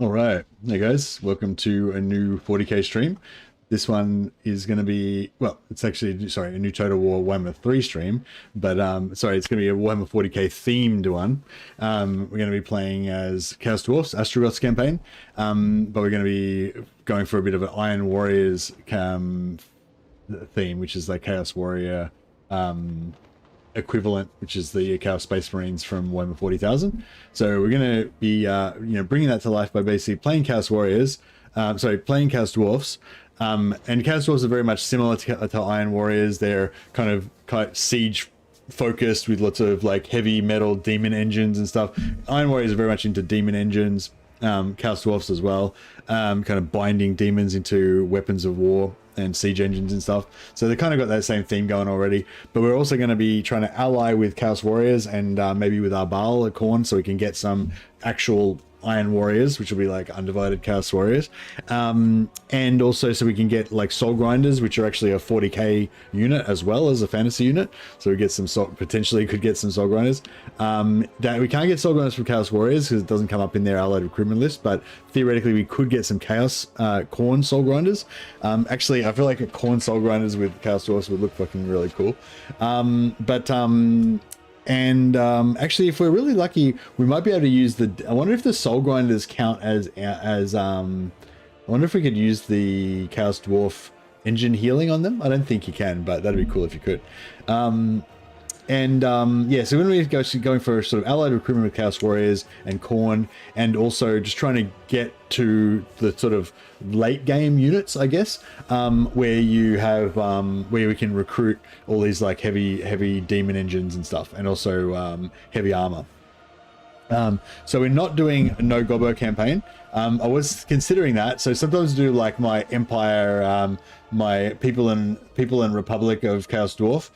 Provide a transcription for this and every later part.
All right, hey guys, welcome to a new 40k stream. This one is going to be, well, it's actually, sorry, a new Total War Warhammer 3 stream, but sorry, it's going to be a Warhammer 40k themed one. We're going to be playing as Chaos Dwarfs, Astragoth's campaign, but we're going to be going for a bit of an Iron Warriors theme, which is like Chaos Warrior equivalent, which is the Chaos Space Marines from Warhammer 40,000. So we're going to be, bringing that to life by basically playing Chaos Warriors, playing Chaos Dwarfs. And Chaos Dwarfs are very much similar to Iron Warriors. They're kind of siege focused with lots of like heavy metal demon engines and stuff. Iron Warriors are very much into demon engines. Chaos Dwarfs as well, kind of binding demons into weapons of war and siege engines and stuff. So they kind of got that same theme going already, but we're also going to be trying to ally with Chaos Warriors and maybe with Arbal or Khorne, so we can get some actual Iron Warriors, which will be like undivided Chaos Warriors, and also so we can get like Soulgrinders, which are actually a 40k unit as well as a fantasy unit. So we get some potentially could get some Soulgrinders. That we can't get Soulgrinders from Chaos Warriors because it doesn't come up in their allied recruitment list, but theoretically we could get some Chaos Khorne Soulgrinders. Actually, I feel like a Khorne Soulgrinders with Chaos Dwarfs would look fucking really cool. Actually, if we're really lucky, we might be able to use I wonder if the Soulgrinders count as I wonder if we could use the Chaos Dwarf engine healing on them. I don't think you can, but that'd be cool if you could. So we're going to be going for sort of allied recruitment with Chaos Warriors and Khorne, and also just trying to get to the sort of late game units, I guess, where you have where we can recruit all these like heavy demon engines and stuff, and also heavy armor. So we're not doing a no gobbo campaign. I was considering that. So sometimes I do like my Empire, my People and Republic of Chaos Dwarf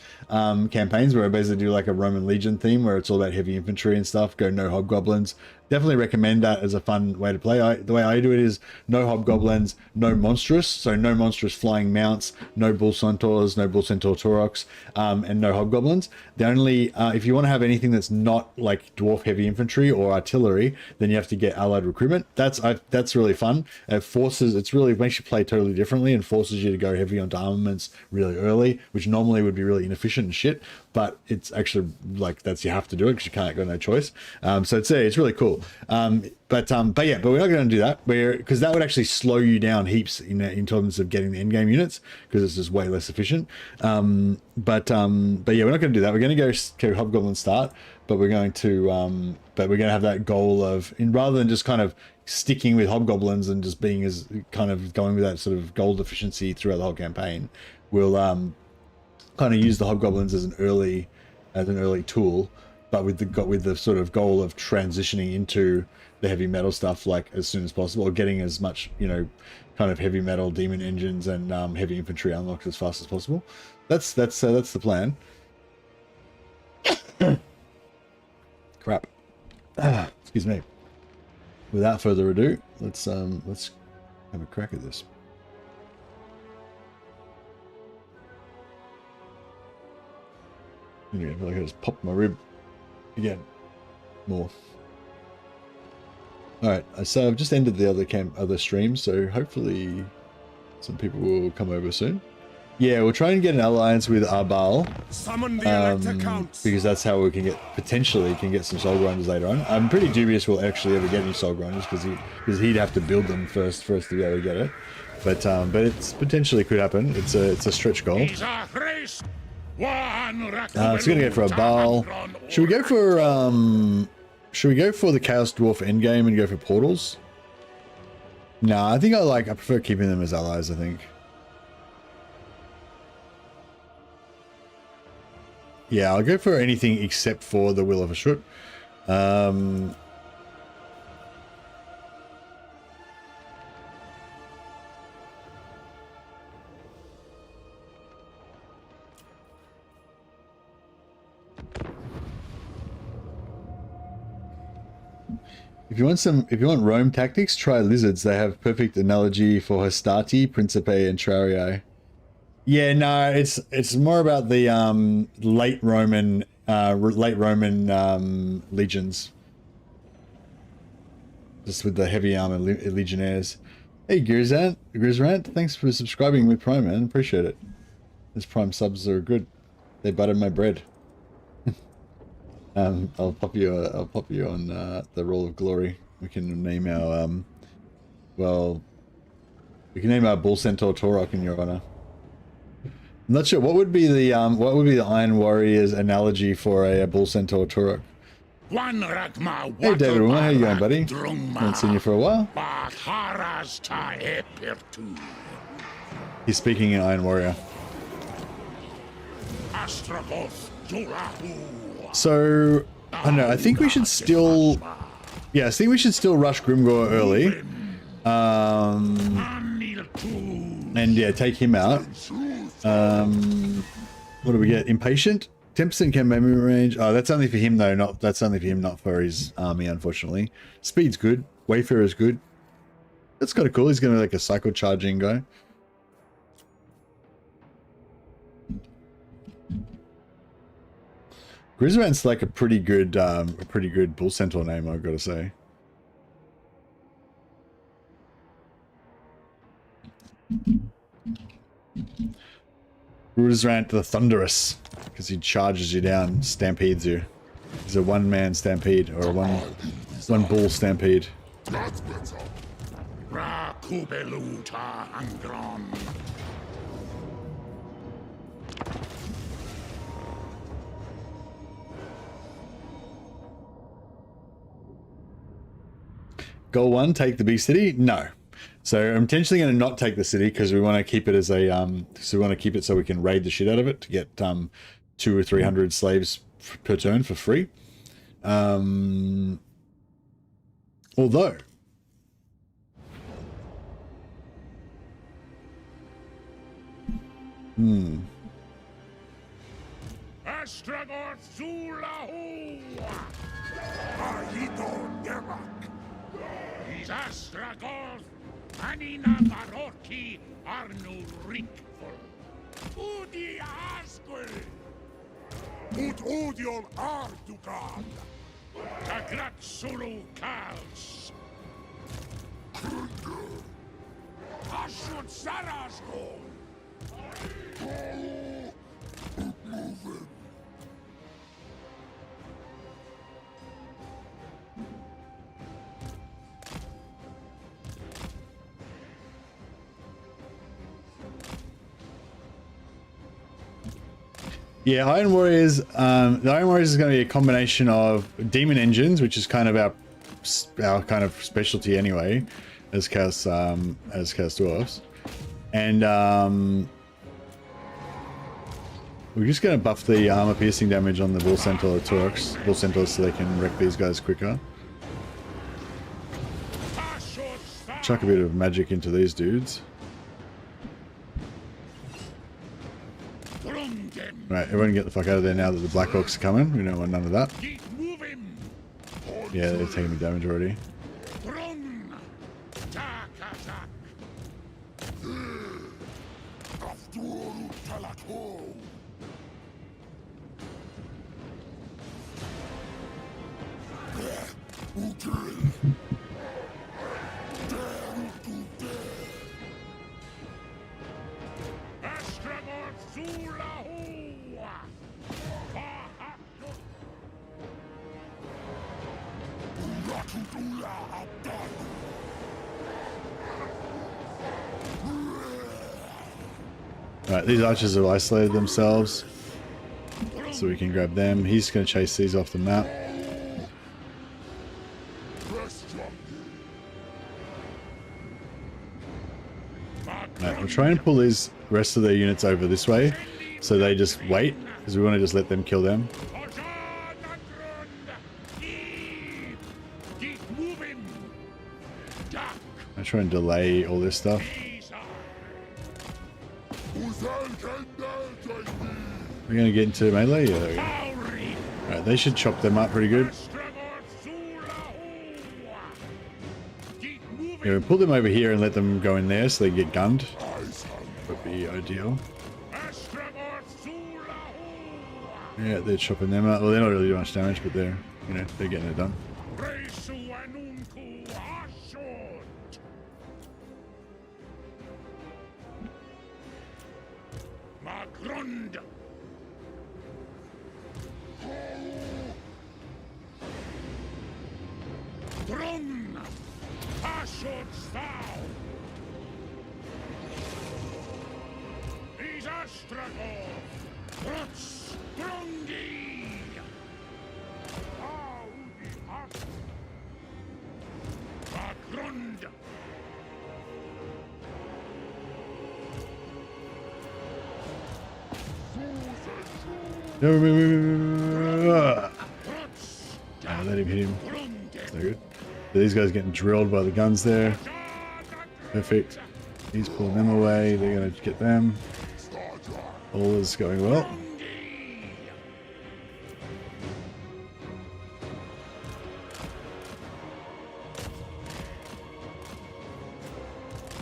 campaigns, where I basically do like a Roman Legion theme, where it's all about heavy infantry and stuff. Go no hobgoblins. Definitely recommend that as a fun way to play. The way I do it is no hobgoblins, no monstrous, so no monstrous flying mounts, no bull centaurs, no bull centaur Taurochs, and no hobgoblins. The only if you want to have anything that's not like dwarf heavy infantry or artillery, then you have to get allied recruitment. That's really fun. It really makes you play totally differently and forces you to go heavy onto armaments really early, which normally would be really inefficient and shit, but it's actually like you have to do it because you can't go no choice. So it's really cool. But we're not going to do that, because that would actually slow you down heaps in terms of getting the end game units, because it's just way less efficient. We're not going to do that. We're going to go hobgoblin start, but we're going to have that goal of, rather than just kind of sticking with hobgoblins and just being as kind of going with that sort of gold efficiency throughout the whole campaign, we'll kind of use the hobgoblins as an early tool, but with the sort of goal of transitioning into the heavy metal stuff like as soon as possible, or getting as much kind of heavy metal demon engines and heavy infantry unlocked as fast as possible. That's the plan. Crap. Excuse me. Without further ado, let's have a crack at this. Anyway, I feel like I just popped my rib again. More. Alright, so I've just ended the other stream, so hopefully some people will come over soon. Yeah, we'll try and get an alliance with Arbal, because that's how we can potentially get some Soulgrinders later on. I'm pretty dubious we'll actually ever get any Soulgrinders, because he'd have to build them first for us to be able to get it. But it's potentially could happen. It's a stretch goal. So we're gonna go for a Baal. Should we go for the Chaos Dwarf endgame and go for portals? Nah, I think I prefer keeping them as allies, I think. Yeah, I'll go for anything except for the Will of Ashut. If you want Rome tactics, try lizards. They have perfect analogy for Hastati, Principe, and Trarii. Yeah, no, it's more about the late Roman legions. just with the heavy armor legionnaires. Hey, Grizrant, thanks for subscribing with Prime, man. Appreciate it. These Prime subs are good. They buttered my bread. I'll pop you on the Roll of Glory. We can name our we can name our Bull Centaur Torok in your honor. I'm not sure what would be the Iron Warrior's analogy for a Bull Centaur Torok. Hey David, how you going, buddy? Haven't seen you for a while. He's speaking in Iron Warrior. So I don't know. I think we should still, I think we should still rush Grimgor early, and yeah, take him out. What do we get? Impatient, 10% can memory range. Oh, that's only for him though. That's only for him, not for his army, unfortunately. Speed's good. Wayfarer is good. That's kind of cool. He's gonna be like a cycle charging guy. Grizrant's like a pretty good Bull Centaur name, I've got to say. Grizrant the Thunderous, because he charges you down, stampedes you. He's a one-man stampede, or a one bull stampede. Goal 1, take the big city? No. So I'm intentionally going to not take the city because we want to keep it as a so we want to keep it so we can raid the shit out of it to get 200 or 300 slaves per turn for free. Although Astragoth Zulahu Ahito Demak Astragoth Anina Baroki Arnu Rinkful Udi Asquil Ut Udiol Ardugan Tagrat Sulu Kals Ashut Sarasgo yeah, Iron Warriors. The Iron Warriors is going to be a combination of demon engines, which is kind of our kind of specialty anyway, as Chaos Dwarfs, and we're just going to buff the armor piercing damage on the Bull Centaur Centaurs so they can wreck these guys quicker. Chuck a bit of magic into these dudes. Right, everyone get the fuck out of there now that the Black Hawks are coming. We don't want none of that. Yeah, they're taking me damage already. Right, these archers have isolated themselves, so we can grab them. He's going to chase these off the map. Right, we'll try and pull these rest of their units over this way, so they just wait, because we want to just let them kill them. I try and delay all this stuff. We're going to get into melee? Yeah, there we go. Alright, they should chop them up pretty good. Yeah, we pull them over here and let them go in there so they get gunned. Would be ideal. Yeah, they're chopping them up. Well, they're not really doing much damage, but they're, you know, they're getting it done. Resu anunku ashot. Magrund. Drun. Ashot thou. Is Astragoth. Ruts. Drungi. Audi Ast. Magrund. No, let him hit him. So good. These guys getting drilled by the guns there. Perfect. He's pulling them away. They're going to get them. All is going well.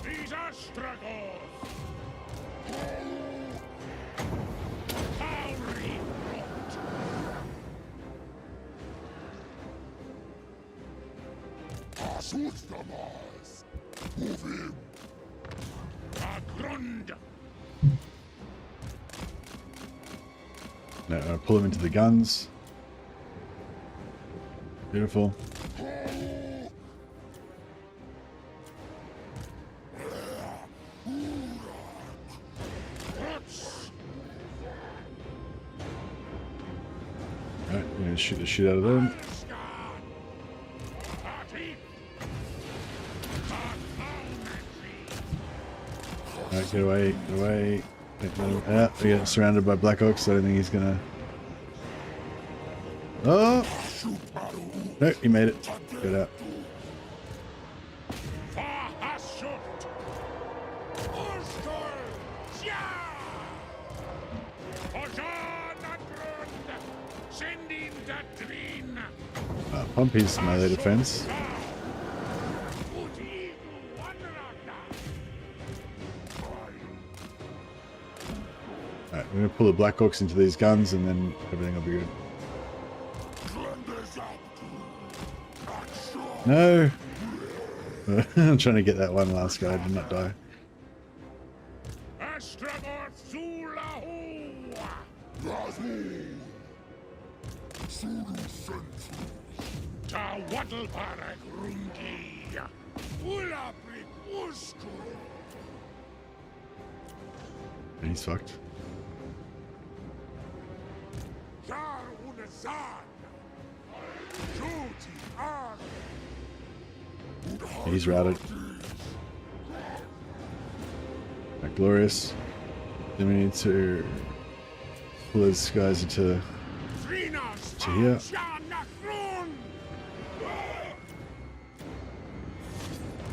These Astragoth. Soulgrinders. Move him. Magrund. Now pull them into the guns. Beautiful. Alright, we're gonna shoot the shit out of them. Alright, get away, get away. Yeah, we get surrounded by Black Oaks. I don't think he's gonna. Oh! No, he made it. Get out. Pump his melee defense. Alright, we're gonna pull the Black Orcs into these guns and then everything will be good. No! I'm trying to get that one last guy, did not die. Astragoth Zulahu. Ta waddle parak rungi. Ulaprik usku. And he's fucked. Yar unazan. Juti ar. He's routed. Right, glorious. Then we need to pull those guys into here.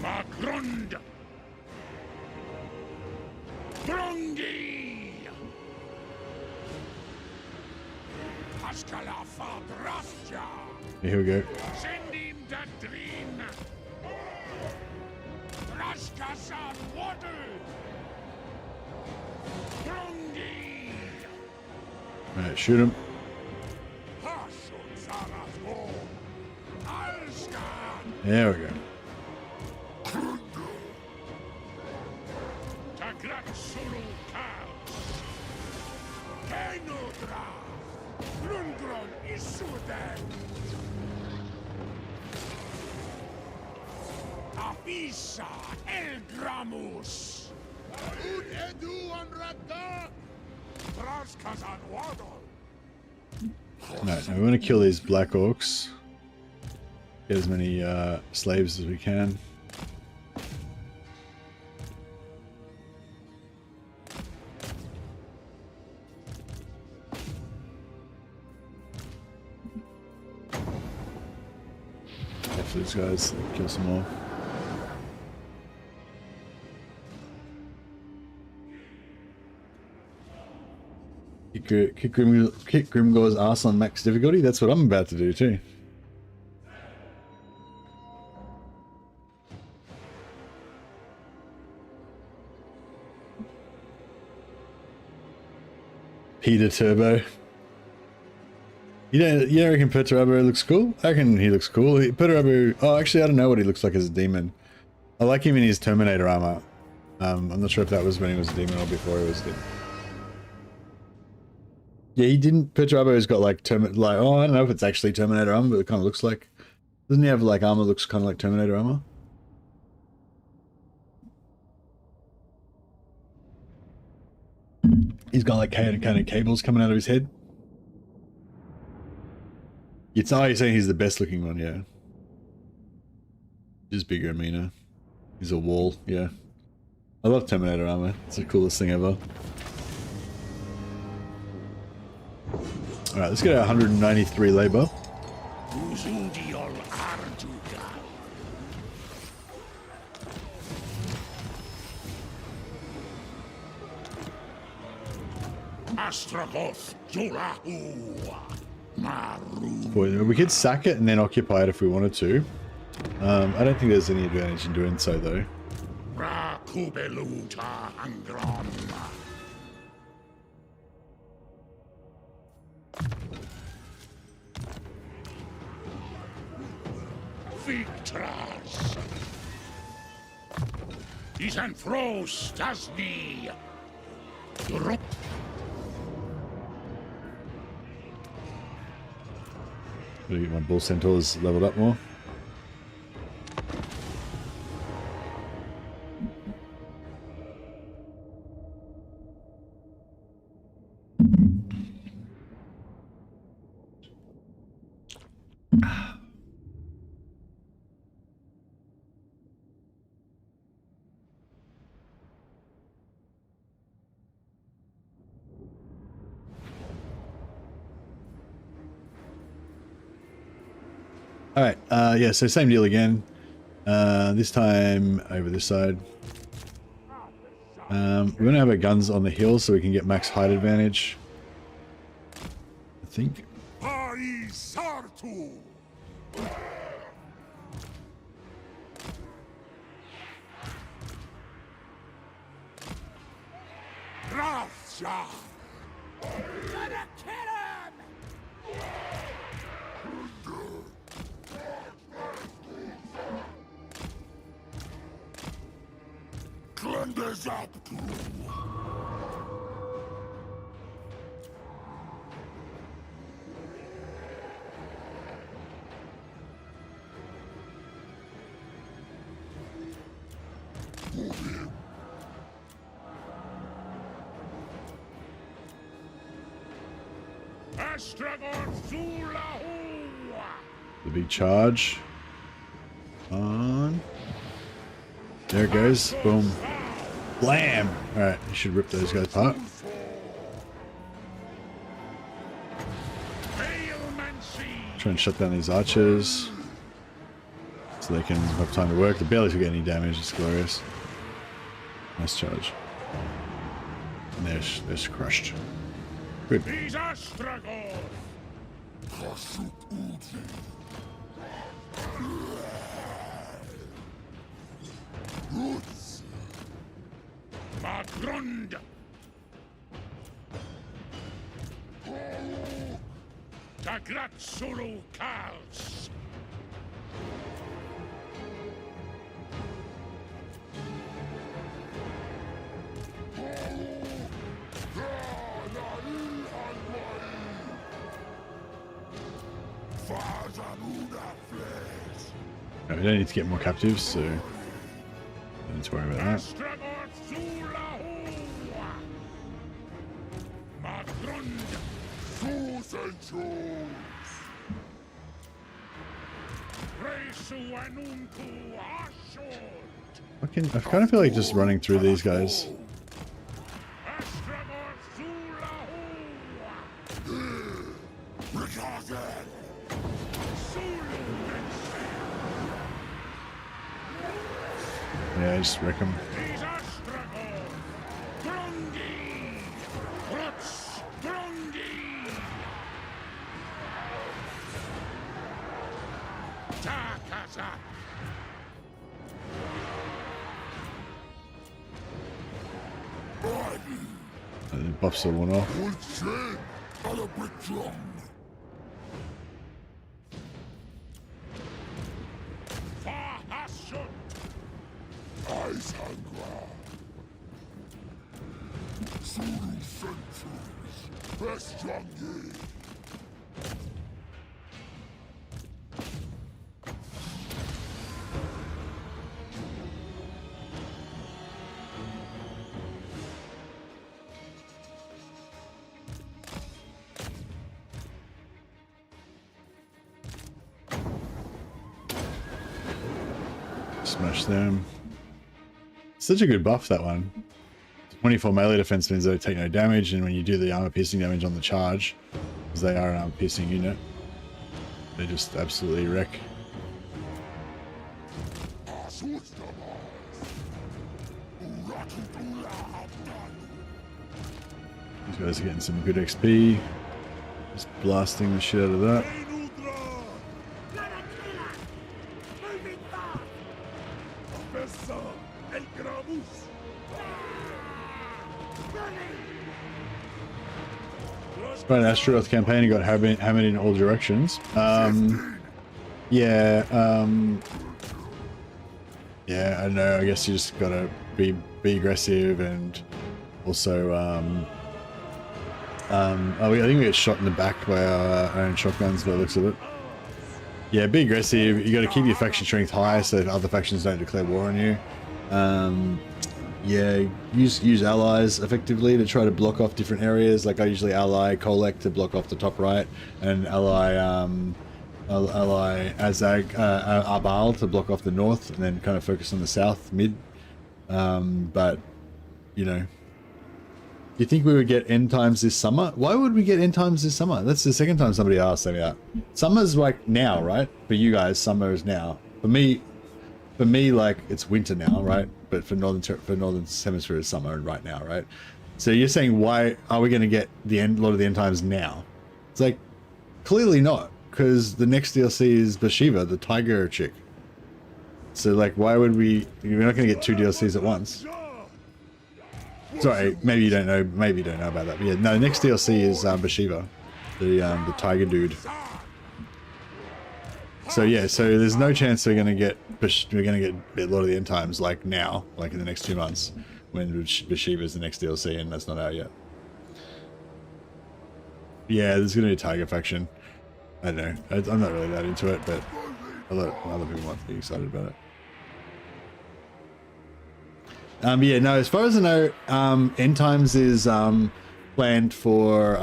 Magrund. Drungi. Haskalafa Drastja. Here we go. Send him that dream. Raskasan water. Drungi. Alright, shoot him. There we go. Avisa el Gramus. Un edu anrata. Traskazan wadol. Alright, now we want to kill these Black Orcs. Get as many slaves as we can. After these guys, kill some more. Kick Grimgor's ass on max difficulty? That's what I'm about to do too. Peter Turbo. You don't reckon Perturabo looks cool? I reckon he looks cool. Perturabo... Oh, actually, I don't know what he looks like as a demon. I like him in his Terminator armor. I'm not sure if that was when he was a demon or before he was a demon. Yeah, he didn't... Perturabo's got like... oh, I don't know if it's actually Terminator armor, but it kind of looks like... Doesn't he have like armor that looks kind of like Terminator armor? He's got like kind of cables coming out of his head. You're saying he's the best looking one, yeah. Just bigger and meaner. He's a wall, yeah. I love Terminator armor. It's the coolest thing ever. Alright, let's get our 193 labor. Astragoth, Julahu, Maru. Boy, we could sack it and then occupy it if we wanted to. I don't think there's any advantage in doing so, though. Rakubeluta Angron. Victras. Isanfros Tasni. Gotta get my bull centaurs leveled up more. Alright, yeah, so same deal again. This time over this side. We're going to have our guns on the hill so we can get max height advantage. I think. The big charge. On. There it goes. Boom. Blam! Alright, you should rip those guys apart. Try and shut down these archers. So they can have time to work. They barely get any damage, it's glorious. Nice charge. And they're crushed. Good. Magrund. Dagratsulu Kals. No, we don't need to get more captives, so don't need to worry about that. I kind of feel like just running through these guys. Yeah, just wreck them. The buffs are worn off. passion. Eyes hunger. Suru senses. Bestrangi. Smash them. Such a good buff, that one. 24 melee defense means they take no damage, and when you do the armor piercing damage on the charge, because they are an armor piercing unit, they just absolutely wreck. These guys are getting some good XP. Just blasting the shit out of that. Right, Astragoth campaign, you got hammered in all directions. Yeah, I don't know, I guess you just gotta be aggressive, and also, I think we get shot in the back by our own shotguns by the looks of it. Yeah, be aggressive, you gotta keep your faction strength high so that other factions don't declare war on you. Yeah, use allies effectively to try to block off different areas. Like I usually ally Kolek to block off the top right, and ally Arbal to block off the north, and then kind of focus on the south mid. But you know, you think we would get end times this summer? Why would we get end times this summer? That's the second time somebody asked me that. Summer's like now, right? For you guys, summer is now. For me, like it's winter now, right? But for northern hemisphere is summer right now, right? So you're saying, why are we going to get a lot of the end times now? It's like, clearly not, because the next DLC is Bathsheba, the tiger chick. So like, why would we? We're not going to get 2 DLCs at once. Sorry, maybe you don't know. Maybe you don't know about that. But yeah, no. The next DLC is Bathsheba, the tiger dude. So yeah, so there's no chance we're gonna get a lot of the end times like now, like in the next 2 months, when Bathsheba is the next DLC, and that's not out yet. Yeah, there's gonna be a tiger faction. I don't know. I'm not really that into it, but a lot of other people might be excited about it. Yeah, no. As far as I know, end times is planned for.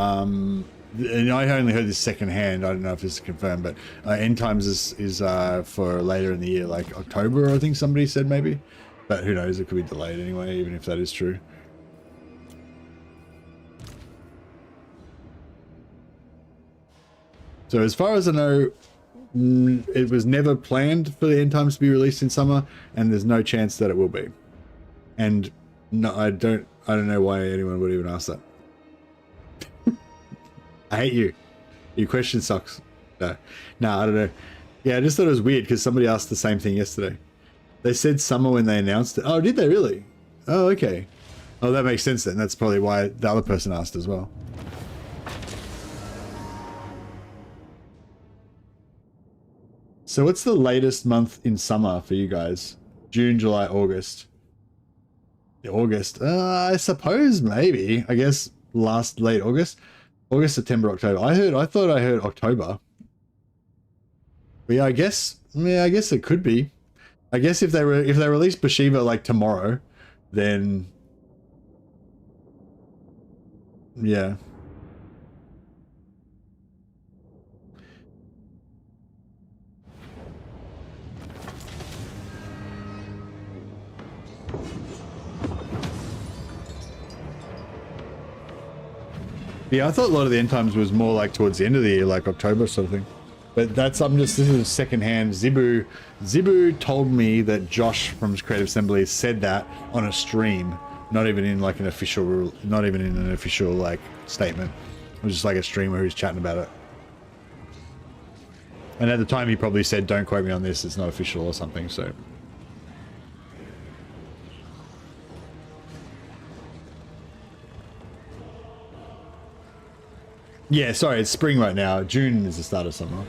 And I only heard this secondhand. I don't know if this is confirmed, but end times is for later in the year, like October. I think somebody said maybe, but who knows? It could be delayed anyway, even if that is true. So as far as I know, it was never planned for the end times to be released in summer, and there's no chance that it will be. And no, I don't know why anyone would even ask that. I hate you. Your question sucks. No, I don't know. Yeah, I just thought it was weird because somebody asked the same thing yesterday. They said summer when they announced it. Oh, did they really? Oh, okay. Oh, that makes sense then. That's probably why the other person asked as well. So what's the latest month in summer for you guys? June, July, August. August. I suppose maybe. I guess late August. August, September, October. I thought I heard October. But yeah, I guess it could be. I guess if they release Bathsheba like tomorrow, then yeah. Yeah, I thought a lot of the end times was more like towards the end of the year, like October sort of thing. But this is secondhand. Zibu told me that Josh from Creative Assembly said that on a stream, not even in like an official like statement. It was just like a stream where he was chatting about it. And at the time he probably said, "Don't quote me on this, it's not official" or something, so. Yeah, sorry, it's spring right now. June is the start of summer.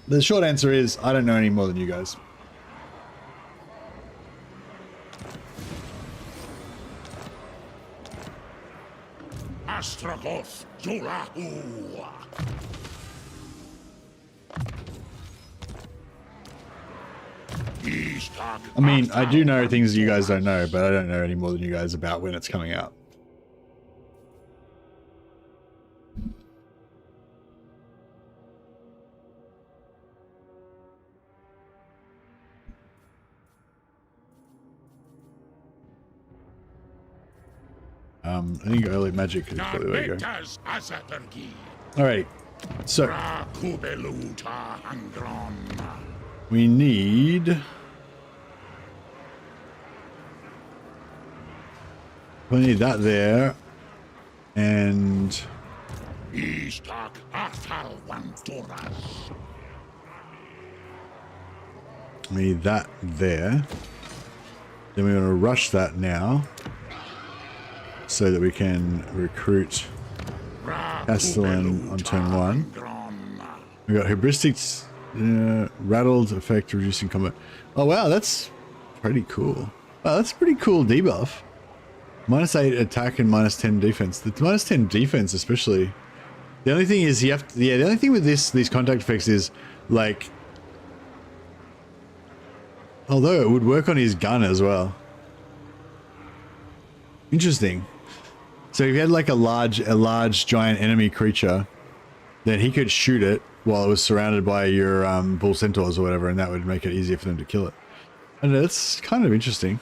The short answer is, I don't know any more than you guys. Astragoth, Julahu. I mean, I do know things you guys don't know, but I don't know any more than you guys about when it's coming out. I think early magic is probably the way to go. Alrighty, so we need that there, and we need that there. Then we're going to rush that now, so that we can recruit Castellan on turn 1. We got Hebristics, rattled effect reducing combat. Oh wow, that's pretty cool. Wow, that's a pretty cool debuff. -8 attack and -10 defense. The -10 defense especially. The only thing is you have to, the only thing with these contact effects is like, although it would work on his gun as well. Interesting. So if you had like a large giant enemy creature, then he could shoot it while it was surrounded by your bull centaurs or whatever, and that would make it easier for them to kill it. And that's kind of interesting.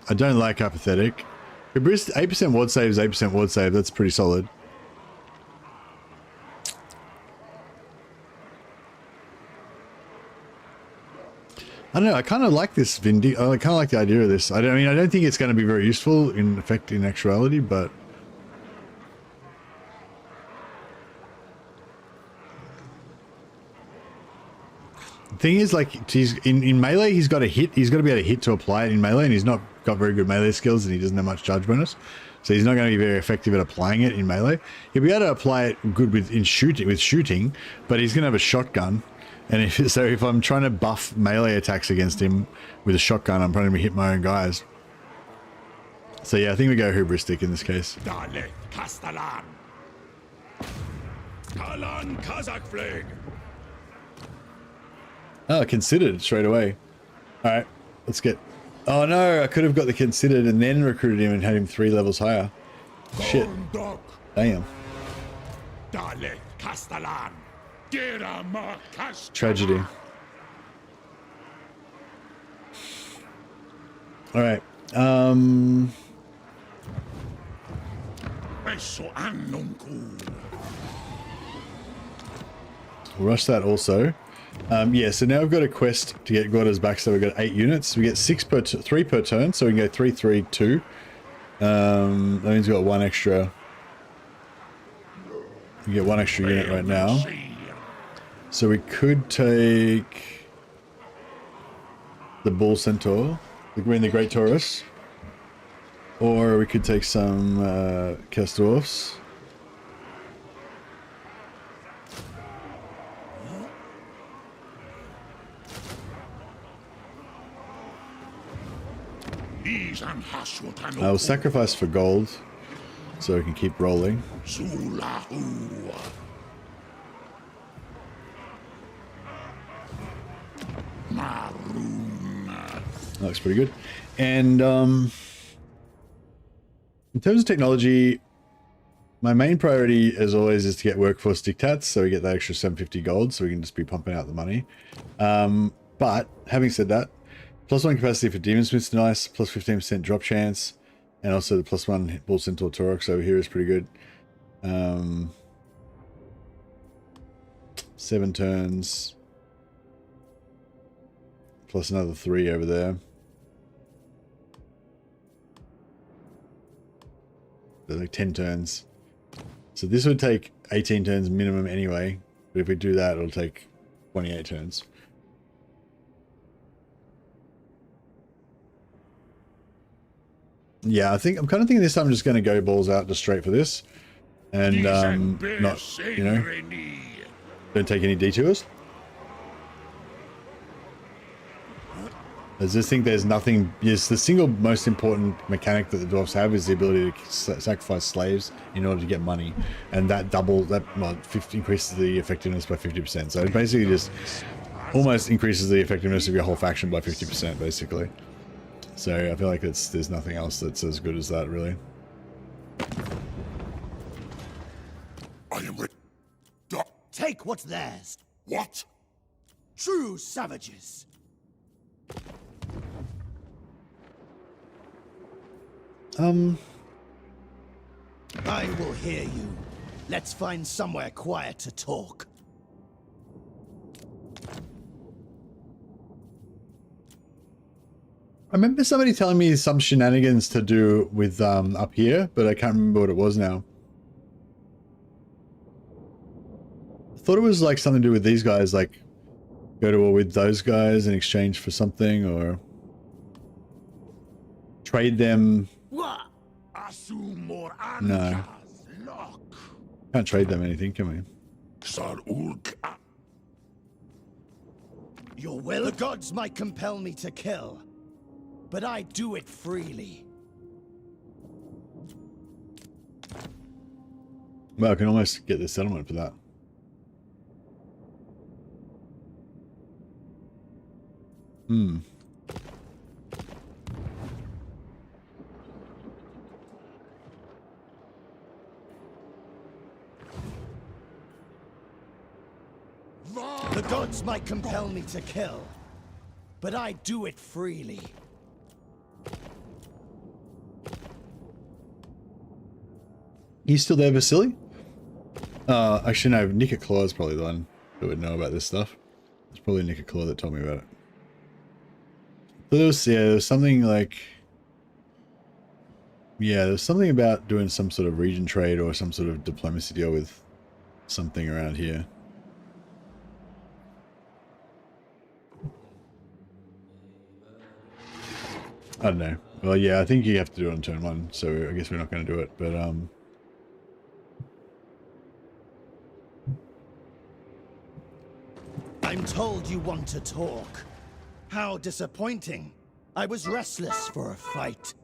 I don't like apathetic. 8% ward save is 8% ward save. That's pretty solid. I don't know. I kind of like this I kind of like the idea of this. I mean, I don't think it's going to be very useful in effect in actuality, but the thing is, like, he's in melee, he's got to hit. He's got to be able to hit to apply it in melee, and he's not got very good melee skills, and he doesn't have much charge bonus, so he's not going to be very effective at applying it in melee. He'll be able to apply it good with shooting, but he's going to have a shotgun. And if I'm trying to buff melee attacks against him with a shotgun, I'm probably going to hit my own guys. So yeah, I think we go hubristic in this case. Oh, considered straight away. Alright, let's get... Oh no, I could have got the considered and then recruited him and had him 3 levels higher. Shit. Damn. Tragedy. Alright. We'll rush that also. Yeah, so now we've got a quest to get Gordas back, so we've got 8 units. We get 3 per turn, so we can go 3, 3, 2. That means we've got 1 extra. We get 1 extra unit right now. So we could take the Bull Centaur, the Great Taurus, or we could take some Castorfs. I'll sacrifice for gold so we can keep rolling. That looks pretty good. And in terms of technology, my main priority, as always, is to get workforce dictats, so we get that extra 750 gold, so we can just be pumping out the money. But having said that, +1 capacity for Demon Smith's nice, plus 15% drop chance, and also the +1 Bull Centaur Taurox over here is pretty good. 7 turns, plus another 3 over there. They're like 10 turns. So this would take 18 turns minimum anyway, but if we do that, it'll take 28 turns. Yeah, I'm kind of thinking this time I'm just going to go balls out just straight for this. And, not, you know, don't take any detours. I just think there's nothing. Yes, the single most important mechanic that the dwarves have is the ability to sacrifice slaves in order to get money, and that increases the effectiveness by 50%. So it basically just almost increases the effectiveness of your whole faction by 50%, basically. So I feel like there's nothing else that's as good as that, really. I am ready. Take what's theirs. What? True savages. I will hear you. Let's find somewhere quiet to talk. I remember somebody telling me some shenanigans to do with up here, but I can't remember what it was now. I thought it was like something to do with these guys, like go to war with those guys in exchange for something, or trade them. No. Can't trade them anything, can we? Your will? The gods might compel me to kill, but I do it freely. Well, I can almost get the settlement for that. The gods might compel me to kill, but I do it freely. You still there, Vasily? Actually no, Nick at Claw is probably the one that would know about this stuff. It's probably Nick at Claw that told me about it. But there was something like... Yeah, there's something about doing some sort of region trade or some sort of diplomacy deal with something around here. I don't know. Well, yeah, I think you have to do it on turn 1, so I guess we're not going to do it, but I'm told you want to talk. How disappointing. I was restless for a fight.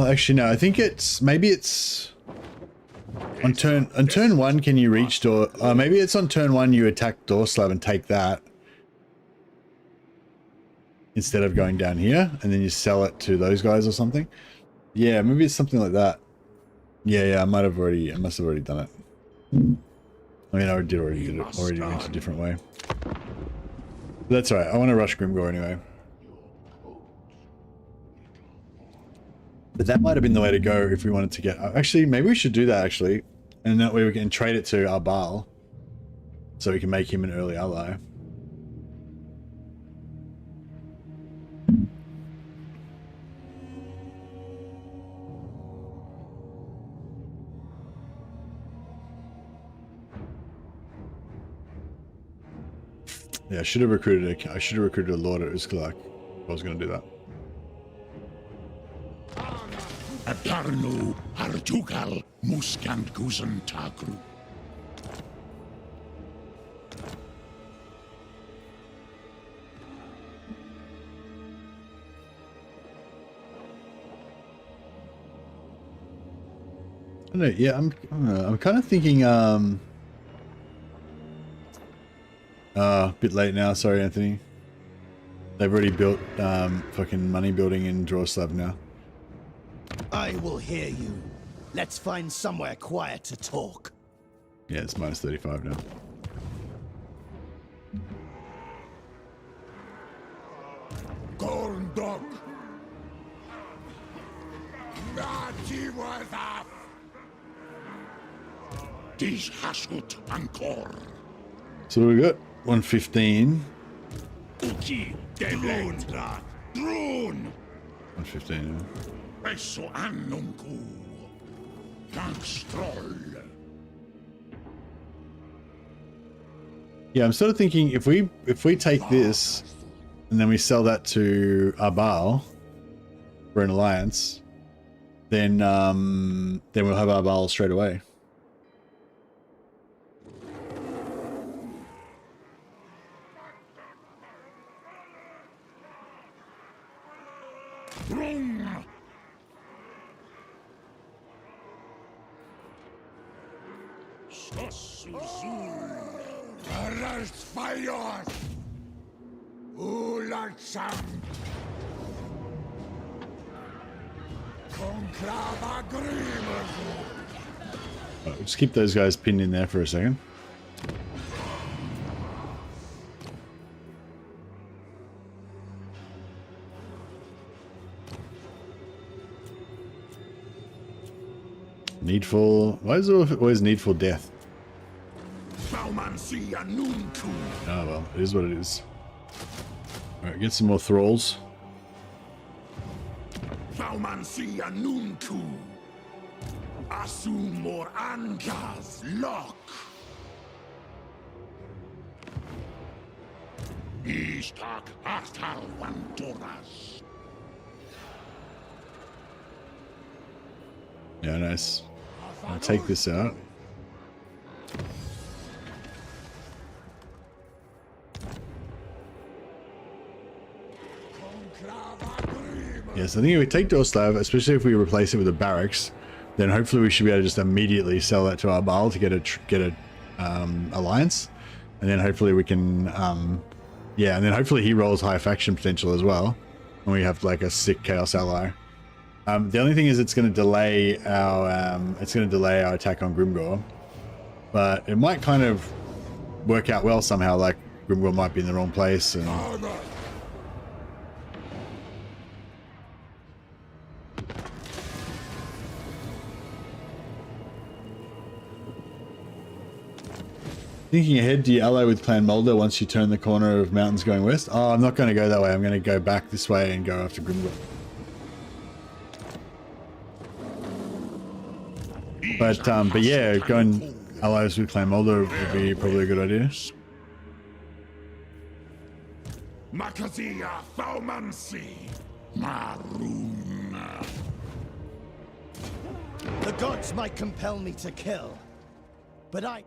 Actually no, I think maybe it's on turn 1 can you reach door, maybe it's on turn 1 you attack door slab and take that instead of going down here, and then you sell it to those guys or something. Yeah, maybe it's something like that. Yeah, I must have already done it. I mean, I already went a different way. But that's alright, I want to rush Grimgore anyway. But that might have been the way to go if we wanted to get... Actually, maybe we should do that, actually. And that way we can trade it to Arbal. So we can make him an early ally. Yeah, I should have recruited a Lord at Usklark. I was going to do that. Adarno Artugal Muskand Guzen Takru. I don't know, yeah, I'm kind of thinking a bit late now, sorry Anthony. They've already built fucking money building in Drawslab now. I will hear you. Let's find somewhere quiet to talk. Yeah, it's minus 35 now. Gorndog. Nati Wathaf. Dish Hashut Ankor. So we got 115. Uki Deblendra Drone 115. Esso Annunku Tankstroll. Yeah, I'm sort of thinking if we take this and then we sell that to Arbal for an alliance, then we'll have Arbal straight away. Brung. Sossuzul. Rastfajos. Ulatsam. Conclava Grimmers. Right, just keep those guys pinned in there for a second. Needful. Why is it always needful death? Oh well, it is what it is. Alright, get some more thralls. Asumor Ankas Lock. Istak Artal Vantoras. Yeah, nice. I'll take this out. Yes, I think if we take Dorslav, especially if we replace it with a barracks, then hopefully we should be able to just immediately sell that to Arbal to get a alliance, and then hopefully we can, yeah, and then hopefully he rolls high faction potential as well, and we have like a sick chaos ally. The only thing is it's going to delay our attack on Grimgor, but it might kind of work out well somehow. Like Grimgor might be in the wrong place, and thinking ahead, do you ally with Clan Mulder once you turn the corner of mountains going west? Oh, I'm not going to go that way. I'm going to go back this way and go after Grimgor. But yeah, going allies with Clan Mulder would be probably a good idea. Makazia Thaumansi Maruna. The gods might compel me to kill, but I...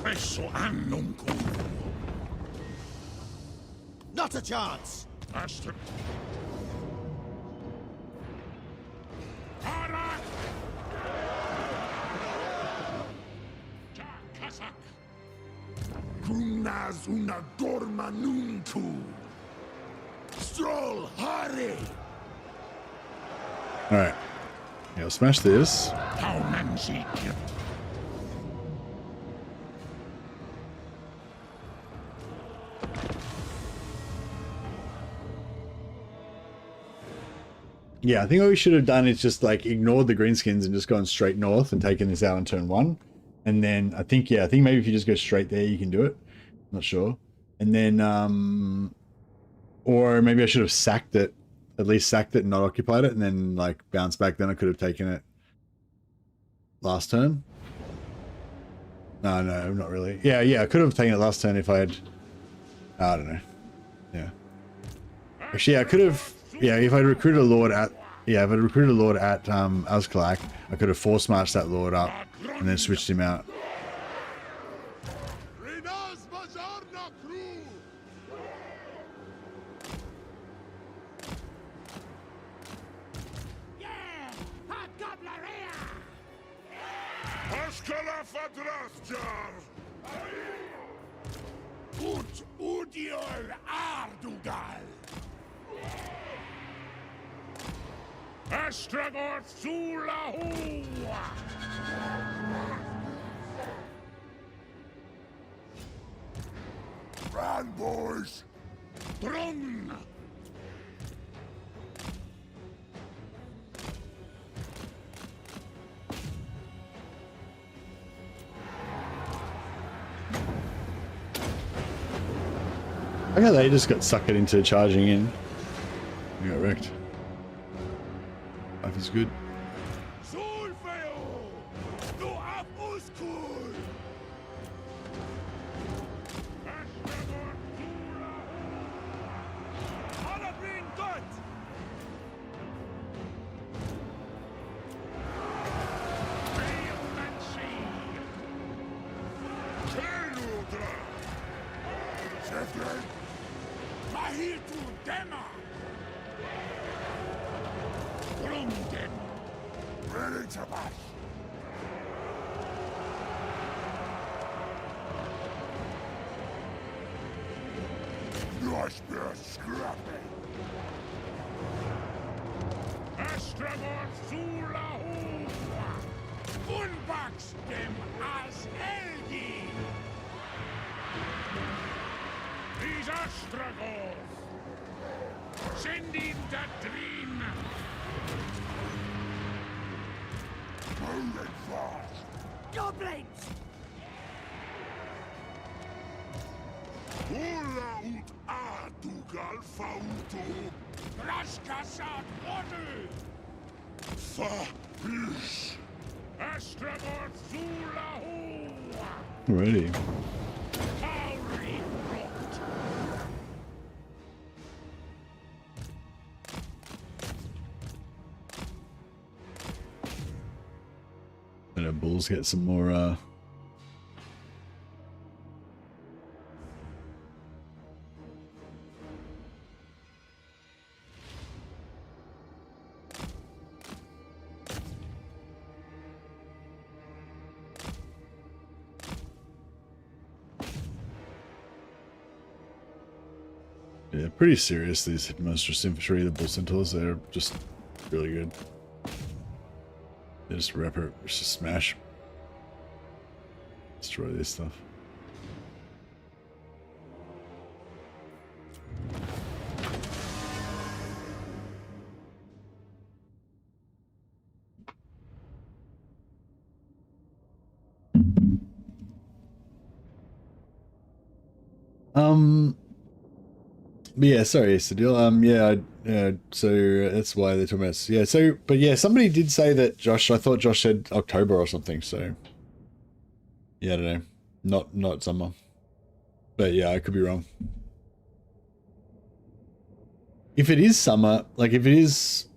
Esso Annunku. Not a chance! Astra. Arak. Jakasak. Grunaz una dorma nunku. Stroll hurry. Alright. Yeah, I'll smash this. Taumansi. Yeah, I think what we should have done is just like ignored the greenskins and just gone straight north and taken this out on turn 1. And then I think maybe if you just go straight there, you can do it. I'm not sure. And then, or maybe I should have sacked it, at least sacked it and not occupied it, and then like bounced back. Then I could have taken it last turn. No, not really. Yeah, I could have taken it last turn if I had, I don't know. Yeah. Actually, yeah, I could have. Yeah, if I'd recruited a lord at Azkalak, I could have force marched that lord up and then switched him out. Astragoth Sulahu! Run, boys! Drung! Okay, they just got suckered into charging in. We got wrecked. Life is good. Ready to bash. Nice bit of scrapping. Astragoth Sulahu. Unbox them as Elgi. These Astragoth. Send in that dream. Moving fast. Goblins! Hola ut adugal fauto. Raskasat water. Fa-ish. Astragoth Sulahu. Alrighty. Tauri rot. Better bulls get some more yeah, pretty serious, these monstrous infantry, the bull centaurs, they're just really good. They just just smash. Destroy this stuff. But yeah, sorry, Sadil. Yeah, so that's why they're talking about. Yeah, so, but yeah, somebody did say that Josh. I thought Josh said October or something. So, yeah, I don't know, not summer. But yeah, I could be wrong. If it is summer, like if it is,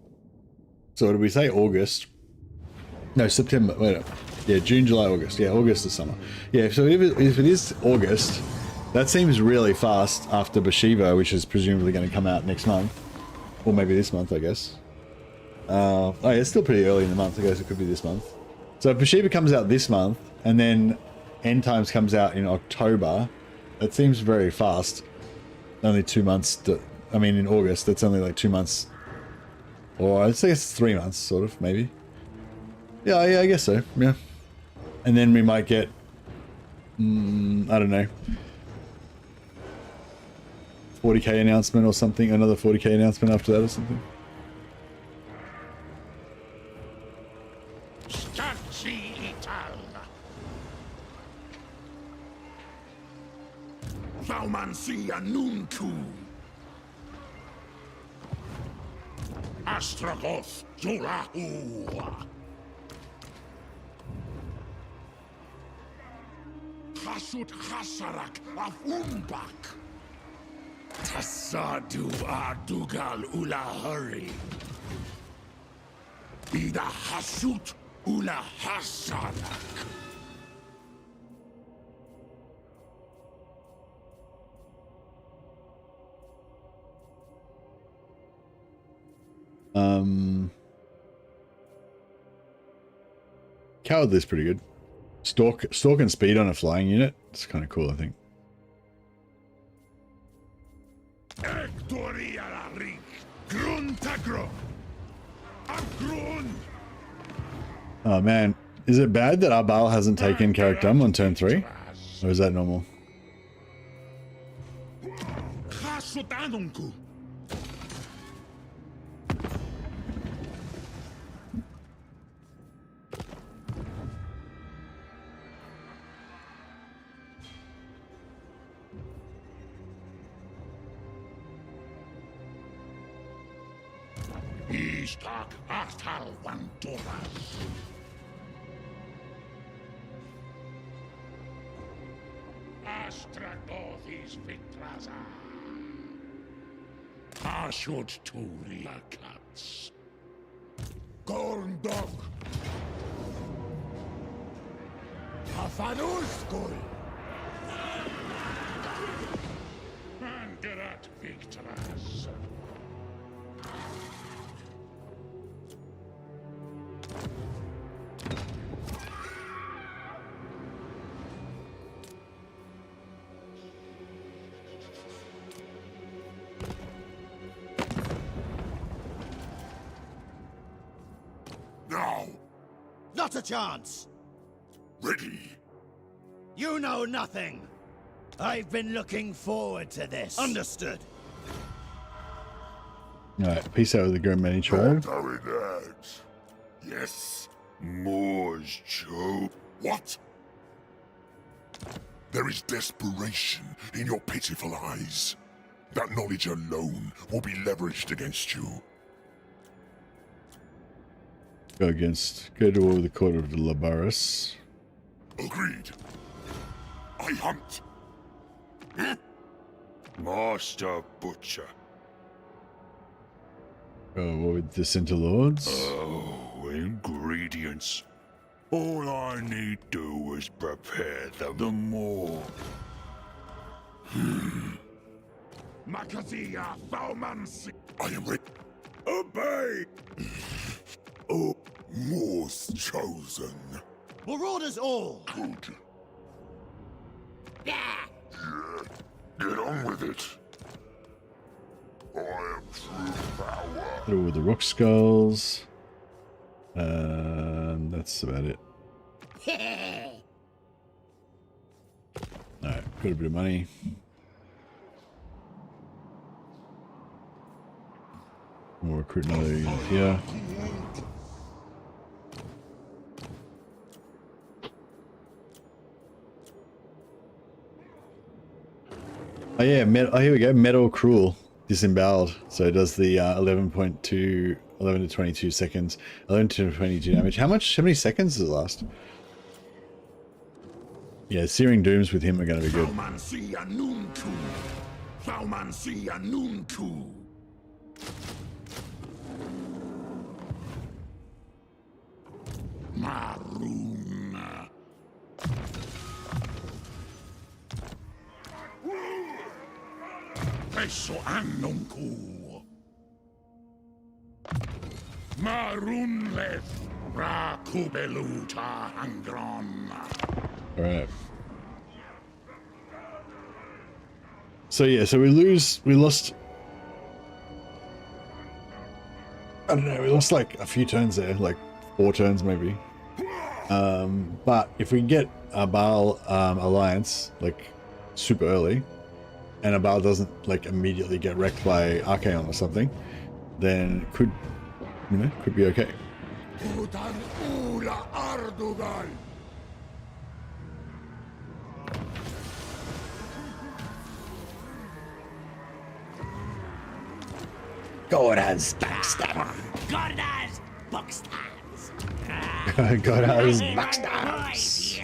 so what did we say? August? No, September. Wait up. Yeah, June, July, August. Yeah, August is summer. Yeah, so if it is August. That seems really fast after Bashiva, which is presumably going to come out next month. Or maybe this month, I guess. Oh yeah, it's still pretty early in the month. I guess it could be this month. So if Bashiva comes out this month, and then End Times comes out in October, that seems very fast. Only 2 months. I mean, in August, that's only like 2 months. Or I'd say it's 3 months, sort of, maybe. Yeah, I guess so, yeah. And then we might get... I don't know. 40k announcement or something, another 40k announcement after that or something. Staci Ital. Thaumancia Nuntu. Astragoth Zulahu. Hasut Hasarak of Umbak. Tassadu Adugal Ulahari. Ida Hasut Ula Hasarak. Cowardly's pretty good. Stalk and speed on a flying unit. It's kind of cool, I think. Oh man, is it bad that Arbal hasn't taken Karakdum on turn 3? Or is that normal? Istak Artal Wantoras. Astragoth is Victraza. Ashut Turia Cats. Gorn Dog. Afanuskul. Angerat Victras. Now, Not a chance! ready. You know nothing! I've been looking forward to this. Understood. Alright, peace out with the Grim Tribe. Taridags. Yes, Moore's Joe. What? There is desperation in your pitiful eyes. That knowledge alone will be leveraged against you. Go to the court of the Labaris. Agreed. I hunt. Master Butcher. Go with the Center Lords. Oh, ingredients. All I need do is prepare them. The more. Makazia Baumansi. I am ready. Obey! Oh, Moore's chosen. Marauders all! Good. Yeah, get on with it. I am true power. Go with the Rock Skulls. And that's about it. Alright, got a bit of money. We'll recruit another unit here. Oh yeah, here we go. Metal Cruel disemboweled. So it does the 11 to 22 seconds, 11 to 22 damage. How many seconds does it last? Yeah, Searing Dooms with him are going to be good. Baumansia Nunku. Baumansia Nunku. Maroon. Peso Annunku. Maroonleth. Rakubeluta Hangron. Alright. So yeah, so we lost, I don't know, we lost like a few turns there, like 4 turns maybe. But if we can get a Baal alliance like super early, and a Baal doesn't like immediately get wrecked by Archaon or something, then it could, could be okay. Udan Ula Ardugal. Gora's backstabber. Gordas Buckstabs. Gora's backstabs.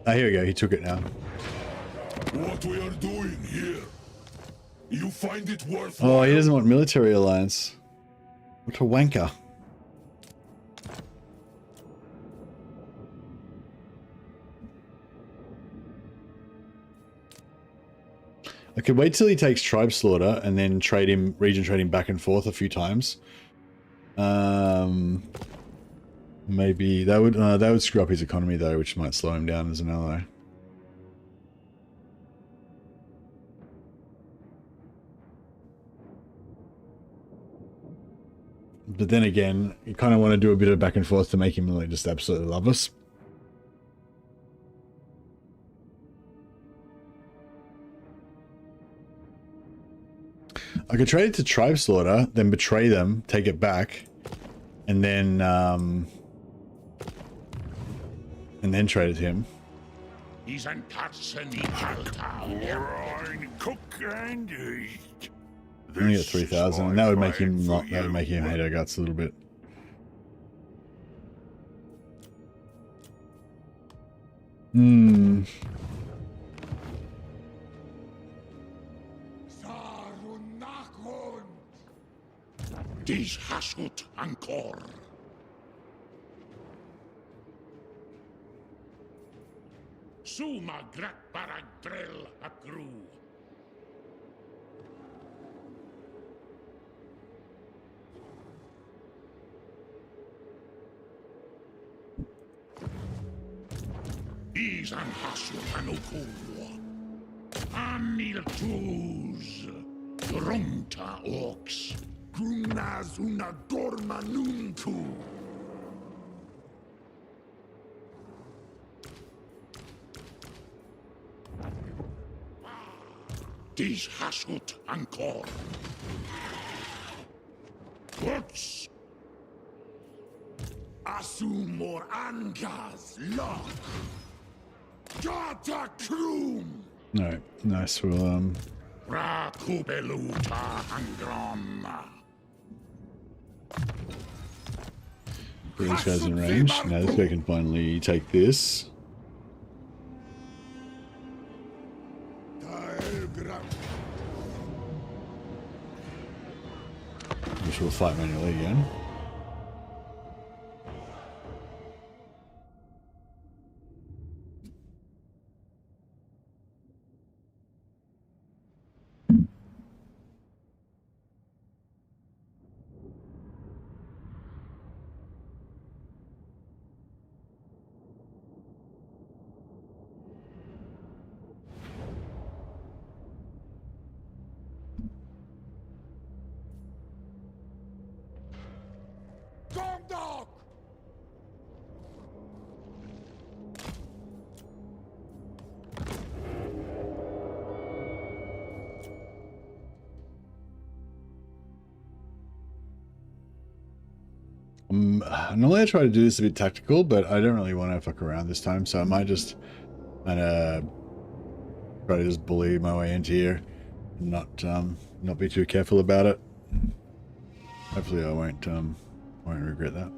Ah, here we go. He took it now. What we are doing here? You find it worth? Oh, he doesn't want military alliance. What a wanker. I could wait till he takes Tribe Slaughter and then region trade him back and forth a few times. Maybe that would screw up his economy though, which might slow him down as an ally. But then again, you kind of want to do a bit of back and forth to make him like just absolutely love us. I could trade it to Tribe Slaughter, then betray them, take it back, and then trade it to him. He's an Tatsen Halta. Rhine, cook and eat. Only got This 3,000, is and that would my make him fight not. for That would make him you. hate our guts a little bit. Hmm. Dies hasut ancor. Suma grat paragdrel acru. Is an hasut anuku. Anil tus. Grunta orcs. Grumnas una dorma nuntu. Dies hasut ancor. What's Asumor angas lock. Gata krum. Alright, nice. We'll Rakubeluta angrom. put these guys in range. Now this guy can finally take this. Which will fight manually again. Dog! Normally I try to do this a bit tactical, but I don't really want to fuck around this time, so I might just kind of try to just bully my way into here and not be too careful about it. Hopefully I won't regret that.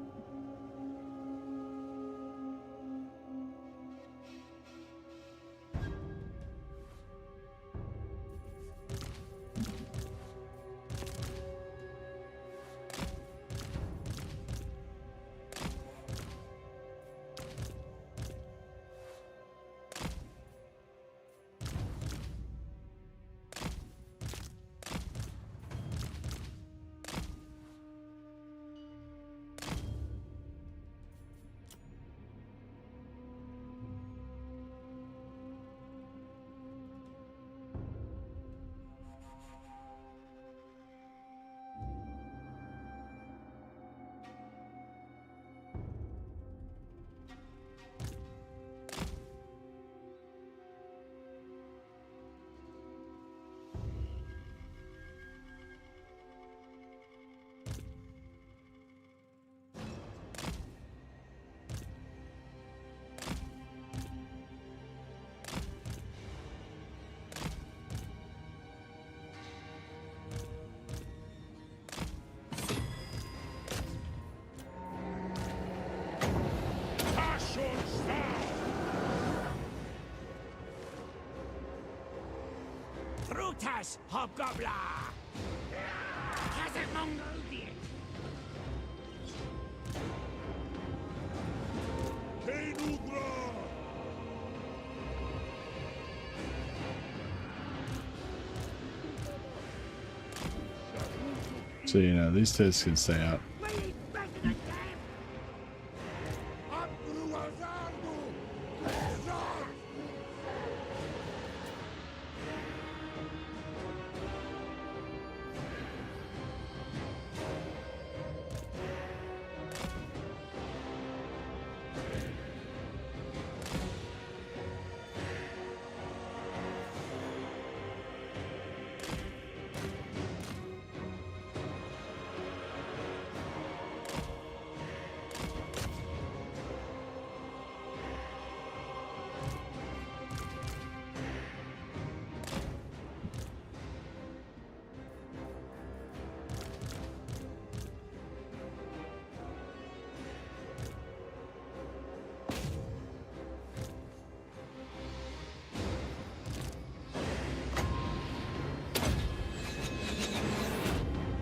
Brutus Hobgoblin! Kazakh Mongolian! So you know these tests can stay out.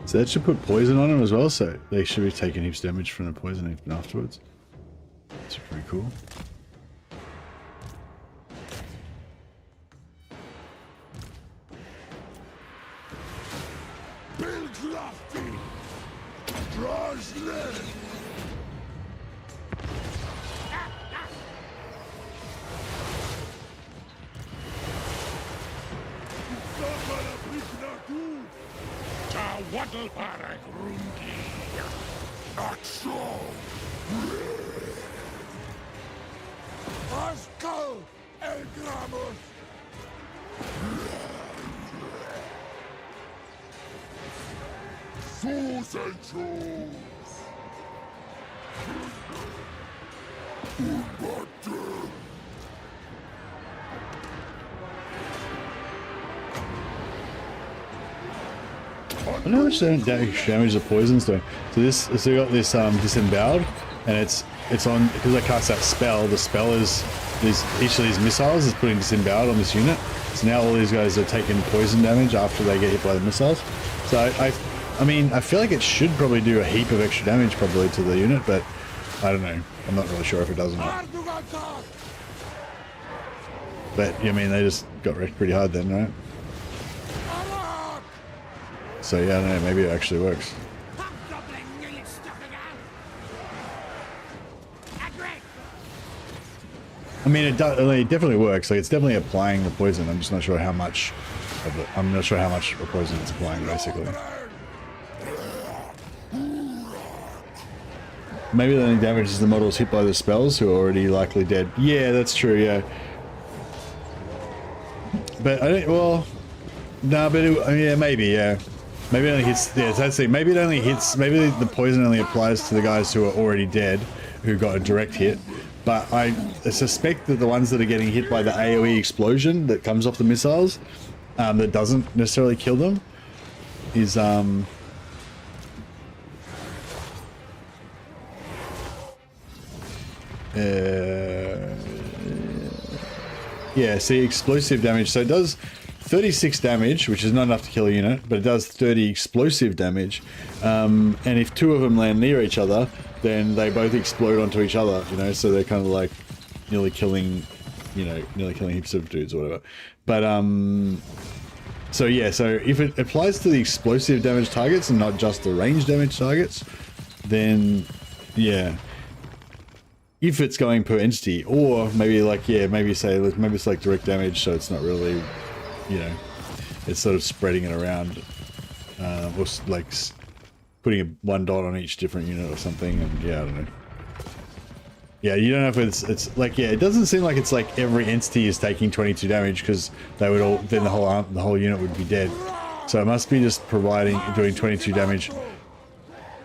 So that should put poison on them as well, so they should be taking heaps of damage from the poison even afterwards. That's pretty cool. Build lofty. Draws lead. Waddle para grungi. Not so. Osco El Gramus! Sus and shoes. I know how much damage the poison's doing. So this, so you got this disemboweled, and it's on because I cast that spell. The spell is each of these missiles is putting disemboweled on this unit. So now all these guys are taking poison damage after they get hit by the missiles. So I mean I feel like it should probably do a heap of extra damage probably to the unit, but I don't know. I'm not really sure if it does or not. But I mean they just got wrecked pretty hard then, right? So yeah, I don't know, maybe it actually works. I mean, it definitely works. Like, it's definitely applying the poison. I'm just not sure how much of it. I'm not sure how much of poison it's applying, basically. Maybe it only damages the models hit by the spells who are already likely dead. Yeah, that's true. Yeah. But I don't. Well, no, but yeah, maybe. Yeah. Maybe it only hits. Yeah, that's it. Maybe it only hits. Maybe the poison only applies to the guys who are already dead, who got a direct hit. But I suspect that the ones that are getting hit by the AoE explosion that comes off the missiles, that doesn't necessarily kill them, is yeah. See, explosive damage. So it does 36 damage, which is not enough to kill a unit, but it does 30 explosive damage. And if two of them land near each other, then they both explode onto each other, you know, so they're kind of like nearly killing heaps of dudes or whatever. But, so yeah, so if it applies to the explosive damage targets and not just the range damage targets, then, yeah. If it's going per entity, or maybe like, yeah, maybe it's like direct damage, so it's not really, you know, it's sort of spreading it around, or like putting one dot on each different unit or something, and yeah, I don't know. Yeah, you don't know if it's like, yeah, it doesn't seem like it's like every entity is taking 22 damage, because they would all, then the whole unit would be dead. So it must be just doing 22 damage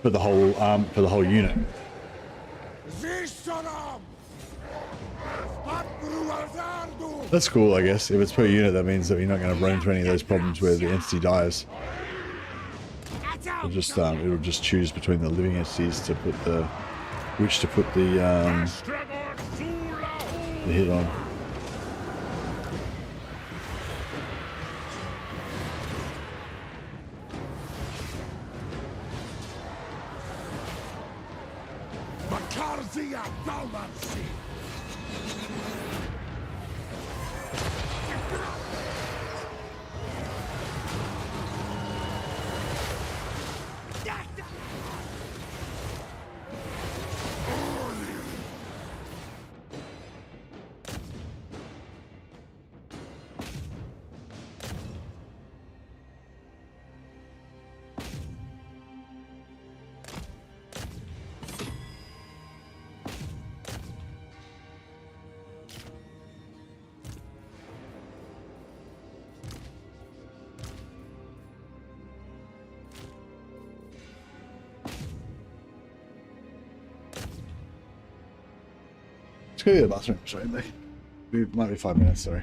for the whole unit. That's cool, I guess. If it's per unit, that means that you're not going to run into any of those problems where the entity dies. It'll just choose between the living entities to put the hit on. Let's go to the bathroom. Sorry, it might be 5 minutes. Sorry.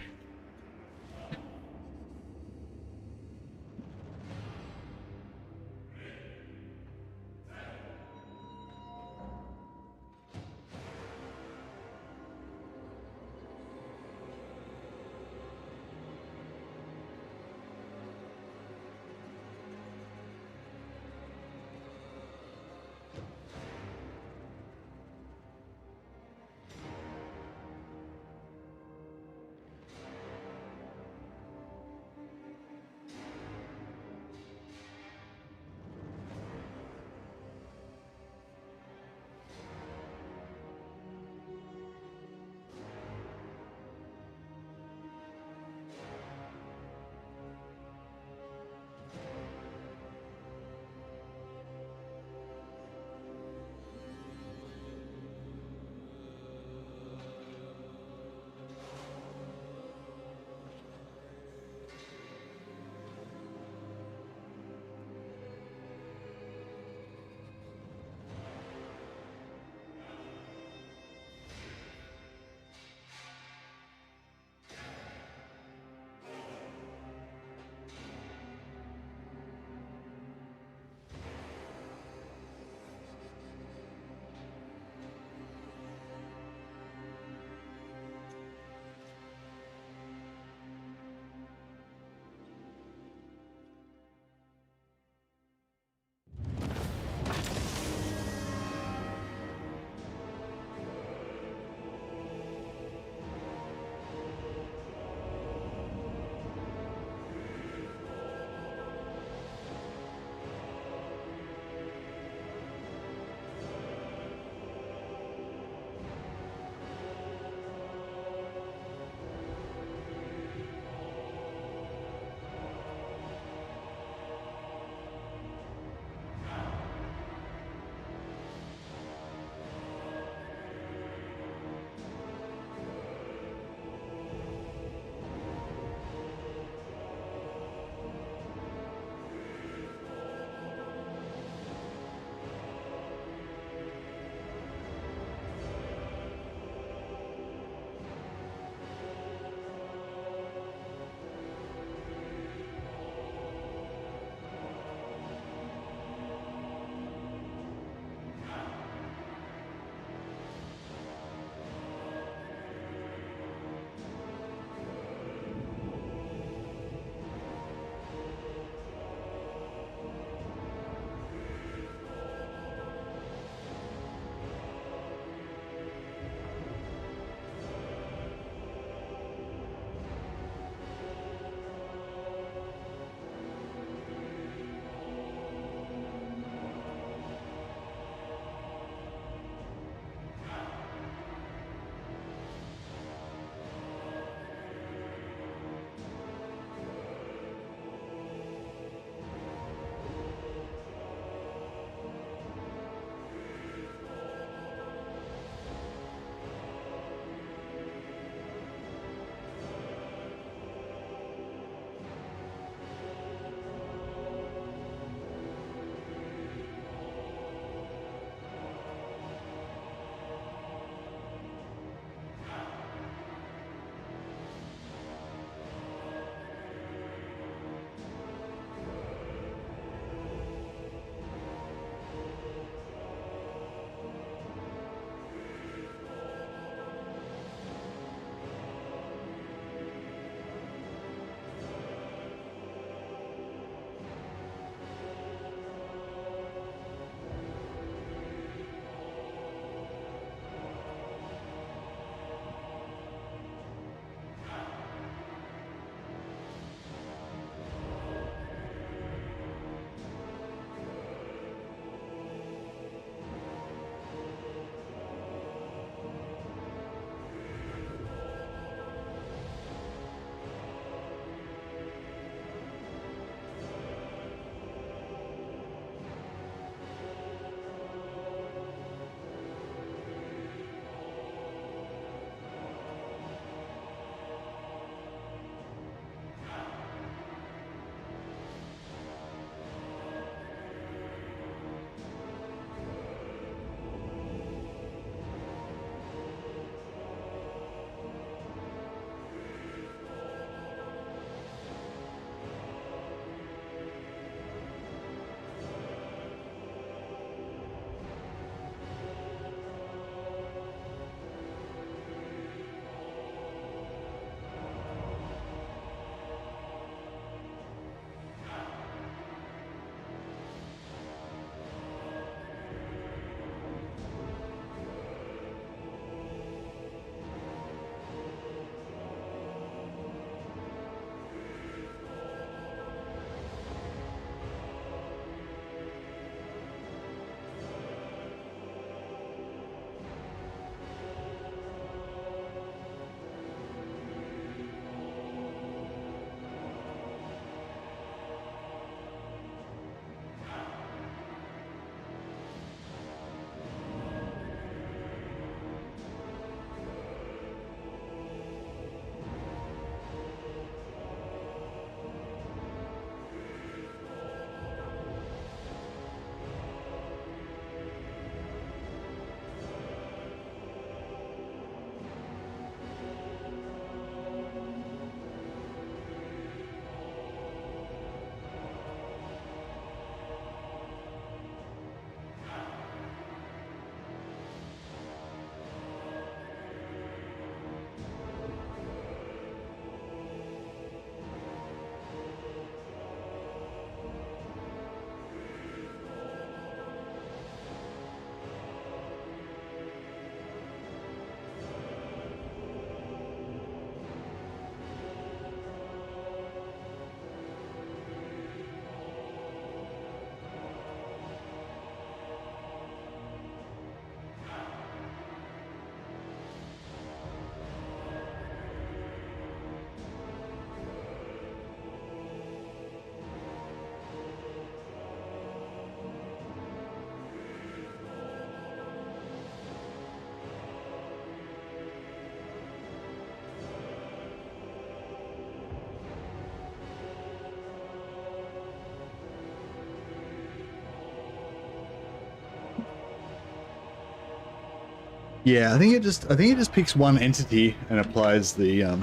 Yeah, I think it just picks one entity and applies the I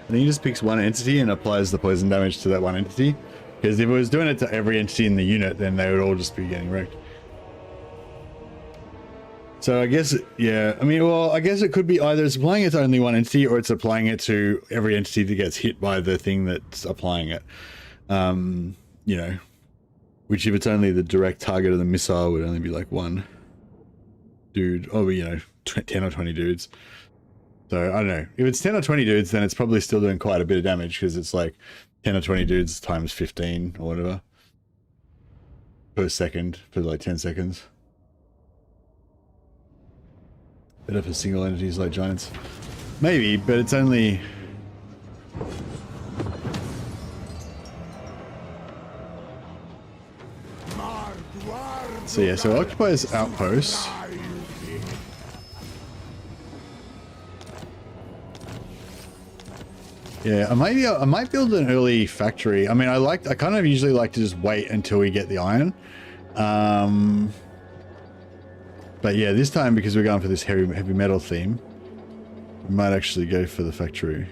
think it just picks one entity and applies the poison damage to that one entity. Because if it was doing it to every entity in the unit, then they would all just be getting wrecked. So I guess, yeah, I mean, well, I guess it could be either it's applying it to only one entity or it's applying it to every entity that gets hit by the thing that's applying it. You know, which if it's only the direct target of the missile would only be like one dude, or, you know, 10 or 20 dudes. So I don't know. If it's 10 or 20 dudes, then it's probably still doing quite a bit of damage because it's like 10 or 20 dudes times 15 or whatever per second for like 10 seconds. Better for single entities like giants. Maybe, but it's only... So yeah, so occupies outposts. Yeah, I might build an early factory. I mean, I kind of usually like to just wait until we get the iron. But yeah, this time, because we're going for this heavy metal theme, we might actually go for the factory.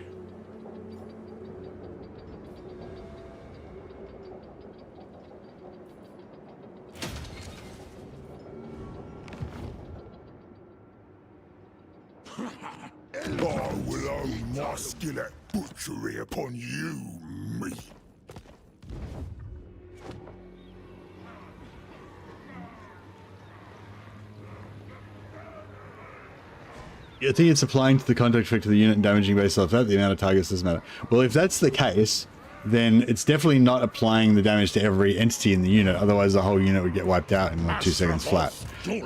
I will own my skill at butchery upon you, me. I think it's applying to the contact effect of the unit and damaging based off that. The amount of targets doesn't matter. Well, if that's the case, then it's definitely not applying the damage to every entity in the unit. Otherwise, the whole unit would get wiped out in like 2 seconds flat.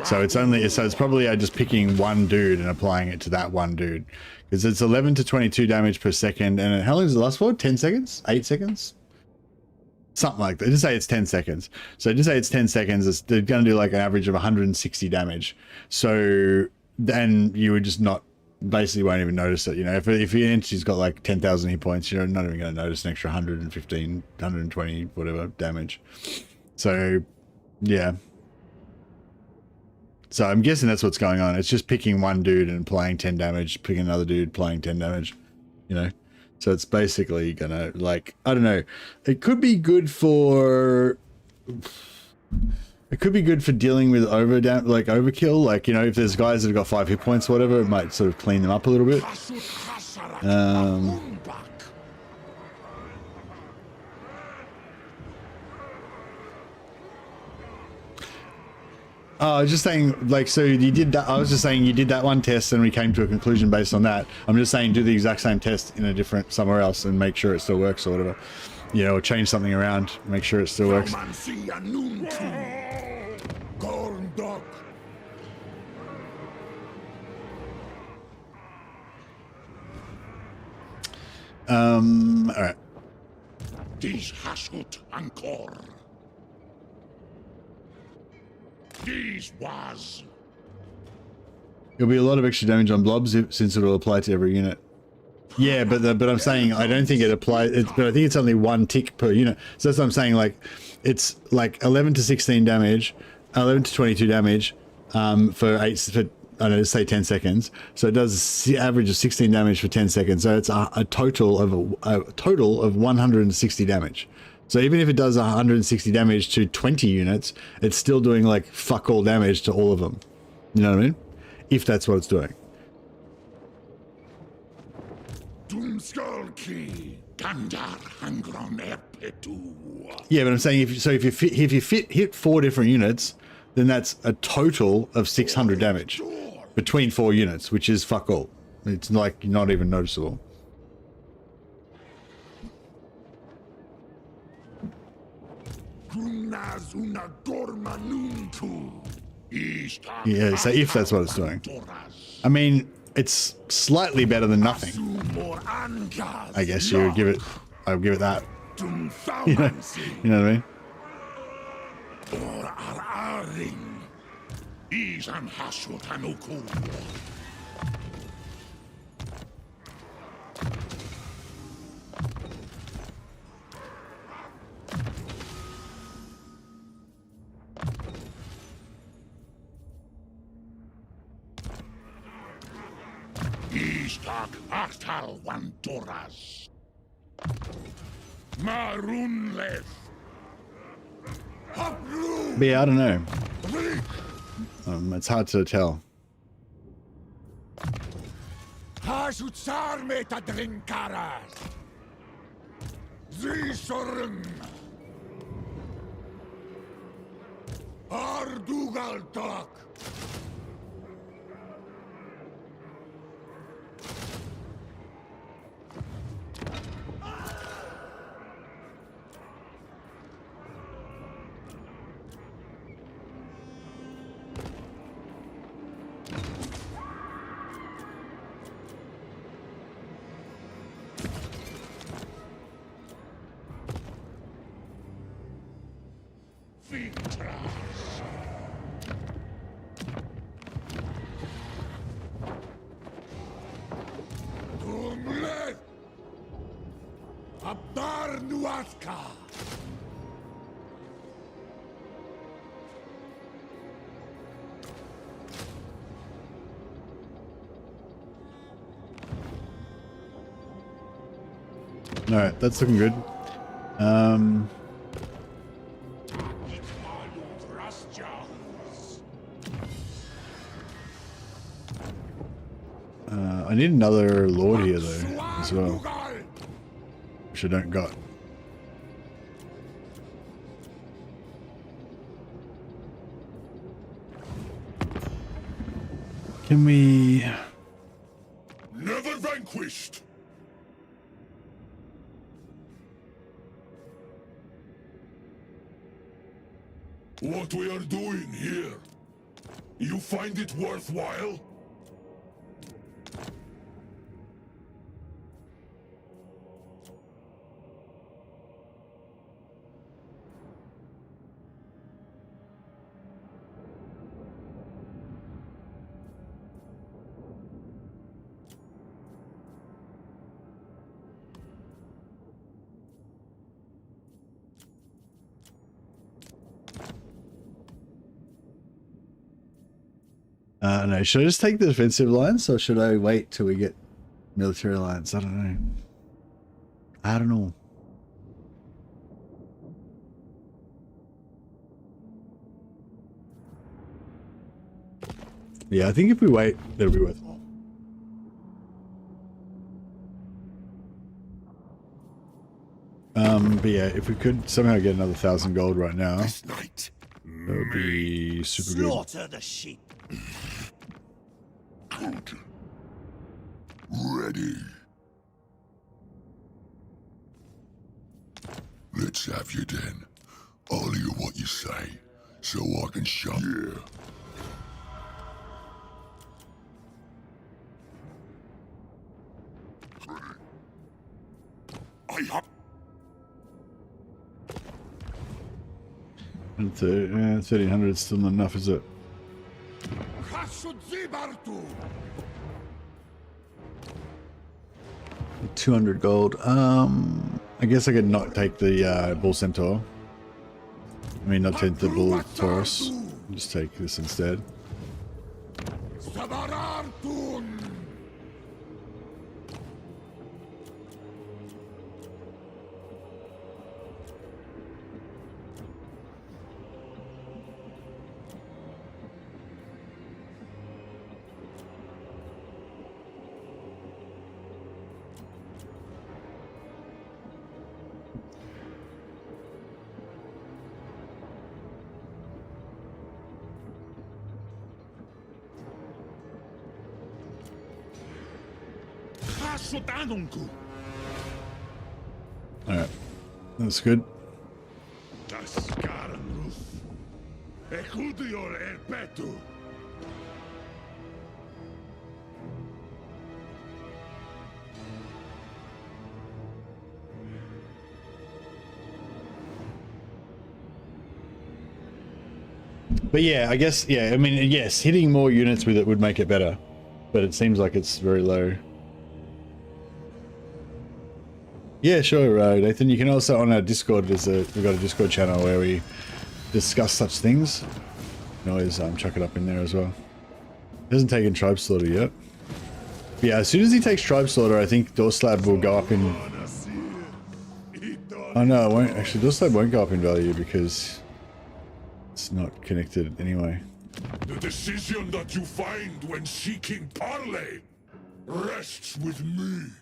So it's probably just picking one dude and applying it to that one dude. Because it's 11 to 22 damage per second. And how long does it last for? 10 seconds? 8 seconds? Something like that. Just say it's 10 seconds. So just say it's 10 seconds. They're going to do like an average of 160 damage. So then you would just basically won't even notice it. You know, if your entity's got like 10,000 hit points, you're not even going to notice an extra 115, 120, whatever damage. So, yeah. So I'm guessing that's what's going on. It's just picking one dude and applying 10 damage, picking another dude, applying 10 damage, you know? So it's basically going to, like, I don't know. It could be good for... It could be good for dealing with overkill. Like, you know, if there's guys that have got 5 hit points or whatever, it might sort of clean them up a little bit. I was just saying, like, so you did that. I was just saying you did that one test and we came to a conclusion based on that. I'm just saying do the exact same test in a different somewhere else and make sure it still works or whatever. You know, or change something around, make sure it still works. All right. Dies hasut ancor. Dies was. There'll be a lot of extra damage on blobs since it'll apply to every unit. Yeah, but I'm saying I don't think it applies. But I think it's only one tick per unit. So that's what I'm saying. Like, it's like 11 to 16 damage, 11 to 22 damage, for I don't know, say 10 seconds. So it does the average of 16 damage for 10 seconds. So it's a total of 160 damage. So even if it does 160 damage to 20 units, it's still doing like fuck all damage to all of them. You know what I mean? If that's what it's doing. Yeah, but I'm saying if you hit 4 different units, then that's a total of 600 damage between 4 units, which is fuck all. It's like not even noticeable. Yeah, so if that's what it's doing. I mean, it's slightly better than nothing. I guess you would give it, I would give it that. You know what I mean? Tak Achtal Wantoras. Marunlev. But yeah, I don't know. It's hard to tell. Hasutsar meta drinkaras. Zisorn. Ardugal tak. Abdar Nuatka. All right, that's looking good. I need another lord here though, as well, which I don't got. Can we? Never vanquished. What we are doing here? You find it worthwhile? No, should I just take the defensive lines or should I wait till we get military lines? I don't know. I don't know. Yeah, I think if we wait, it'll be worthwhile. But yeah, if we could somehow get another 1,000 gold right now, This night. that would be super good. Slaughter the sheep. Good. Ready. Let's have you then. I'll hear what you say, so I can shut. Yeah. I have. And 1,300 is still not enough, is it? 200 gold. I guess I could not take the bull centaur. I mean, not take the bull taurus. Just take this instead. Alright, that's good. But yeah, I guess, yeah, I mean, yes, hitting more units with it would make it better, but it seems like it's very low. Yeah, sure, Nathan. You can also, on our Discord, we've got a Discord channel where we discuss such things. You can always chuck it up in there as well. It hasn't taken Tribe Slaughter yet. Yeah, as soon as he takes Tribe Slaughter, I think Door Slab will go up in... Oh no, it won't. Actually, Door Slab won't go up in value because it's not connected anyway. The decision that you find when seeking parley rests with me.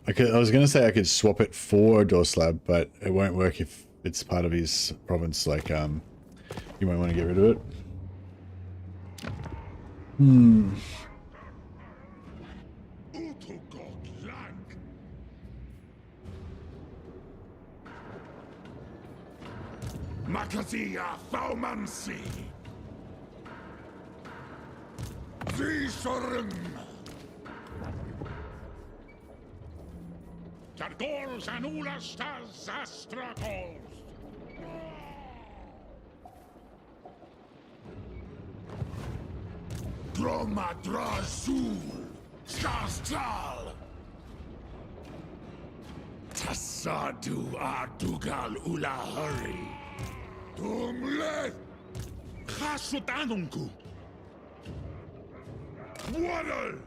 I was going to say I could swap it for Door Slab, but it won't work if it's part of his province. Like, you might want to get rid of it. Makazia Thaumansi Zisharim Targols and Ulastas Astragoth. Dromadrazul Shastral Tassadu Ardugal Ulahari Tumle Kasutanunku. Waddle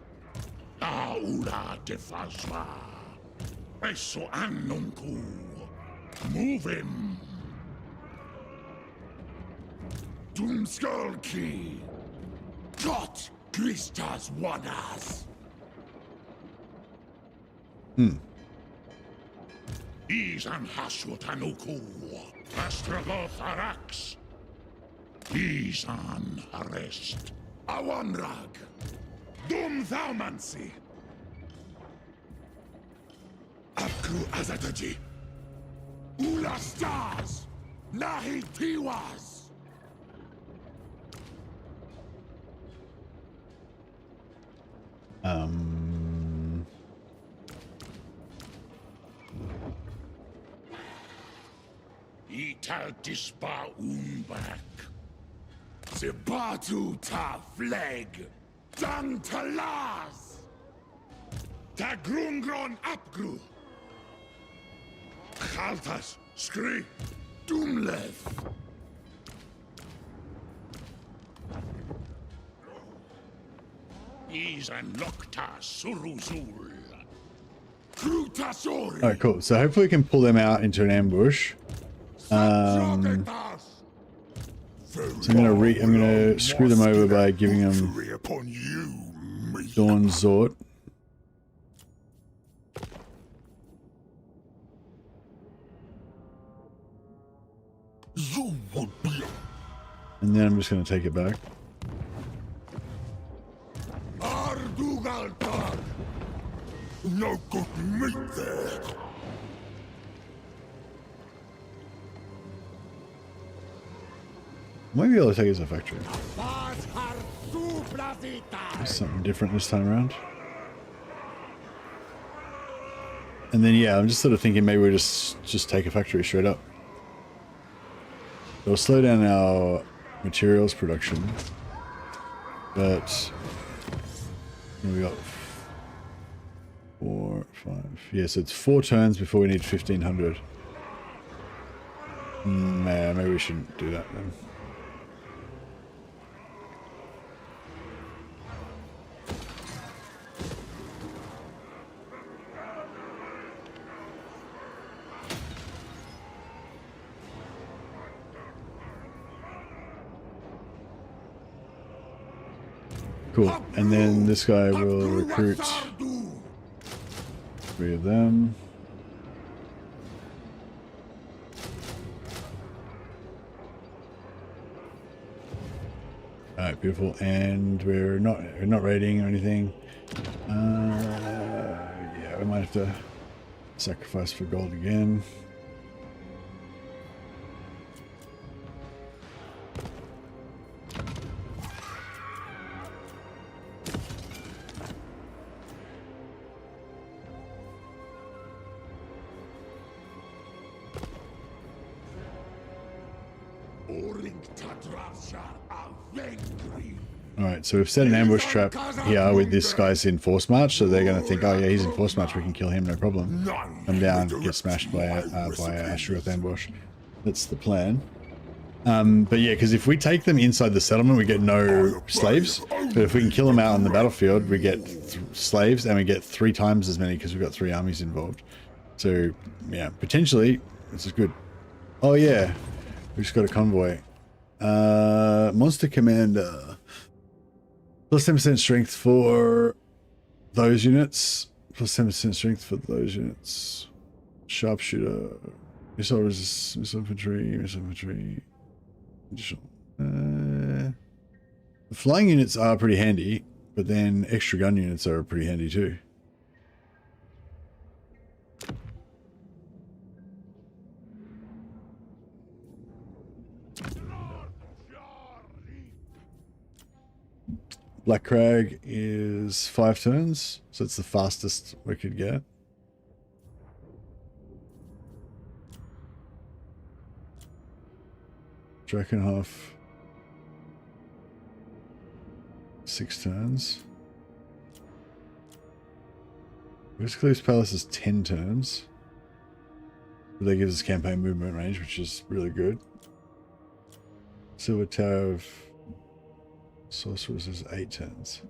Aula defasma. Eso annunku. Move him. Doomskullki Got Kristas Wadas Izan Haswatanuku. Astragoth Arax. Izan arrest. Awanrag Doom Thaumansi Abku Azataji Ula Stars Nahi Tiwas Ital dispa umbak. Zibatu ta fleg Dang Talaz Tagrungron apgru. Khaltas Skri Doomlev Izan lokta suruzul. Krutasori Alright, cool. So hopefully we can pull them out into an ambush. So I'm gonna screw them over by giving them upon you, Dawn Zort. You would be And then I'm just gonna take it back. Ardugaltar. No good meat there. Might be able to take it as a factory. Something different this time around. And then yeah, I'm just sort of thinking maybe we just take a factory straight up. It'll slow down our materials production, but we got 4, 5. Yeah, so it's 4 turns before we need 1500. Nah, maybe we shouldn't do that then. Cool, and then this guy will recruit 3 of them. Alright, beautiful, and we're not raiding or anything. Yeah, we might have to sacrifice for gold again. Alright, so we've set an ambush trap here with this guy's in force march, so they're going to think, oh yeah, he's in force march, we can kill him, no problem. Come down, get smashed by a Astragoth ambush. That's the plan. But yeah, because if we take them inside the settlement, we get no slaves. But if we can kill them out on the battlefield, we get slaves, and we get 3 times as many because we've got 3 armies involved. So yeah, potentially, this is good. Oh yeah, we just got a convoy. Monster Commander. Plus 10% strength for those units. Plus 10% strength for those units. Sharpshooter. Missile resist. Missile infantry. Missile infantry. Additional. The flying units are pretty handy, but then extra gun units are pretty handy too. Black Crag is 5 turns, so it's the fastest we could get. Drakenhof, 6 turns. Riskleaf's Palace is 10 turns. But that gives us campaign movement range, which is really good. Silver Tower of Sorcerers is 8 turns.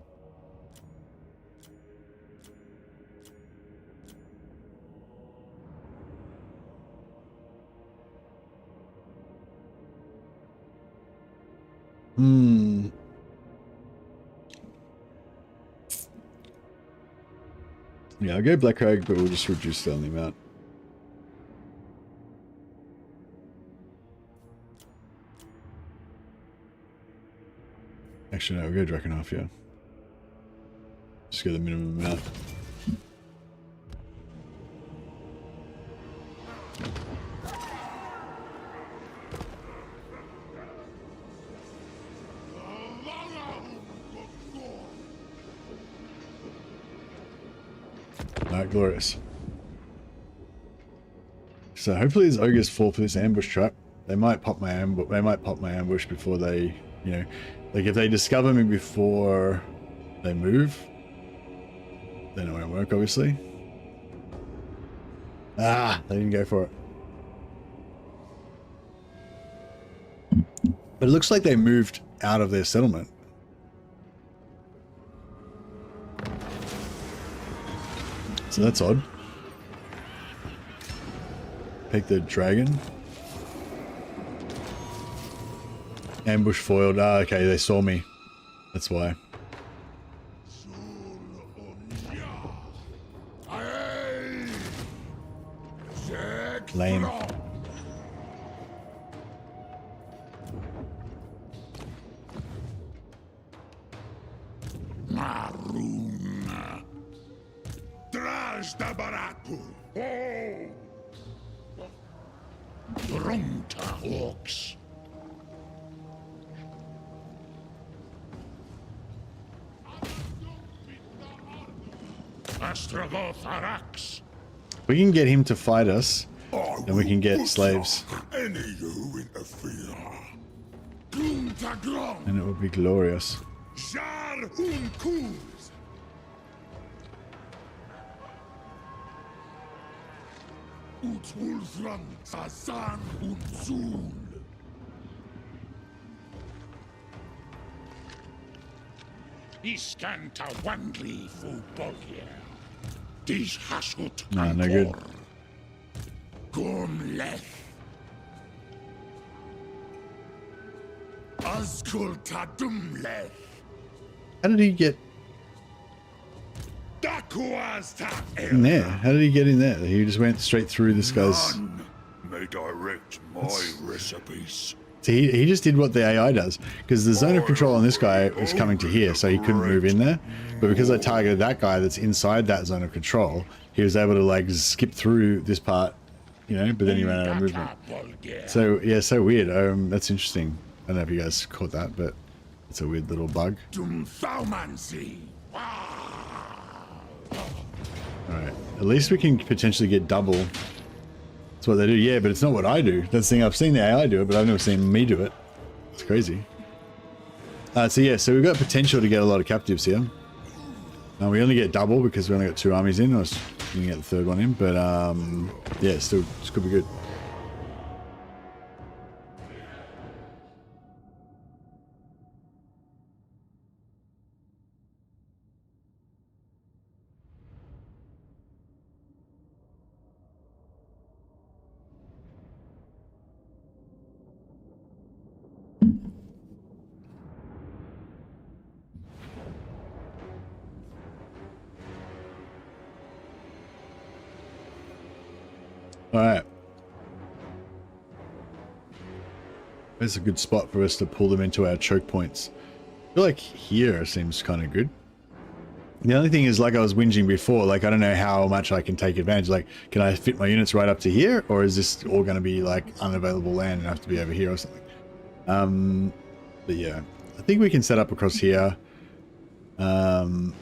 Yeah, I'll go Black Crag, but we'll just reduce down the amount. Actually, no, we'll go Drakenhof, yeah. Just get the minimum amount. Alright, glorious. So hopefully these ogres fall for this ambush trap. They might pop my ambush. They might pop my ambush before they, you know, like if they discover me before they move, then it won't work, obviously. Ah, they didn't go for it. But it looks like they moved out of their settlement. So that's odd. Take the dragon. Ambush foiled. Ah, okay, they saw me. That's why. Lame. Astragoth Arax. We can get him to fight us, then we can get slaves. And And it would be glorious. Iskanta Wandli Fubolgia. Dish Hashut. No good. Gomleth. Askulta Dumleth. How did he get in there? How did he get in there? He just went straight through this guy's... None may direct my recipes. So he just did what the AI does, because the zone of control on this guy was coming to here, so he couldn't move in there. But because I targeted that guy that's inside that zone of control, he was able to like skip through this part, you know, but then he ran out of movement. So yeah, so weird. That's interesting. I don't know if you guys caught that, but it's a weird little bug. Alright, at least we can potentially get double. That's what they do. Yeah, but it's not what I do. That's the thing. I've seen the AI do it, but I've never seen me do it. It's crazy. So yeah, so we've got potential to get a lot of captives here. We only get double because we only got 2 armies in. I was going to get the 3rd one in, but yeah, still, this could be good. All right. That's a good spot for us to pull them into our choke points. I feel like here seems kind of good. The only thing is, like I was whinging before, like I don't know how much I can take advantage. Like, can I fit my units right up to here, or is this all going to be like unavailable land and have to be over here or something? But yeah, I think we can set up across here. Oh,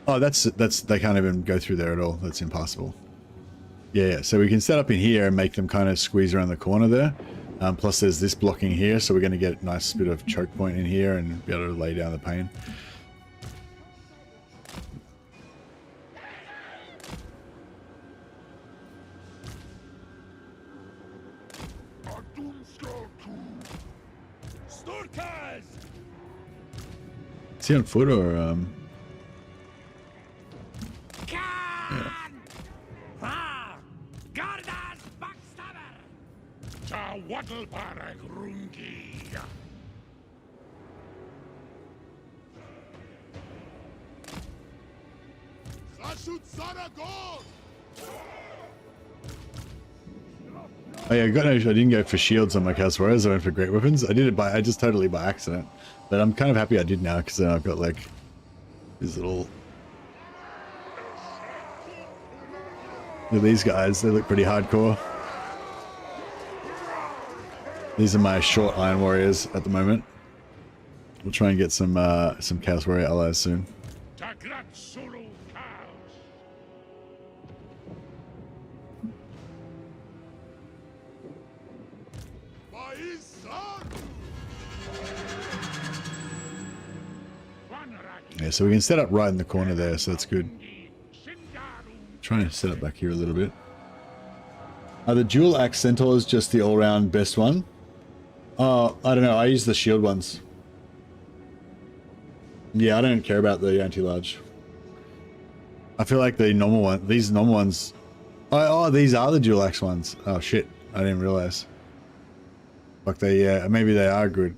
that's they can't even go through there at all. That's impossible. Yeah, so we can set up in here and make them kind of squeeze around the corner there. Plus there's this blocking here, so we're going to get a nice bit of choke point in here and be able to lay down the pain. Is he on foot or yeah. Oh yeah, I didn't go for shields on my Chaos Warriors. I went for great weapons. I did it I just totally by accident, but I'm kind of happy I did now because then I've got like these little. Look at these guys. They look pretty hardcore. These are my short Iron Warriors at the moment. We'll try and get some Chaos Warrior allies soon. Yeah, so we can set up right in the corner there, so that's good. Trying to set up back here a little bit. Are the dual axe centaurs just the all-round best one? Oh, I don't know. I use the shield ones. Yeah, I don't care about the anti-large. I feel like the normal one, these normal ones. Oh, these are the dual axe ones. Oh shit, I didn't realize. Like maybe they are good.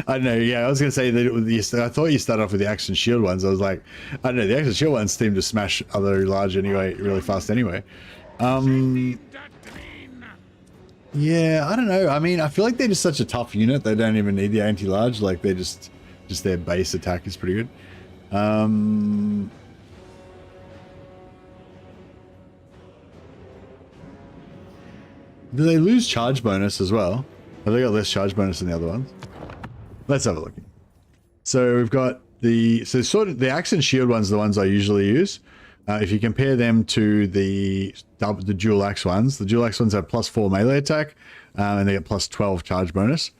I don't know. Yeah, I was gonna say that I thought you started off with the axe and shield ones. I was like, I don't know. The axe and shield ones seem to smash other large anyway, really fast anyway. Yeah, I don't know. I mean, I feel like they're just such a tough unit. They don't even need the anti-large. Like they just their base attack is pretty good. Do they lose charge bonus as well? Have they got less charge bonus than the other ones? Let's have a look. So we've got the axe and shield ones are the ones I usually use. If you compare them to the dual axe ones, the dual axe ones have +4 melee attack, and they get +12 charge bonus.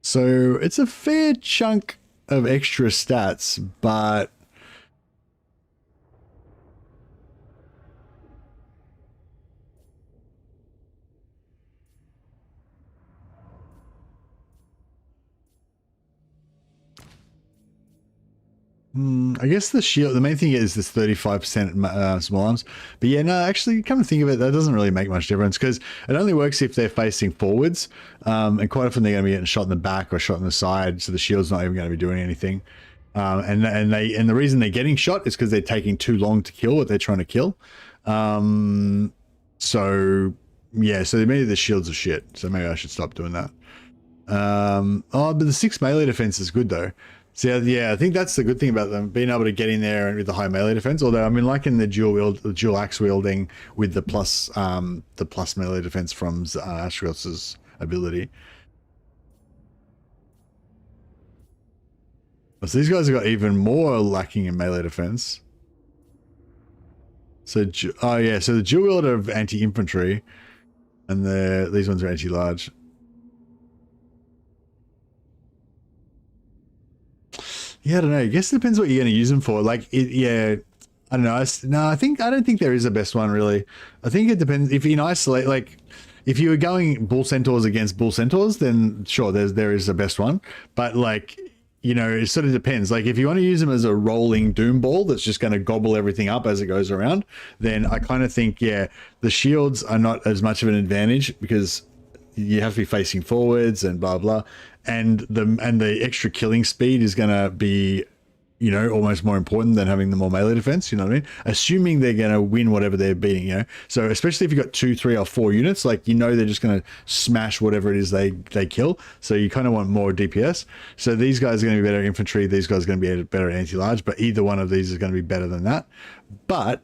So it's a fair chunk of extra stats, but I guess the shield, the main thing is this 35% small arms. But yeah, no, actually, come to think of it, that doesn't really make much difference because it only works if they're facing forwards. And quite often they're going to be getting shot in the back or shot in the side, so the shield's not even going to be doing anything. And the reason they're getting shot is because they're taking too long to kill what they're trying to kill. So yeah, so maybe the shields are shit. So maybe I should stop doing that. But the 6 melee defense is good though. So yeah, I think that's the good thing about them, being able to get in there with the high melee defense. Although I mean, like in the dual axe wielding with the plus melee defense from Astragoth's ability. So these guys have got even more lacking in melee defense. So oh yeah, so the dual wielder of anti-infantry, and these ones are anti-large. Yeah, I don't know. I guess it depends what you're going to use them for. Like, yeah, I don't know. I don't think there is a best one really. I think it depends. If in isolate, like, if you were going bull centaurs against bull centaurs, then sure, there is a best one. But like, you know, it sort of depends. Like, if you want to use them as a rolling doom ball that's just going to gobble everything up as it goes around, then I kind of think, yeah, the shields are not as much of an advantage because you have to be facing forwards and blah blah, and the extra killing speed is going to be, you know, almost more important than having the more melee defense, you know what I mean? Assuming they're going to win whatever they're beating, you know? So especially if you've got 2, 3, or 4 units, like, you know, they're just going to smash whatever it is they kill. So you kind of want more DPS. So these guys are going to be better infantry. These guys are going to be better anti-large, but either one of these is going to be better than that. But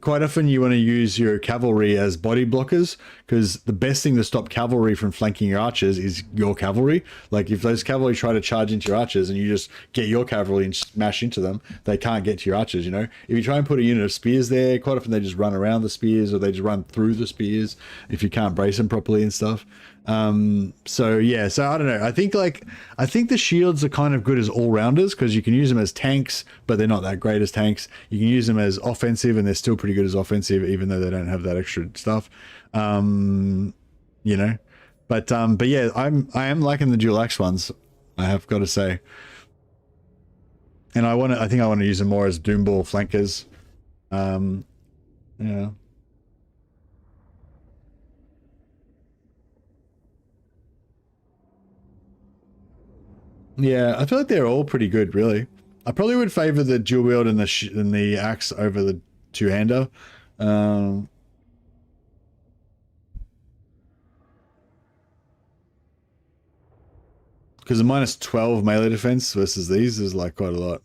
quite often you want to use your cavalry as body blockers, because the best thing to stop cavalry from flanking your archers is your cavalry. Like, if those cavalry try to charge into your archers and you just get your cavalry and smash into them, they can't get to your archers, you know? If you try and put a unit of spears there, quite often they just run around the spears or they just run through the spears if you can't brace them properly and stuff. So yeah, so I don't know. I think the shields are kind of good as all-rounders because you can use them as tanks, but they're not that great as tanks. You can use them as offensive and they're still pretty good as offensive, even though they don't have that extra stuff. You know, but yeah, I am liking the dual axe ones, I have got to say. And I think I want to use them more as doomball flankers. Yeah. Yeah, I feel like they're all pretty good, really. I probably would favor the dual wield and the axe over the two-hander. Because the minus 12 melee defense versus these is like quite a lot.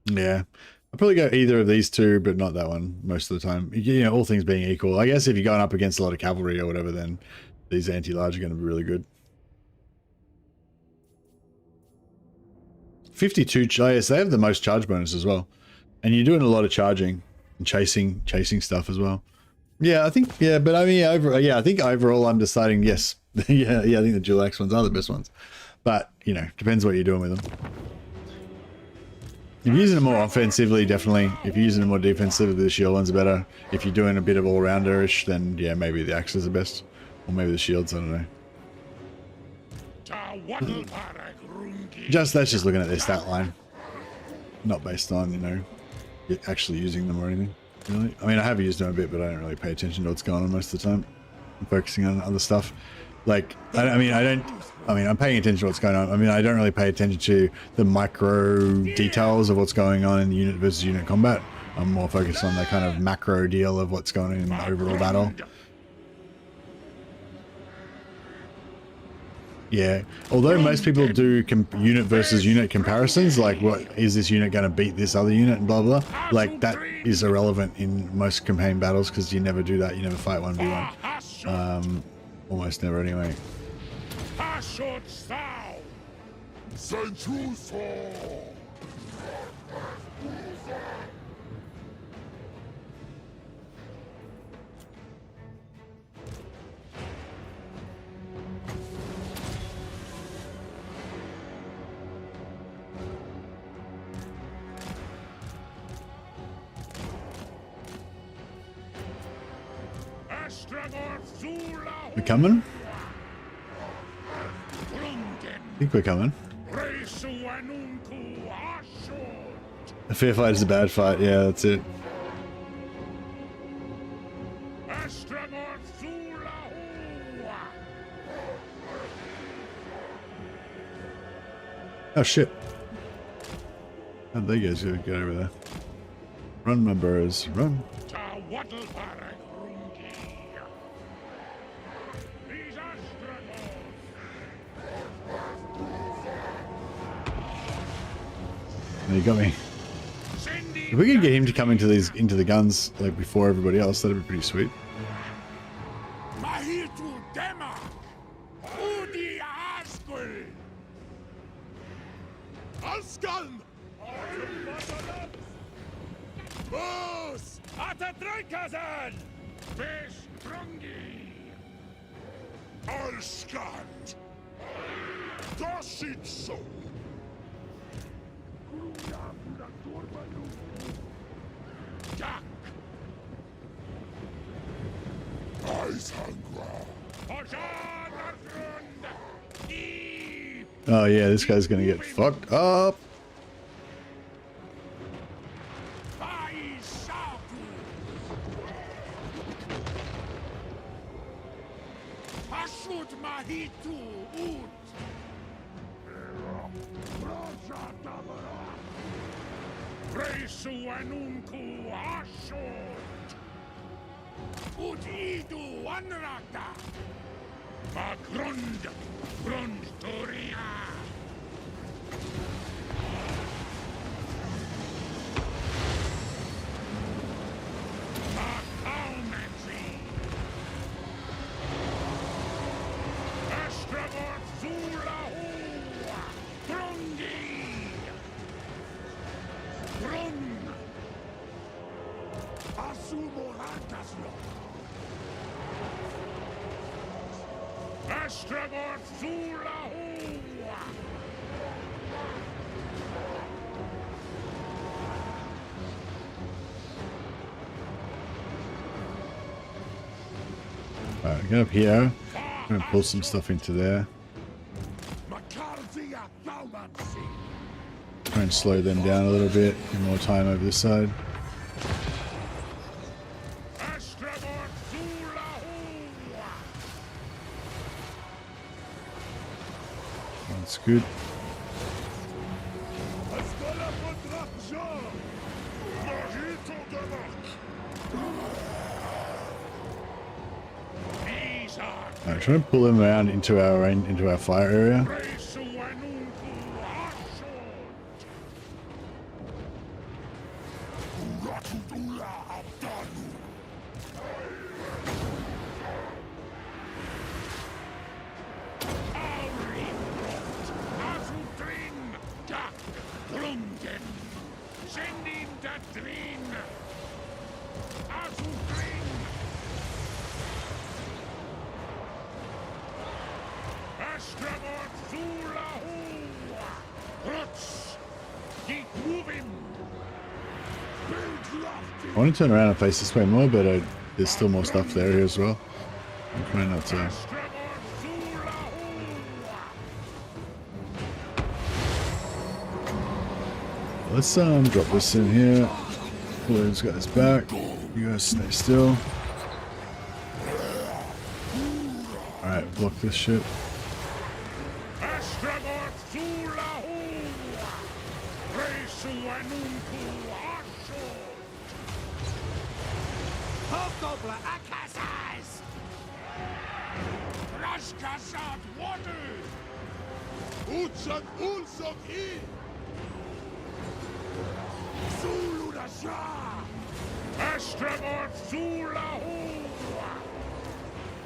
Yeah. I'll probably go either of these two, but not that one most of the time. You know, all things being equal. I guess if you're going up against a lot of cavalry or whatever, then these anti-large are going to be really good. 52 yes, they have the most charge bonus as well. And you're doing a lot of charging and chasing stuff as well. Yeah, I think, yeah, but I mean, I think overall I'm deciding yes. yeah, I think the dual axe ones are the best ones. But, you know, depends what you're doing with them. If you're using them more offensively, definitely. If you're using them more defensively, the shield ones are better. If you're doing a bit of all-rounder-ish, then yeah, maybe the axe is the best. Or maybe the shields, I don't know. That's just looking at their stat line. Not based on, you know, actually using them or anything, really. I mean, I have used them a bit, but I don't really pay attention to what's going on most of the time. I'm focusing on other stuff. Like, I'm paying attention to what's going on. I mean, I don't really pay attention to the micro details of what's going on in the unit versus unit combat. I'm more focused on the kind of macro deal of what's going on in the overall battle. Yeah, although most people do unit versus unit comparisons, like what is this unit going to beat this other unit and blah blah, like that is irrelevant in most campaign battles because you never do that. You never fight 1v1. Almost never anyway. We coming? I think we're coming. A fair fight is a bad fight. Yeah, that's it. Oh shit. How'd they guys get over there? Run, my burros, run. You got me. If we could get him to come into the guns like before everybody else, that'd be pretty sweet. I'll stand. Does it so? Duck. Eyes hunger. Oh yeah, this guy's gonna get fucked up. Astragoth Zula. Alright, get up here. I'm gonna pull some stuff into there. Try and slow them down a little bit. Get more time over this side. That's good. Alright, try and pull them around into our fire area. I want to turn around and face this way more, but there's still more stuff there as well. I'm trying not to. Let's drop this in here. Pull those guys back. You guys stay still. Alright, block this shit.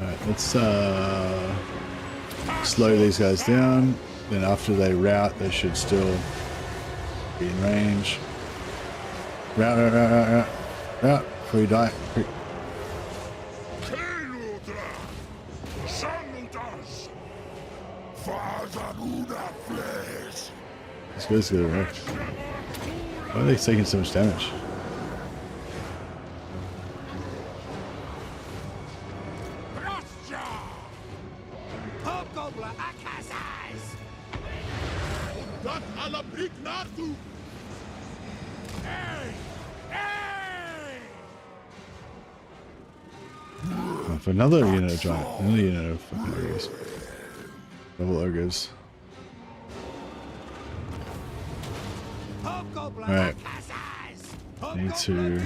Alright, let's slow these guys down. Then after they rout, they should still be in range. Rout. Before you die. This guy's gonna wreck. Why are they taking so much damage? For another unit of giant, another unit of fucking ogres. Double ogres. Alright. Need to...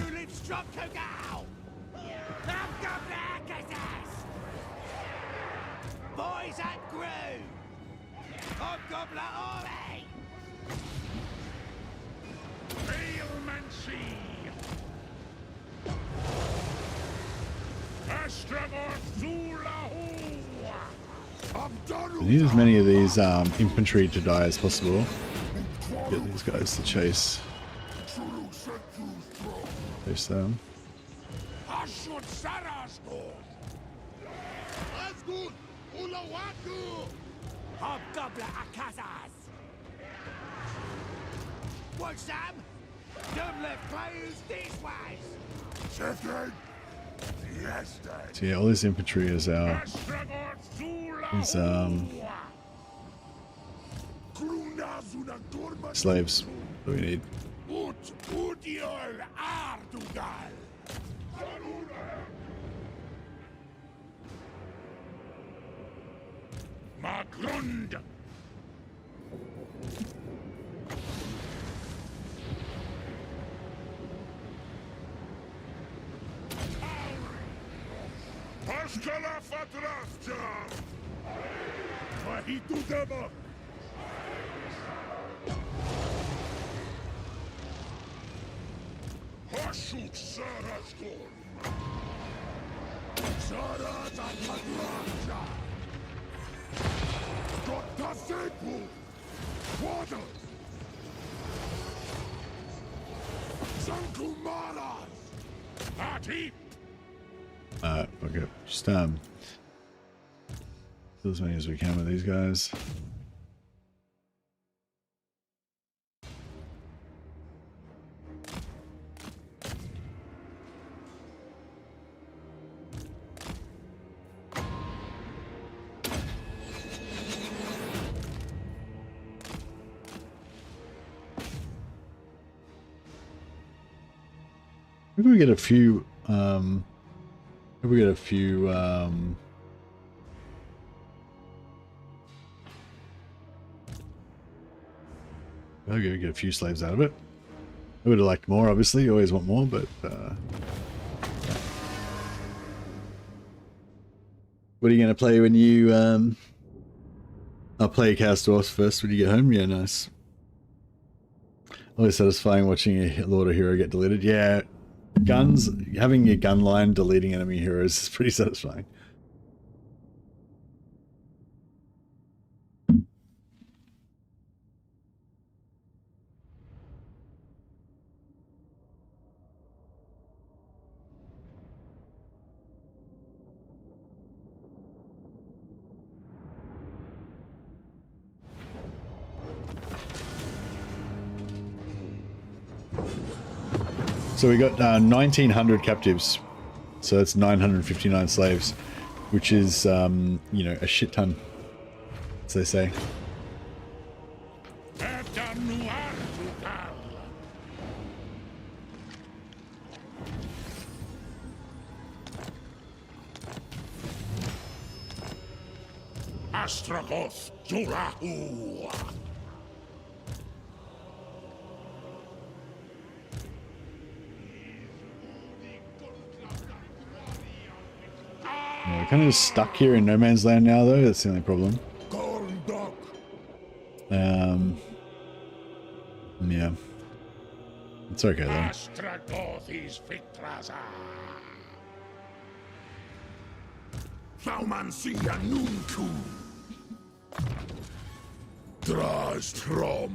Boys at Groove! Hobgoblin Army! Ailmancy! Astragoth Zula! I need as many of these infantry to die as possible. Get these guys to chase them. Hobgoblin Akazas! What, Sam? Don't let players these ways! Second. Yes, Dad. So yeah, all this infantry is our slaves that we need. Magrund! Paskala Fatrascha! Mahitu Dema! Hashuk Saraskon! Sarata Fatrascha! Gotta Sepu! Water! Sankumaras! Party! Okay, just do as many as we can with these guys. Maybe we get a few maybe we get a few maybe we get a few slaves out of it. I would have liked more, obviously. You always want more, but what are you gonna play when you I'll play Chaos Dwarfs first when you get home? Yeah, nice. Always satisfying watching a Lord or hero get deleted. Yeah. Guns, having your gun line deleting enemy heroes is pretty satisfying. So we got 1,900 captives, so that's 959 slaves, which is, you know, a shit ton, as they say. Astragoth Jurahu! Yeah, we're kind of just stuck here in no man's land now, though. That's the only problem. Yeah. It's okay, though. Astragoth is Victraza! Thaumansia Nunku! Drastrom!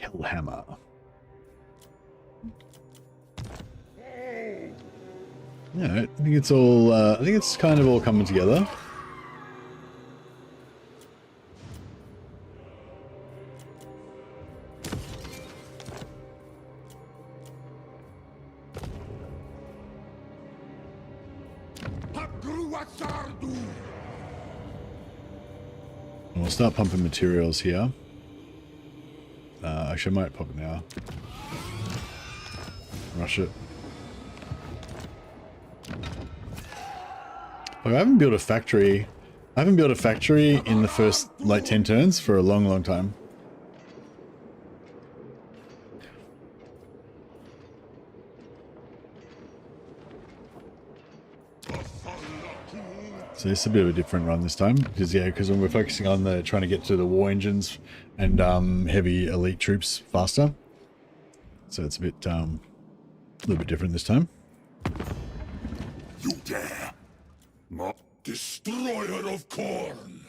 Hellhammer. Yeah, I think it's all, I think it's kind of all coming together. And we'll start pumping materials here. Actually, I might pop it now. Rush it. Look, I haven't built a factory. I haven't built a factory in the first, like, 10 turns for a long, long time. So it's a bit of a different run this time, because when we're focusing on the trying to get to the war engines and heavy elite troops faster, so it's a bit little bit different this time. You dare! Destroyer of corn!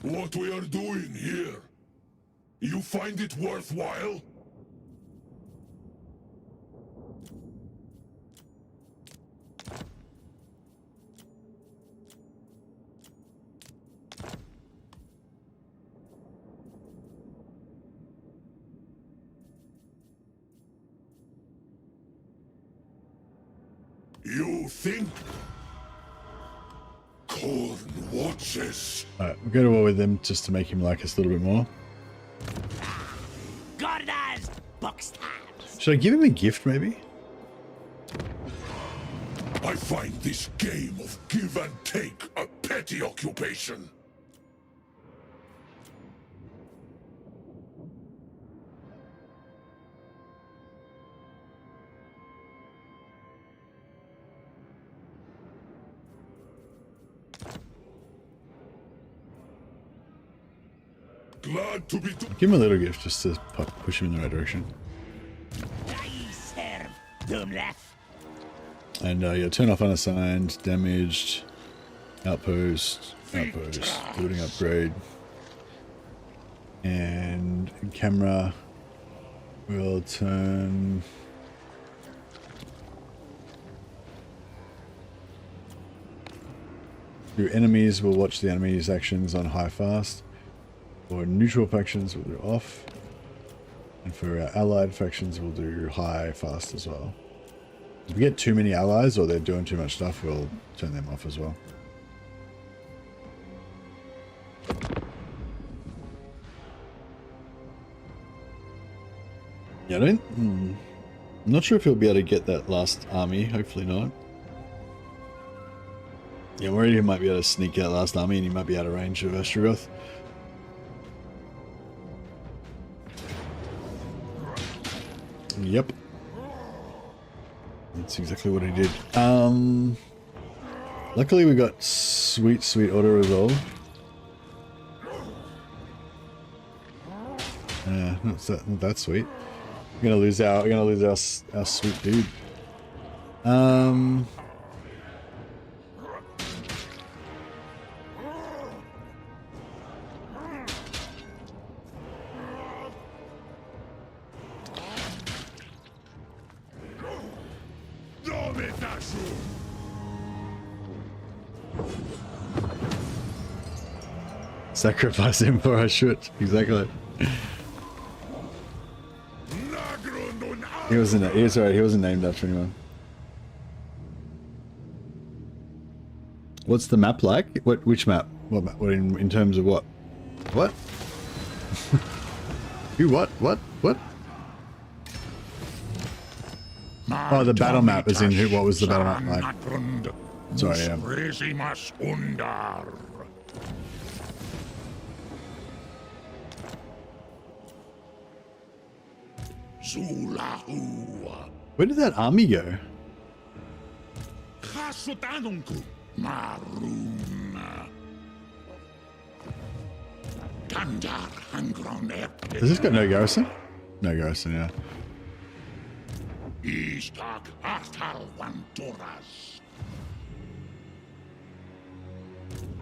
What we are doing here? You find it worthwhile? You think? Corn watches. Alright, we'll go to war with him just to make him like us a little bit more. Gordon's box tabs. Should I give him a gift, maybe? I find this game of give and take a petty occupation. Glad to be Give him a little gift just to push him in the right direction. I serve them left. And yeah, turn off unassigned, damaged, outpost, building upgrade. And camera will turn... Your enemies will watch the enemy's actions on high fast. For neutral factions, we'll do off. And for our allied factions, we'll do high fast as well. If we get too many allies or they're doing too much stuff, we'll turn them off as well. Yeah, I'm not sure if he'll be able to get that last army. Hopefully not. Yeah, I'm worried he might be able to sneak that last army and he might be out of range of Astragoth. Yep. That's exactly what he did. Luckily we got sweet auto resolve. Not that sweet. We're gonna lose our sweet dude. Sacrifice him for our shoot. Exactly. He wasn't named after anyone. What's the map like? Which map? What map? What in terms of what? What? You what? What? Oh, the battle map is in who? What was the battle map like? Sorry, Where did that army go? Has this got no garrison? No garrison, yeah. Do you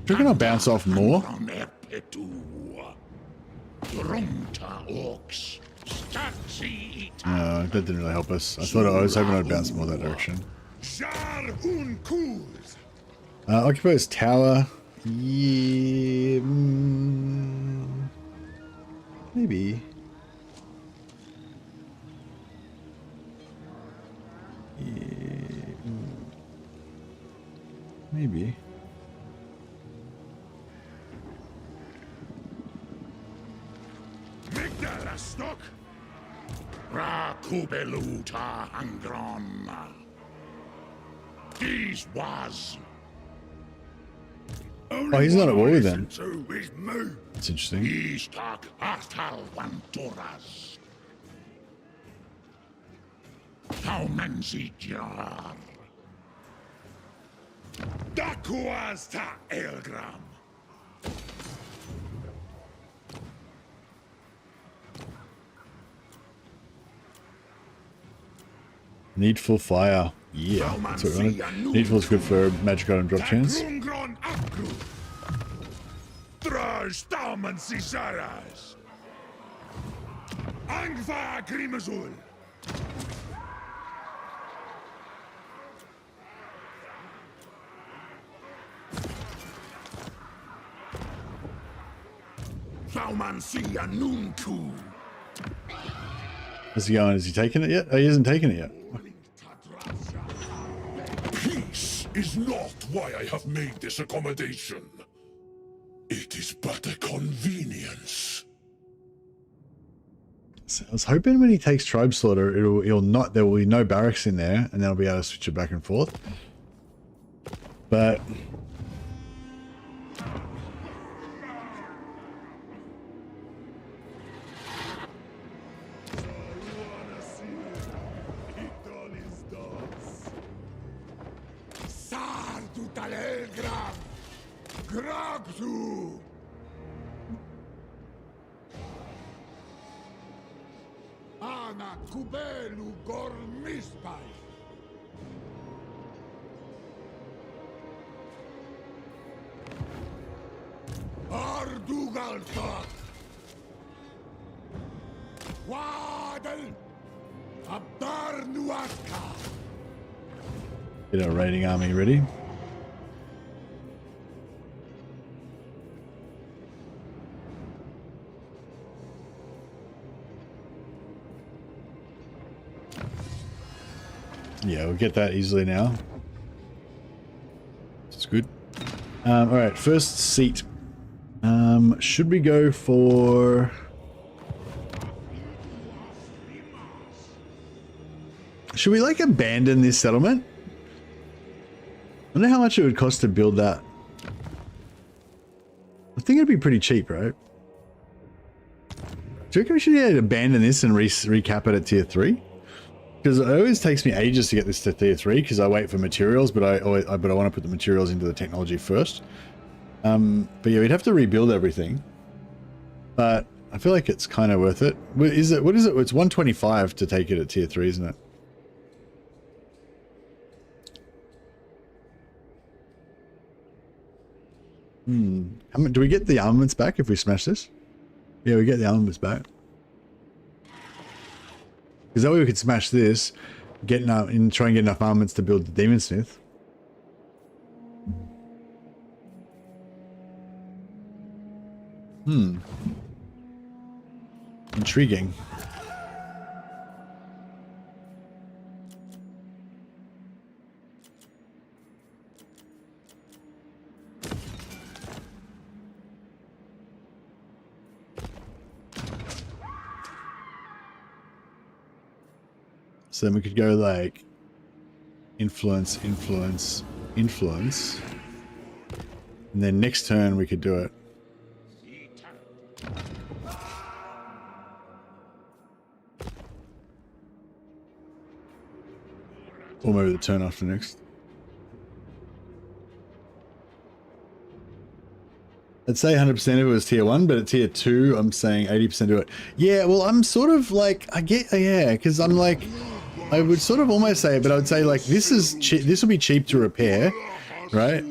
reckon I'll bounce off more? No, that didn't really help us. I was hoping I'd bounce more that direction. Occupy his tower. Yeah, maybe. Yeah, maybe. Rakubeluta Angron. This was. Oh, he's not at war with them. That's interesting. Dakuasta Elgram. Needful fire. Yeah, that's what we wanted. Needful is good for magic item drop chance. Angva Grimazul. Thaumansia Nuntu. How's he going? Has he taken it yet? Oh, he hasn't taken it yet. Peace is not why I have made this accommodation. It is but a convenience. So I was hoping when he takes Tribe Slaughter, there will be no barracks in there, and then I'll be able to switch it back and forth. But Gragzu! Ana Kubelu Gormispai! Ardugalta! Wadel! Abdarnuaska! get our raiding army ready. Yeah, we'll get that easily now. It's good. All right, first seat. Should we go for... Should we like abandon this settlement? I wonder how much it would cost to build that. I think it'd be pretty cheap, right? Do you reckon we should abandon this and recap it at tier 3? Because it always takes me ages to get this to tier 3 because I wait for materials, but I want to put the materials into the technology first. But yeah, we'd have to rebuild everything. But I feel like it's kind of worth it. What is it? It's 125 to take it at tier 3, isn't it? How much, do we get the armaments back if we smash this? Yeah, we get the armaments back. Because that way we could smash this, try and get enough armaments to build the Demon Smith. Intriguing. So then we could go like influence, influence, influence. And then next turn we could do it. Or maybe the turn after next. I'd say 100% if it was tier 1, but at tier 2, I'm saying 80% do it. Yeah, well, I'm sort of like, yeah, because I'm like, I would sort of almost say it, but I would say like, this will be cheap to repair, right?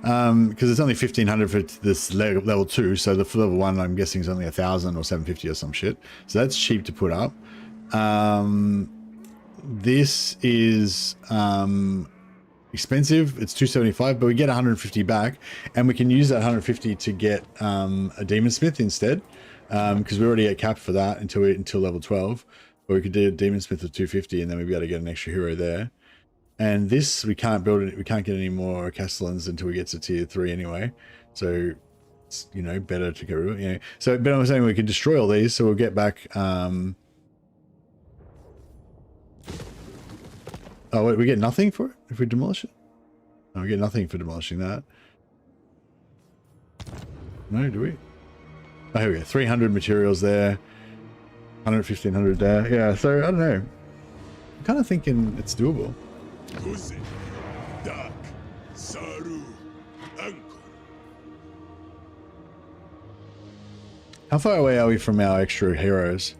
Because it's only 1500 for this level 2, so the level 1 I'm guessing is only 1000 or 750 or some shit. So that's cheap to put up. This is expensive. It's 275, but we get 150 back, and we can use that 150 to get a Demon Smith instead, because we already get capped for that until level 12. But we could do a Demon Smith of 250, and then we'd be able to get an extra hero there. And this, we can't build it. We can't get any more Castellans until we get to tier 3 anyway. So it's, you know, better to get rid of it. You know. So, but I'm saying we could destroy all these, so we'll get back. Oh, wait, we get nothing for it if we demolish it? No, we get nothing for demolishing that. No, do we? Oh, here we go. 300 materials there. 100, 1500 there. Yeah, so I don't know. I'm kind of thinking it's doable. Dark Saru. How far away are we from our extra heroes?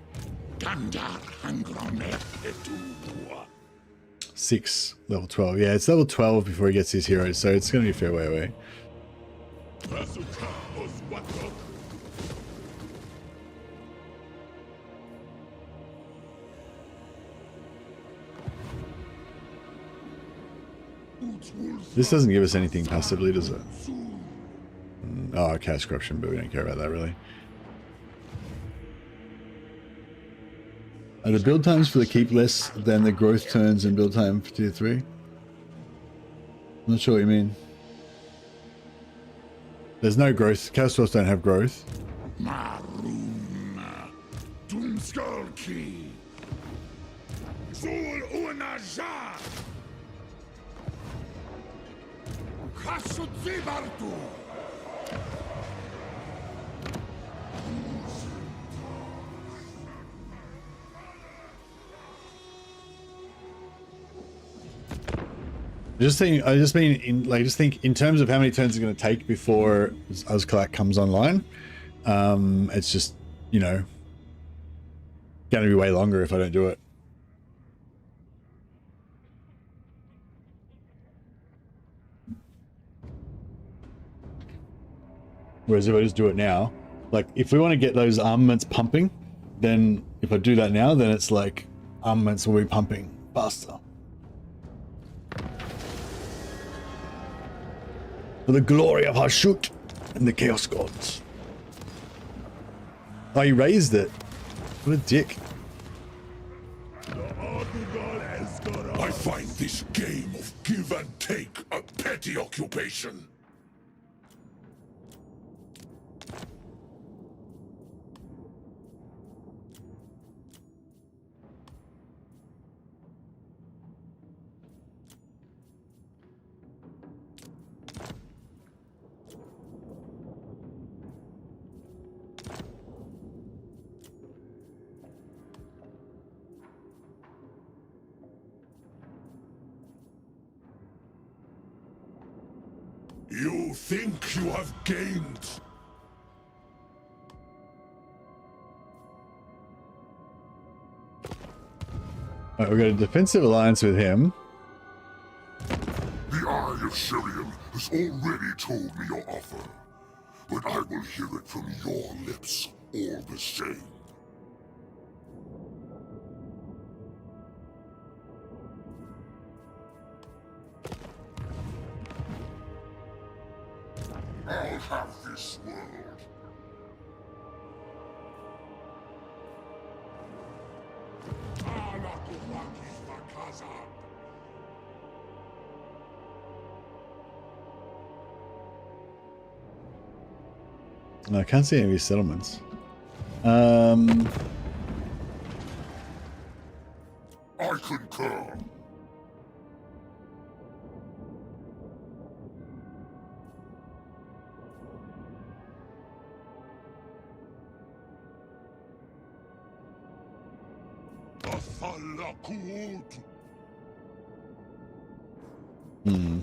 6, level 12. Yeah, it's level 12 before he gets his heroes, so it's going to be a fair way away. This doesn't give us anything passively, does it? Oh, cash corruption, but we don't care about that really. Are the build times for the keep less than the growth turns and build time for tier 3? I'm not sure what you mean. There's no growth. Chaos Dwarfs don't have growth. I just think in terms of how many turns it's going to take before Azkalak comes online. It's just, you know, going to be way longer if I don't do it. Whereas if I just do it now, like if we want to get those armaments pumping, then if I do that now, then it's like armaments will be pumping faster. For the glory of Hashut and the Chaos Gods. Oh, he raised it. What a dick. I find this game of give and take a petty occupation. You think you have gained? Alright, we've got a defensive alliance with him. The Eye of Shirian has already told me your offer, but I will hear it from your lips all the same. I'll have this world. No, I can't see any of these settlements. I concur. Hmm.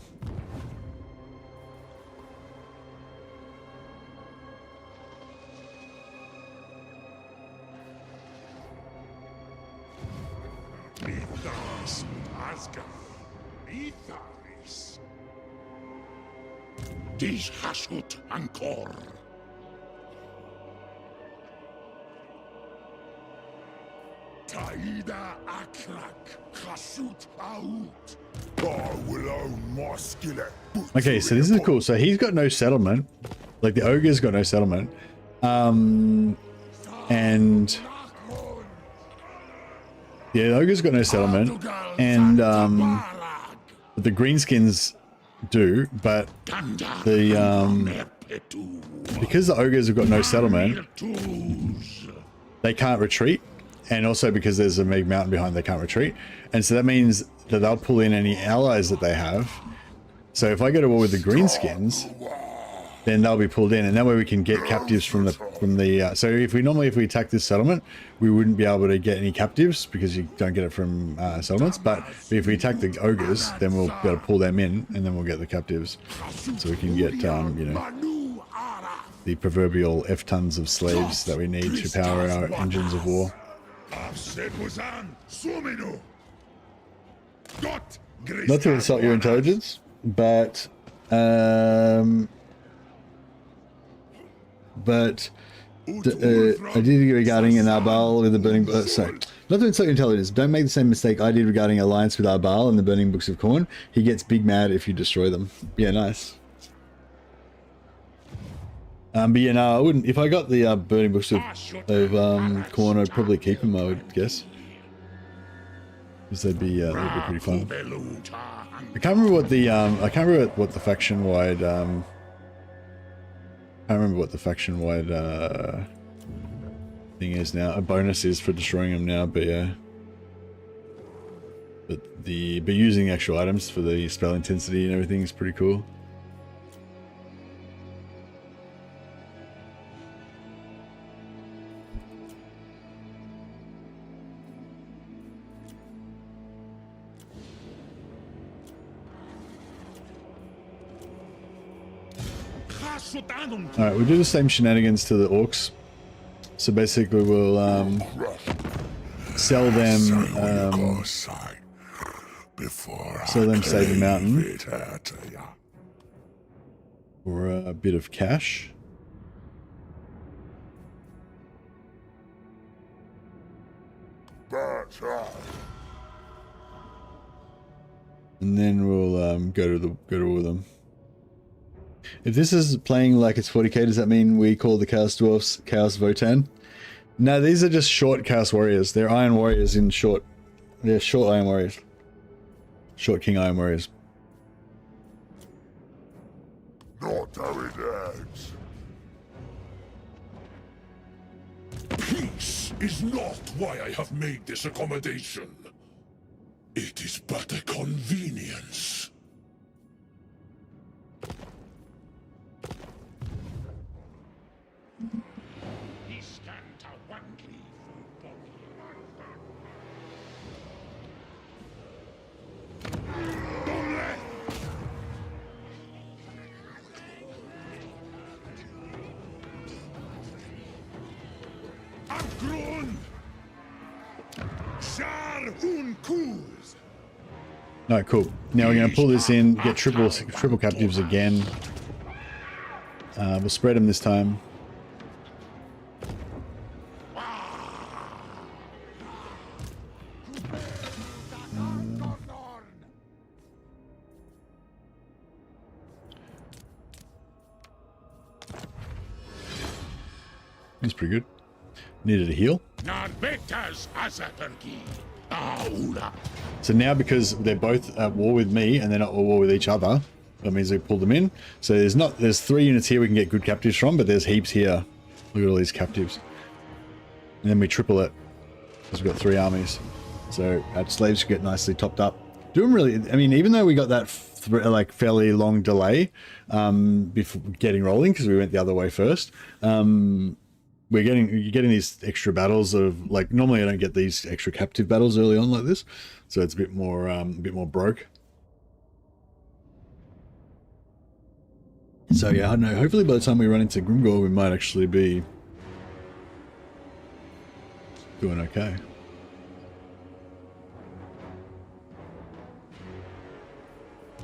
Dies Hashut Ankor. Taida Akrak Hashut Out. I will own my skillet. Okay, so this is cool. So he's got no settlement. Like the ogre's got no settlement. And yeah, the ogre's got no settlement. And the greenskins do, but the because the ogres have got no settlement, they can't retreat, and also because there's a big mountain behind, they can't retreat, and so that means that they'll pull in any allies that they have. So if I go to war with the greenskins, then they'll be pulled in, and that way we can get captives from the so if we attack this settlement, we wouldn't be able to get any captives because you don't get it from settlements, but if we attack the ogres, then we'll be able to pull them in, and then we'll get the captives, so we can get you know, the proverbial F tons of slaves that we need to power our engines of war. Not to insult your intelligence, but I did regarding an Arbal with the burning. Sorry, not to insult your intelligence. Don't make the same mistake I did regarding alliance with Arbal and the burning books of Khorne. He gets big mad if you destroy them. Yeah, nice. But yeah, no, I wouldn't. If I got the burning books of Khorne, I'd probably keep them. I would guess, because they'd be pretty fun. I can't remember what the faction wide. I can't remember what the faction wide thing is now. A bonus is for destroying them now, but yeah. But using actual items for the spell intensity and everything is pretty cool. Alright, we'll do the same shenanigans to the orcs. So basically we'll sell them Save the Mountain for a bit of cash. And then we'll go to all of them. If this is playing like it's 40k, does that mean we call the Chaos Dwarfs Chaos Votan? No, these are just short Chaos Warriors. They're Iron Warriors in short. They're short Iron Warriors. Short King Iron Warriors. Not how it ends. Peace is not why I have made this accommodation. It is but a convenience. Alright, cool. Now we're going to pull this in, get triple captives again. We'll spread them this time. That's pretty good. Needed a heal. So now, because they're both at war with me and they're not at war with each other, that means we pull them in. So there's 3 units here we can get good captives from, but there's heaps here. Look at all these captives. And then we triple it because we've got 3 armies. So our slaves get nicely topped up. Doing really, I mean, even though we got that like fairly long delay before getting rolling because we went the other way first, you're getting these extra battles of, like, normally I don't get these extra captive battles early on like this, so it's a bit more broke. So yeah, I don't know, hopefully by the time we run into Grimgor we might actually be doing okay.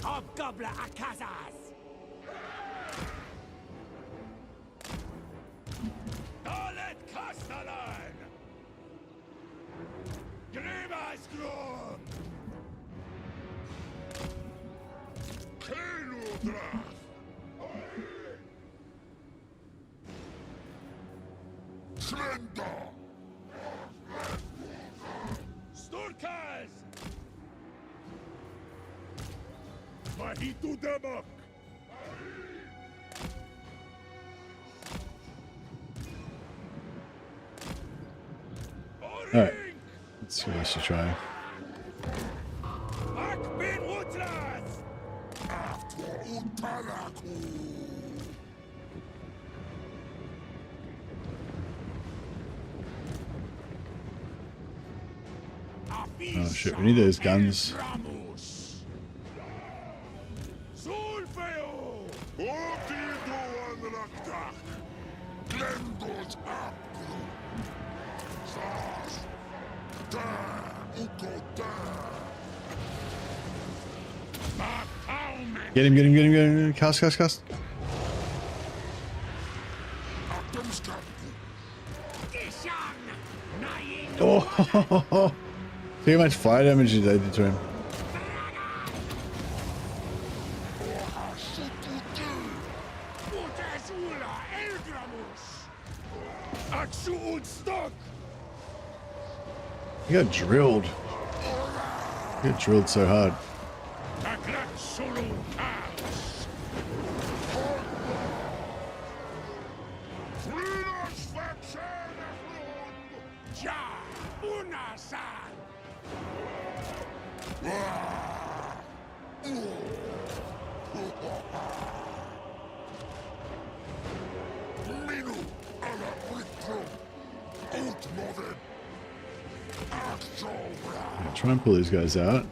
Hobgoblin Akazas! Dalet Castellan! Grimasgrum! Keludra! Slender! Sturkas! Mahitu Demok! Alright, let's see what else to try. Akbin Utras! After Utaraku! Oh shit, we need those guns. Slendot apro. Sas. Da. Uko da. Get him, get him, get him, get him. Cast, cast, cast. Oh, see how much fire damage they did to him. He got drilled. He got drilled so hard. Try and pull these guys out.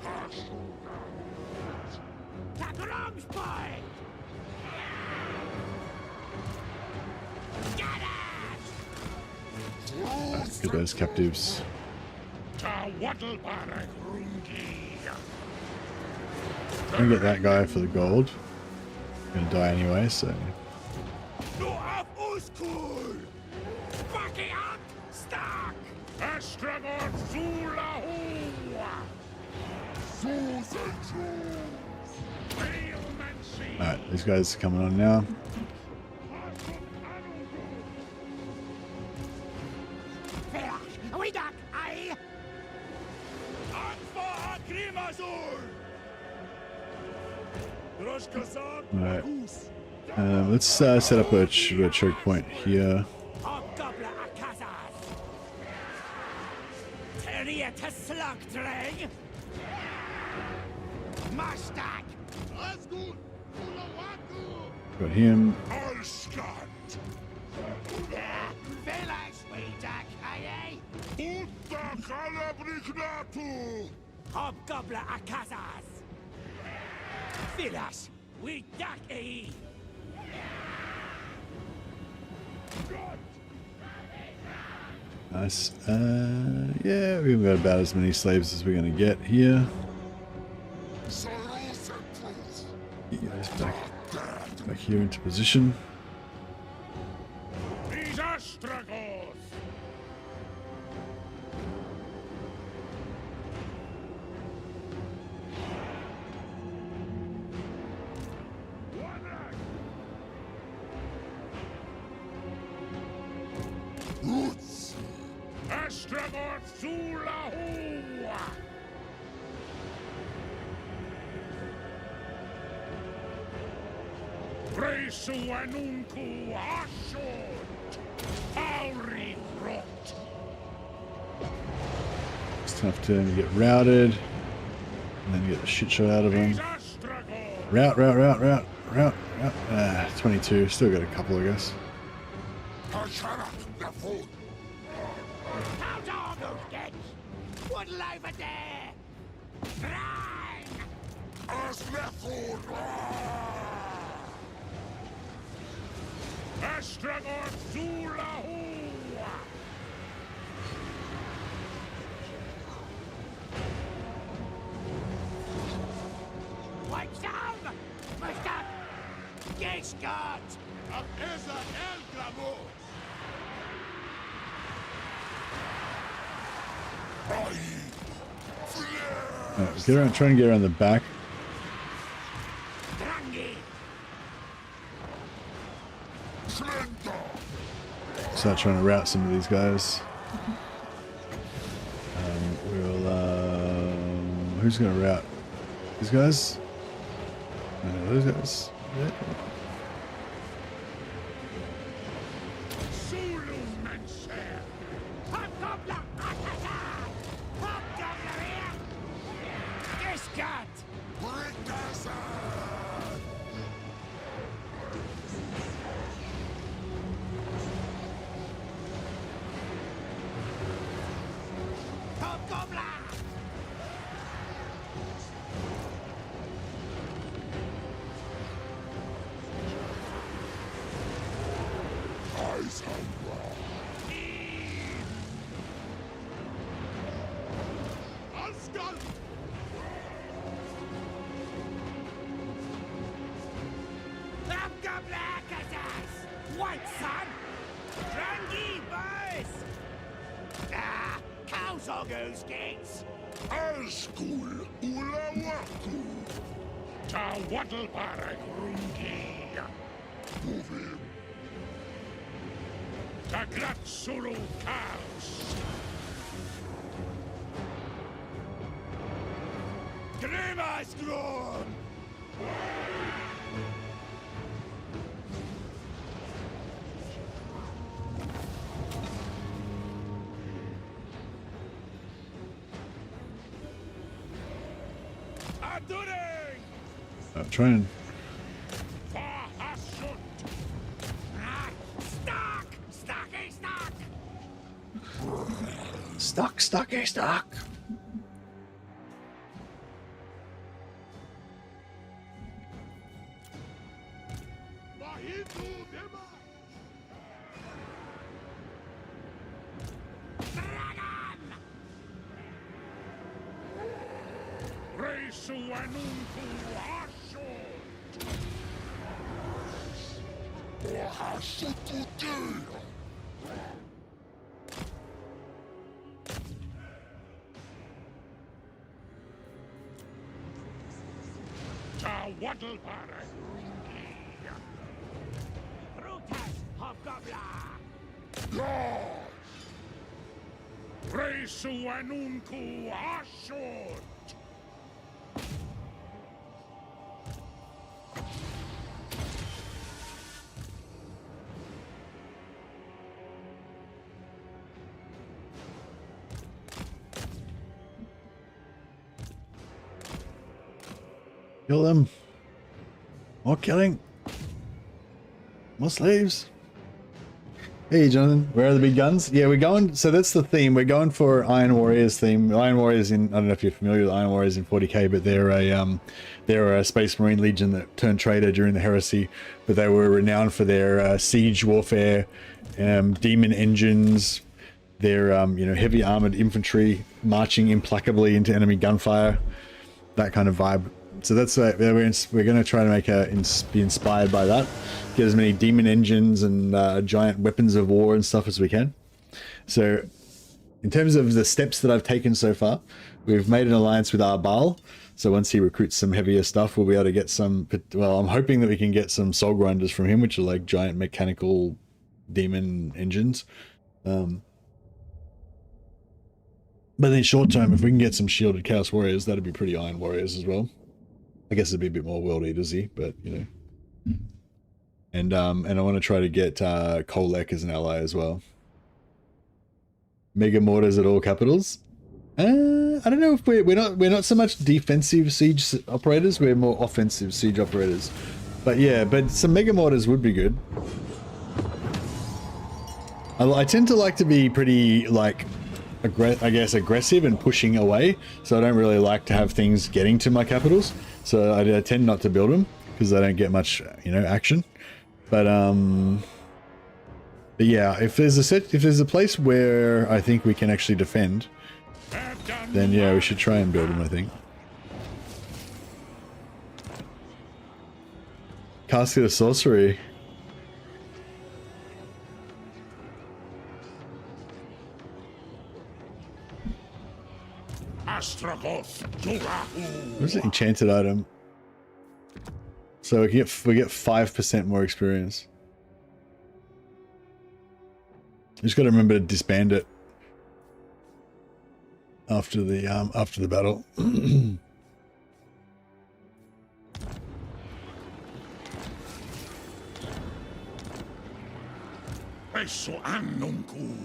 Get those captives. I'm gonna get that guy for the gold. I'm gonna die anyway, so. Alright, these guys are coming on now. Alright. Let's set up a choke point here. Got him. Hobgoblin Akazas! Filas, we duck e! Nice. Yeah, we've got about as many slaves as we're going to get here. Get you guys back here into position. These Astragoth! Roots! Astragoth Zulahua! Presu anunku ashot! Auri rot! It's tough to get routed. And then get the shit shot out of them. Route. 22. Still got a couple, I guess. Astragoth Zulahua! What's up? Mr. Gishgott! Ab Esa El Gramo! Alright, get around, try and get around the back. Start trying to route some of these guys. Who's going to route? These guys? No, those guys. Yeah. White son! Drangi boys! Ah, cows are goose gates! Alskul ulawaku. Ta waddlebarag rungi. Move him. Ta gratsulu cows. Grimaskron! Aduring! Trying. Stuck! Stucky stuck! Stuck. Dragon! Reisu anunku ashot. Ta waddlebarag rungi. Brutus Hobgoblin! Reisu anunku ashot. Kill them. More killing. More slaves. Hey, Jonathan, where are the big guns? Yeah, we're going, so that's the theme. We're going for Iron Warriors theme. Iron Warriors in, I don't know if you're familiar with Iron Warriors in 40k, but they're a Space Marine Legion that turned traitor during the Heresy, but they were renowned for their siege warfare, demon engines, their, heavy armored infantry marching implacably into enemy gunfire, that kind of vibe. So that's we're going to try to be inspired by that. Get as many demon engines and giant weapons of war and stuff as we can. So in terms of the steps that I've taken so far, we've made an alliance with Arbal. So once he recruits some heavier stuff, we'll be able to get some, well, I'm hoping that we can get some Soulgrinders from him, which are like giant mechanical demon engines. But in short term, if we can get some shielded Chaos Warriors, that'd be pretty Iron Warriors as well. I guess it'd be a bit more World Eaters-y, but you know. And I want to try to get Kolek as an ally as well. Mega Mortars at all capitals. I don't know if we're not so much defensive siege operators. We're more offensive siege operators. But yeah, but some Mega Mortars would be good. I tend to like to be pretty like aggressive and pushing away. So I don't really like to have things getting to my capitals. So I tend not to build them because I don't get much, action. But yeah, if there's a place where I think we can actually defend, then yeah, we should try and build them, I think. Casket of Sorcery. Astragoth, Where's the enchanted item? So we get 5% more experience. You just got to remember to disband it after the battle. Eso annunku.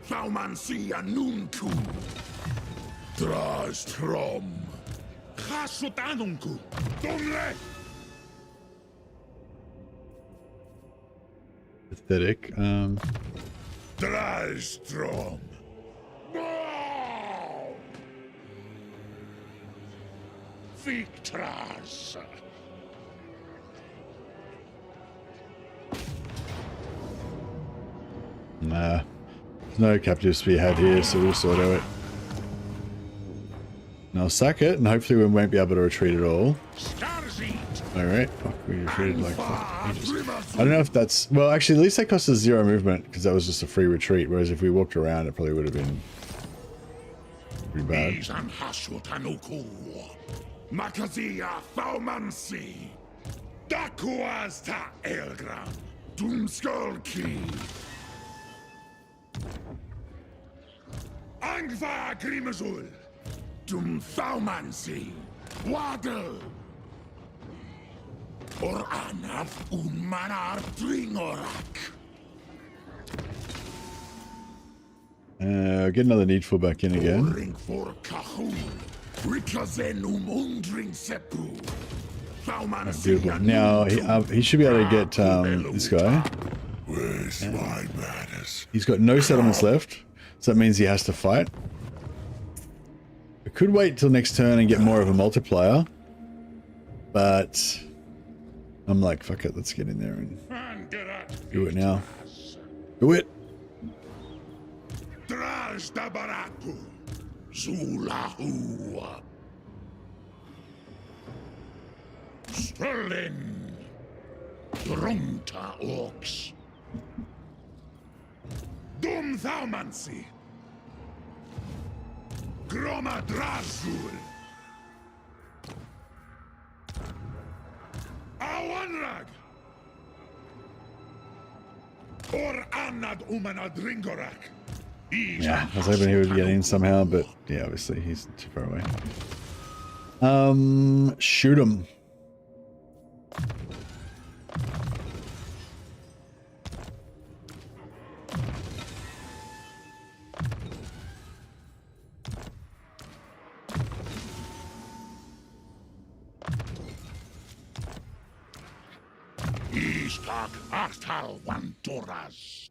Thaumansi annunku. Drastrom. Hasut annunku. Donle. Pathetic. Drastrom. Victras. Nah. There's no captives to be had here, so we'll sort out it. And I'll sack it, and hopefully we won't be able to retreat at all. Alright. Fuck, we retreated like ages. I don't know if that's... Well, actually, at least that cost us 0 movement, because that was just a free retreat, whereas if we walked around, it probably would have been pretty bad. Makazia Thaumansi Dakuas ta Elgram Doomskulki Angva Grimazul Doom Thaumansi Waddle Or Anaf Unmanar Dringorak. Get another needful back in again. Beautiful. Now he should be able to get this guy. Where's my madness? He's got no settlements left, so that means he has to fight. I could wait till next turn and get more of a multiplier, but I'm like, fuck it, let's get in there and do it now. Do it. Zulahu Sterling Drunta Orcs Dum Thaumansi Groma Drazul Awanrag Or Anad Umana Dringorak. Yeah, I was hoping he would get in somehow, but yeah, obviously he's too far away. Shoot him. Istak Artal Wantoras.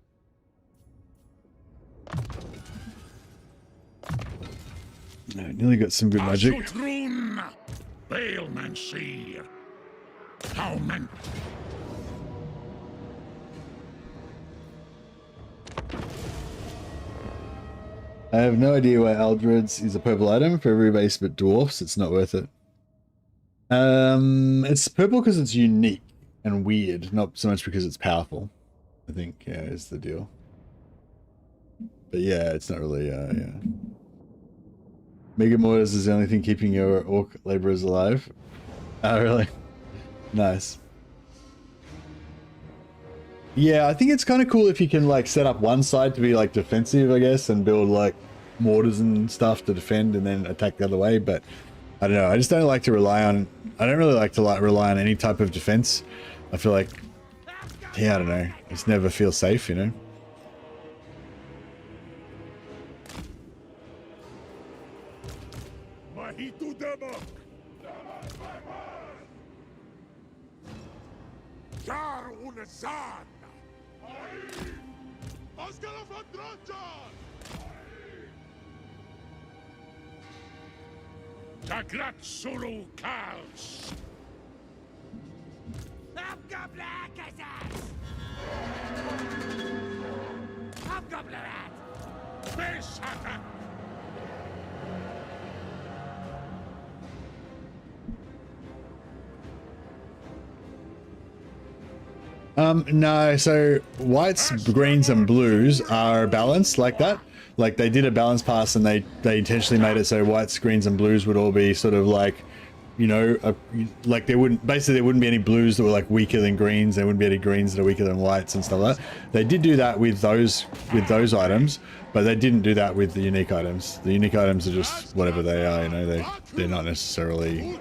No, nearly got some good magic. I have no idea why Aldred's is a purple item. For every base but dwarfs, it's not worth it. It's purple because it's unique and weird, not so much because it's powerful. I think, yeah, is the deal. But yeah, it's not really, yeah. Mega Mortars is the only thing keeping your orc laborers alive. Oh, really? Nice. Yeah, I think it's kind of cool if you can like set up one side to be like defensive, I guess, and build like mortars and stuff to defend and then attack the other way. But I don't know. I just don't like to rely on... I don't really like to rely on any type of defense. I feel like... Yeah, I don't know. I just never feel safe, you know? Tagrat Sulu Kals. No, so whites, greens, and blues are balanced like that. Like they did a balance pass and they intentionally made it so whites, greens, and blues would all be sort of like, you know, like there wouldn't be any blues that were like weaker than greens. There wouldn't be any greens that are weaker than whites and stuff like that. They did do that with those items, but they didn't do that with the unique items. The unique items are just whatever they are, you know, they're not necessarily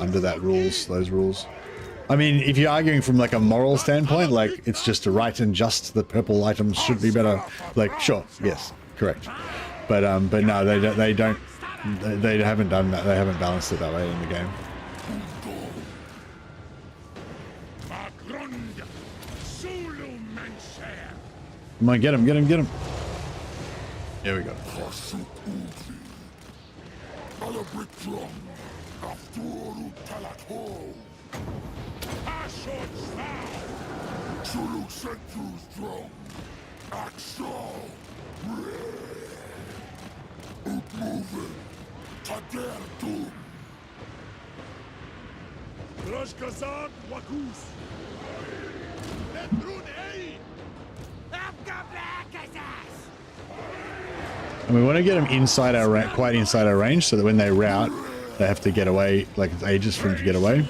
under those rules. I mean, if you're arguing from like a moral standpoint, like it's just a right and just, the purple items should be better. Like, sure, yes, correct. But no, they haven't done that. They haven't balanced it that way in the game. Come on, get him, get him, get him. There we go. Tadertum. Rashkazak Wakus. Letrun Ei. And we want to get them inside our quite inside our range, so that when they rout, they have to get away. Like it's ages for them to get away.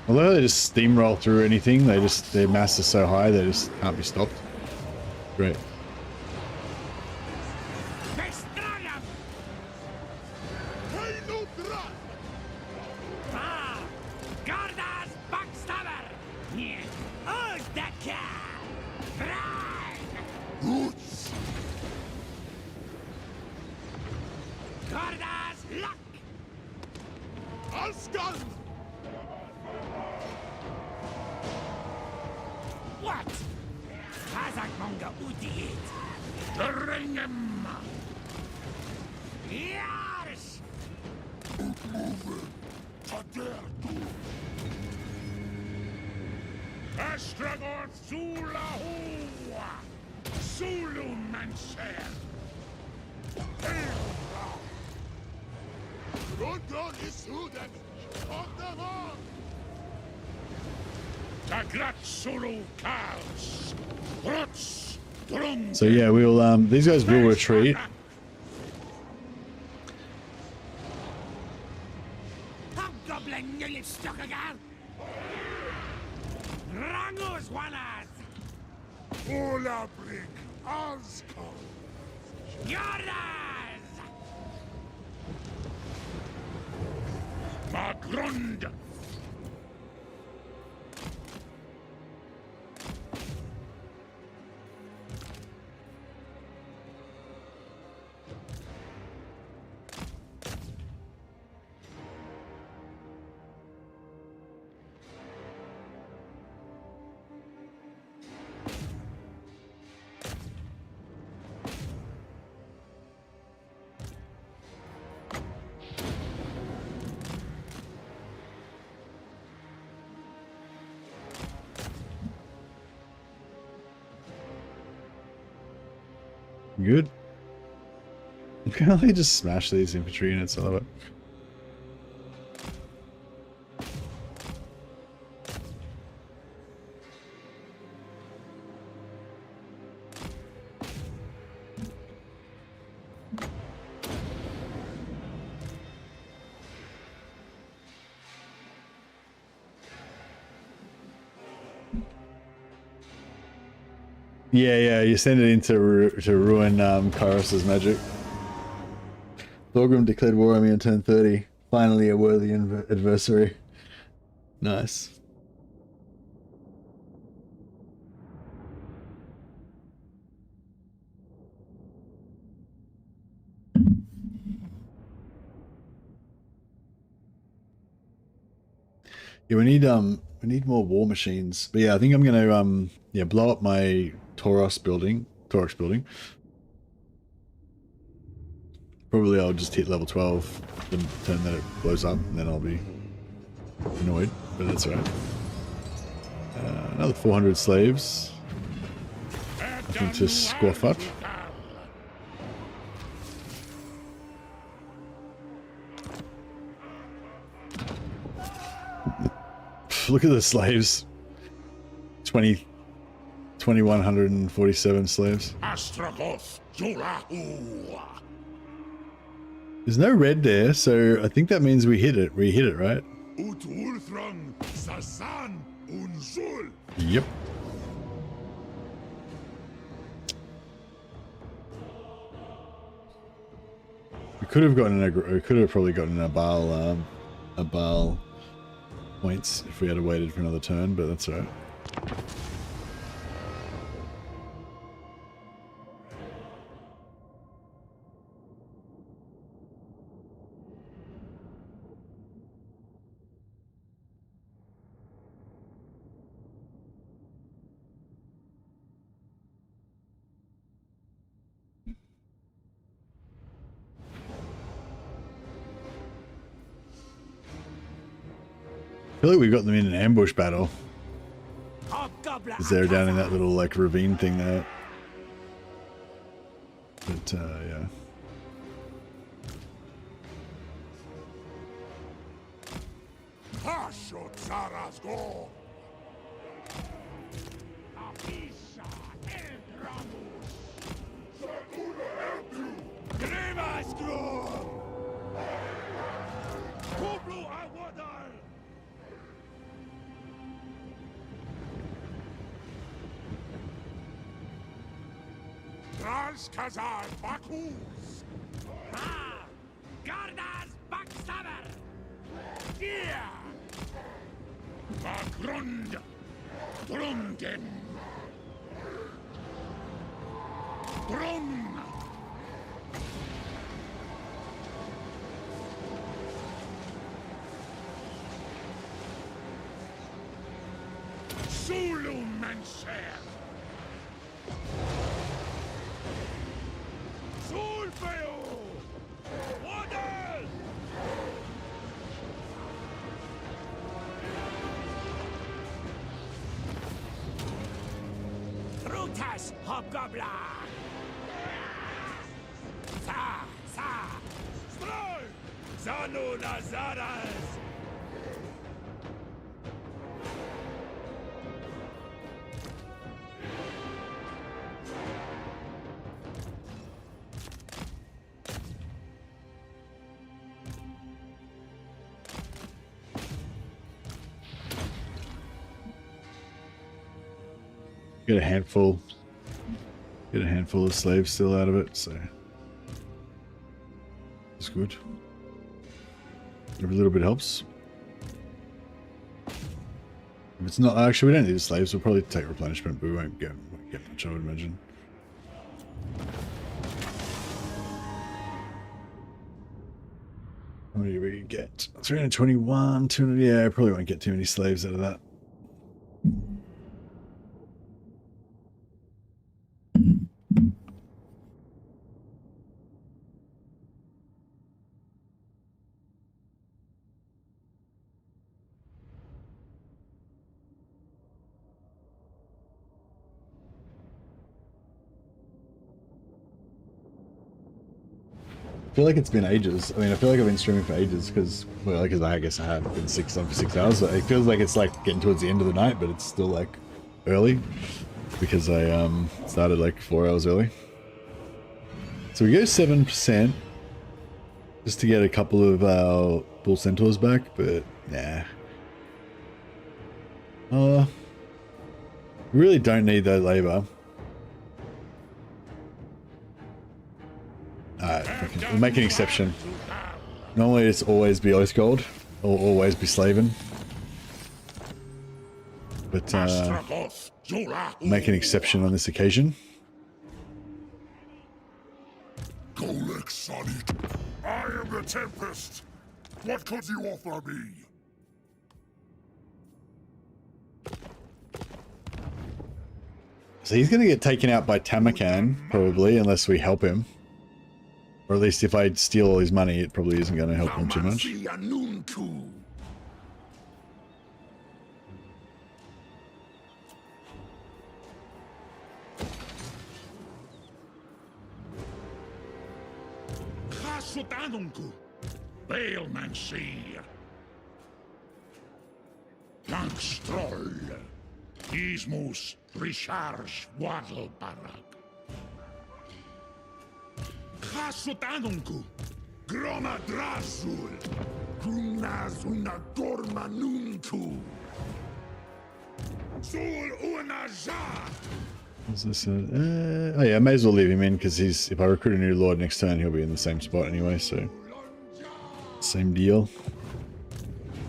Although they just steamroll through anything, their mass is so high they just can't be stopped. Great. Astragoth Zulahua! Zulumancer! Rundon is Huden! Ogdavon! Tagrat Zulu Kals! Rutz! Drum! So yeah, we'll these guys will retreat. Hobgoblin, you live stuck again! Rangus Wallace! Olabrik Azkal! Yodas! Magrund! Good. Can I just smash these infantry units? I love it. Yeah, you send it in to ruin Kairos' magic. Thorgrim declared war on me on turn 30. Finally a worthy adversary. Nice. Yeah, we need more war machines. But yeah, I think I'm gonna blow up my Taurox building. Probably I'll just hit level 12 the turn that it blows up, and then I'll be annoyed, but that's alright. Another 400 slaves. Nothing to squaff at. Look at the slaves. 2147 slaves. Astragoth Zulahu! There's no red there, so I think that means we hit it. We hit it, right? Utulthrang Sasan Unzul! Yep. We could have probably gotten a Baal points if we had waited for another turn, but that's alright. I feel like we got them in an ambush battle. Because they're down in that little like ravine thing there. But yeah. Kazar Bakus! Ah! Gardas Backstabber! Yeah! Bagrund! Grunden! Brun! Zulu Manser! Hobgoblin! Sa! Sa! Stroi! Zanu Nazaras! Get a handful. Get a handful of slaves still out of it, so it's good. Every little bit helps. If it's not, actually, we don't need the slaves. We'll probably take replenishment, but we won't get much, I would imagine. How many do we get? 321, 200. Yeah, I probably won't get too many slaves out of that. I feel like it's been ages. I mean, I feel like I've been streaming for ages because, well, because I guess I have been on for 6 hours. So it feels like it's like getting towards the end of the night, but it's still like early because I started like 4 hours early. So we go 7% just to get a couple of our bull centaurs back, but nah. We really don't need that labor. Alright, we'll make an exception. Normally it's always be Oathgold, or always be Slavin. But make an exception on this occasion. Golek Sonic, I am the Tempest. What could you offer me? So he's gonna get taken out by Tamakan, probably, unless we help him. Or at least if I steal all his money, it probably isn't going to help him too much. Tankstroll. Ismus Richards Waddlebarak. Hasutanunku, Groma Drasul, Grunazuna Dormanunku, Sul Unaja. What's this? Oh yeah, I may as well leave him in because he's. If I recruit a new lord next turn, he'll be in the same spot anyway. So same deal.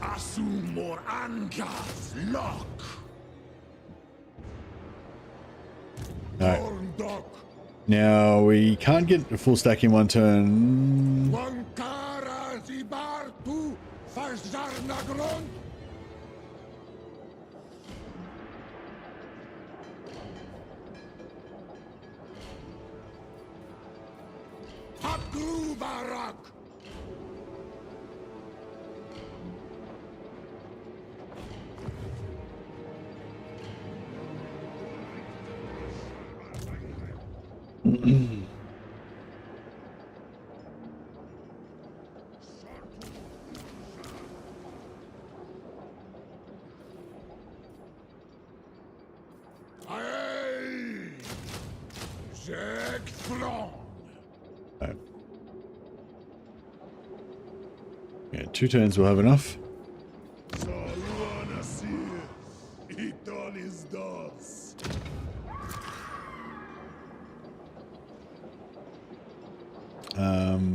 Asumor Angas Lock. Alright. Now we can't get a full stack in one turn. Wankara Zibartu Fazarnagron. Haklu Barak. Yeah, 2 turns will have enough.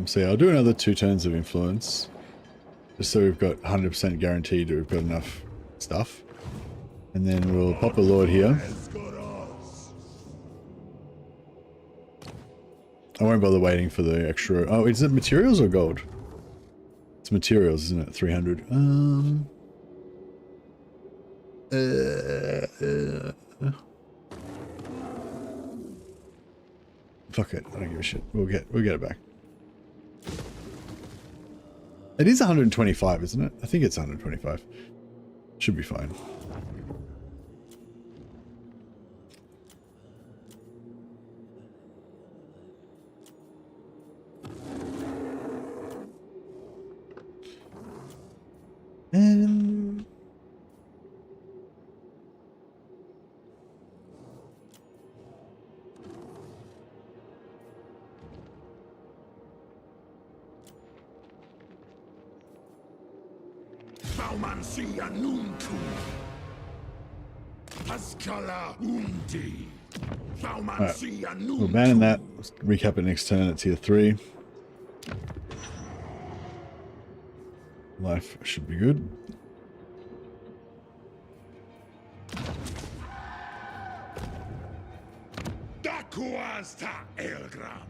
So yeah, I'll do another 2 turns of influence, just so we've got 100% guaranteed that we've got enough stuff, and then we'll pop a lord here. I won't bother waiting for the extra. Oh, is it materials or gold? It's materials, isn't it? 300. Fuck it. I don't give a shit. We'll get it back. It is 125, isn't it? I think it's 125. Should be fine. And Baumansia Nuntu. Haskala Undi. Baumansia Nuntu. we'll abandon that. Let's recap it next turn at tier 3. Life should be good. Dakuasta Elgram.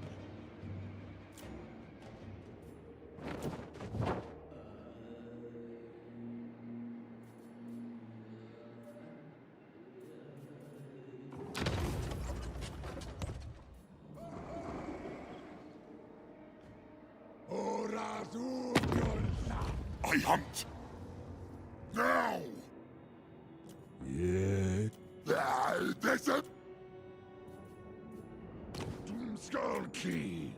I hunt. Now. Yeah. Desert. Skull key.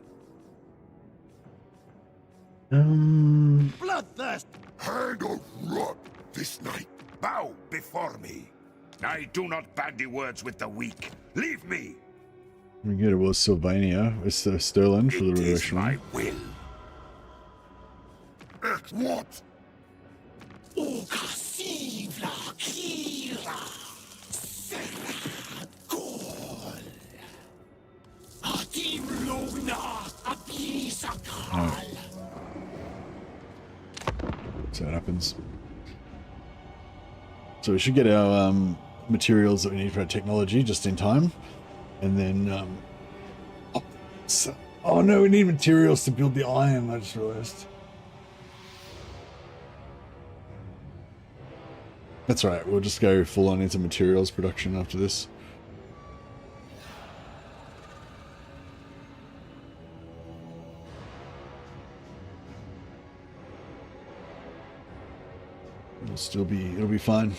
Bloodthirst! Hand of rot this night. Bow before me. I do not bandy words with the weak. Leave me. We get it was Sylvania. It's Sterling for the It is reversion. my will. At what? Ukasivla Kira Seragol Atim Luna Apisakal. So that happens. So we should get our materials that we need for our technology just in time. And then oh no, we need materials to build the iron, I just realized. That's right, we'll just go full on into materials production after this. It'll be fine.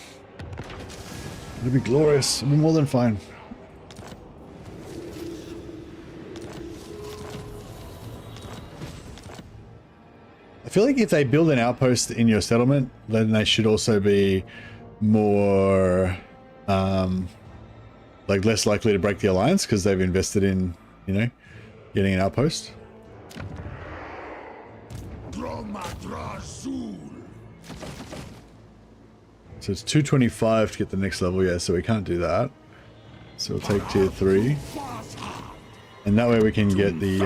It'll be glorious. It'll be more than fine. I feel like if they build an outpost in your settlement, then they should also be more, like less likely to break the alliance because they've invested in, you know, getting an outpost. So it's 225 to get the next level, yeah, so we can't do that. So we'll take tier 3. And that way we can get the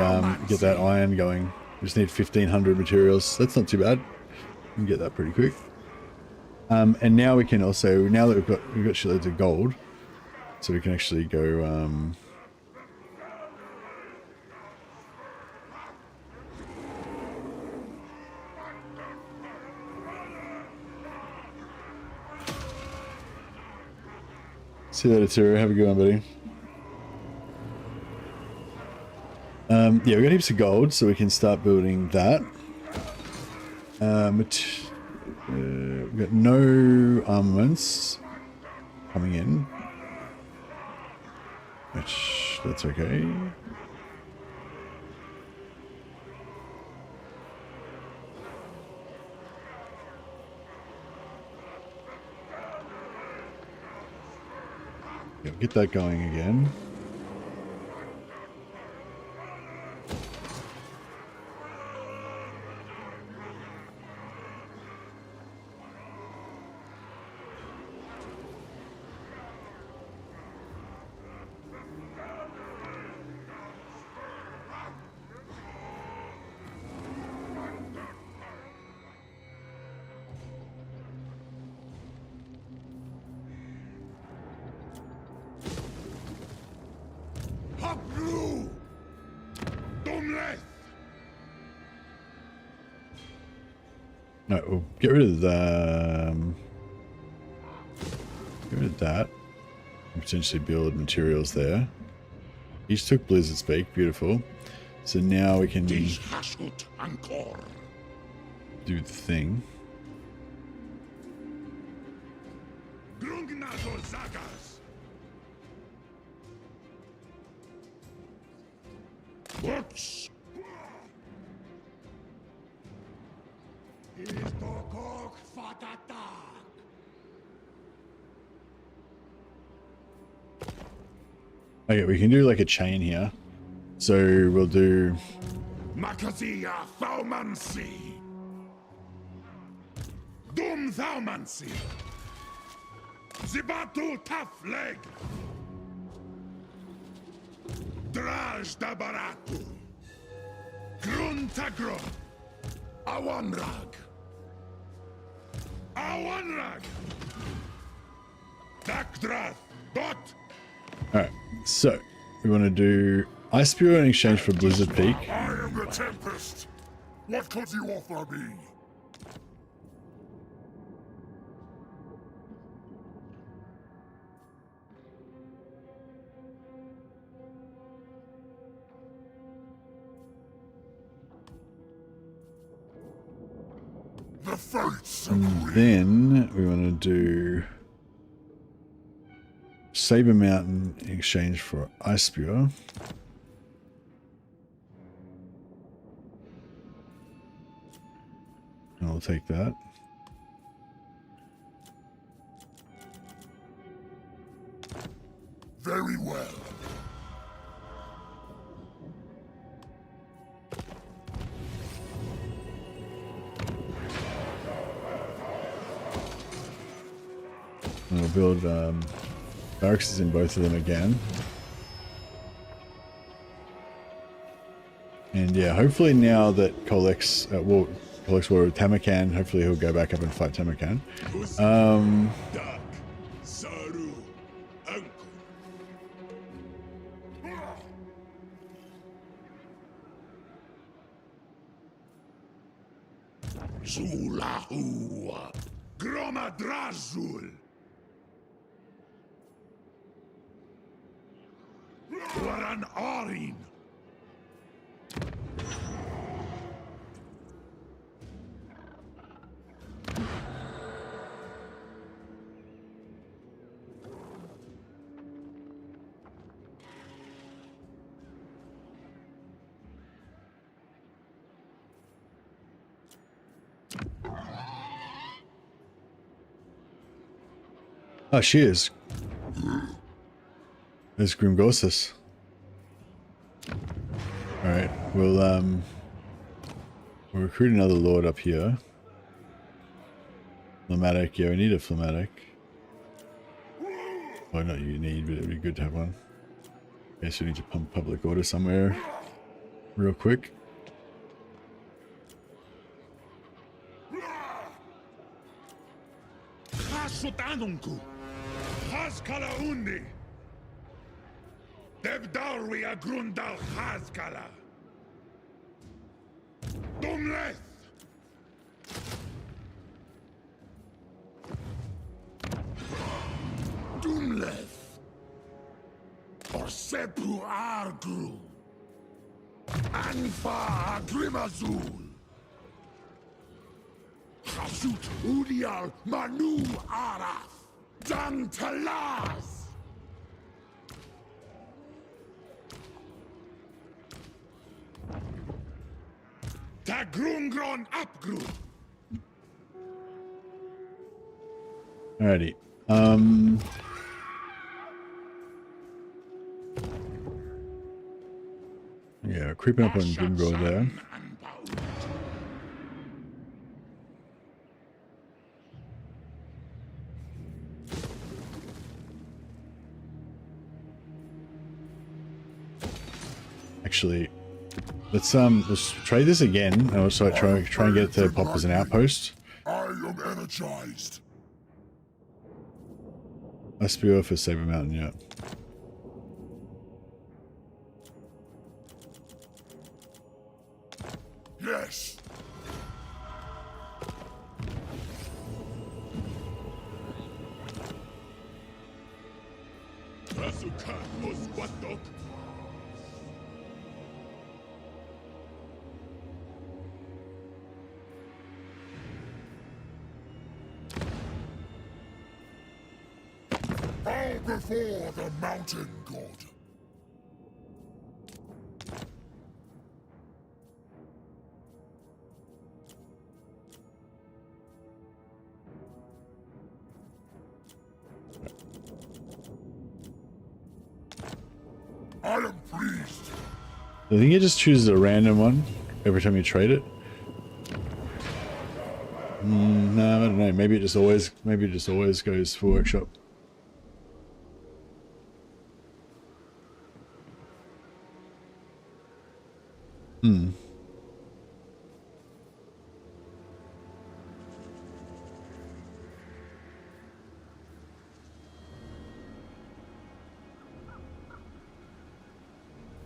get that iron going. We just need 1500 materials. That's not too bad. We can get that pretty quick. And now we can also, now that we've got shitloads of gold, so we can actually go, see you later, Tiro. Have a good one, buddy. Yeah, we got heaps of gold, so we can start building that. We've got no armaments coming in, which that's okay. Yeah, get that going again. No, we'll get rid of the, get rid of that. And potentially build materials there. Each took Blizzard Speak, beautiful. So now we can do the thing. What's okay, we can do like a chain here. So we'll do Makazia Thaumancy? Dum Thaumancy? Zibatu Tafleg? Draj Dabaratu? Gruntagro? Awanrag? Awanrag! Dakdrath! Dot! Alright, so we want to do Ice Spear in exchange for Blizzard Peak. I am the Tempest. What could you offer me? The fates And then we want to do Saber Mountain in exchange for Ice Spear. And I'll take that. Very well. And we'll build barracks in both of them again. And yeah, hopefully now that Colex war with Tamarkan, hopefully he'll go back up and fight Tamarkan. Dak, Saru, Anku. Zulahu, Gromadrazul. Waran Arin. Oh, she is. There's Grimgorsus. Alright, we'll recruit another lord up here. Phlegmatic, yeah, we need a phlegmatic. Well, not you need, but it'd be good to have one. Guess we need to pump public order somewhere real quick. Asutanunku. Haskala undi. Debdarwi agrundal Haskala. Dumleth. Dumleth. Or Sepu Argru. Anfa Agrimazul. Hasut Udial Manu Araf. Dan Talaz. Tagrungron Apgru. Alrighty. Yeah, creeping up on Grimgor there. Actually, let's try this again and also try and get it to pop as an outpost. I am energized. Let's be for Saber Mountain, yeah. Yes. Asukan Muswatok. Bow before the mountain god. I am pleased. I think it just chooses a random one every time you trade it. No, I don't know. Maybe it just always goes for workshop.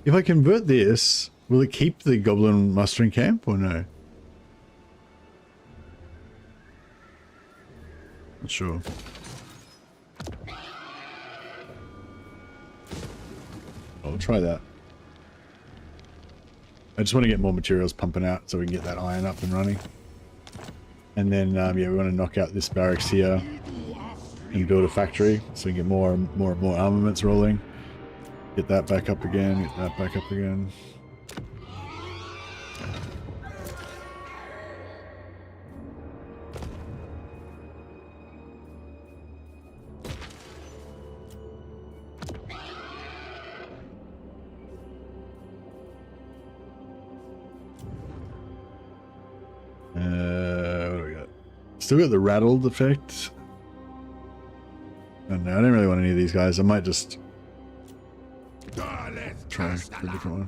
If I convert this, will it keep the goblin mustering camp or no? Not sure. I'll try that. I just want to get more materials pumping out so we can get that iron up and running. And then, yeah, we want to knock out this barracks here and build a factory so we can get more armaments rolling. Get that back up again, get that back up again. What do we got? Still got the rattled effect. Oh, no, I don't really want any of these guys. I might just try for a different one.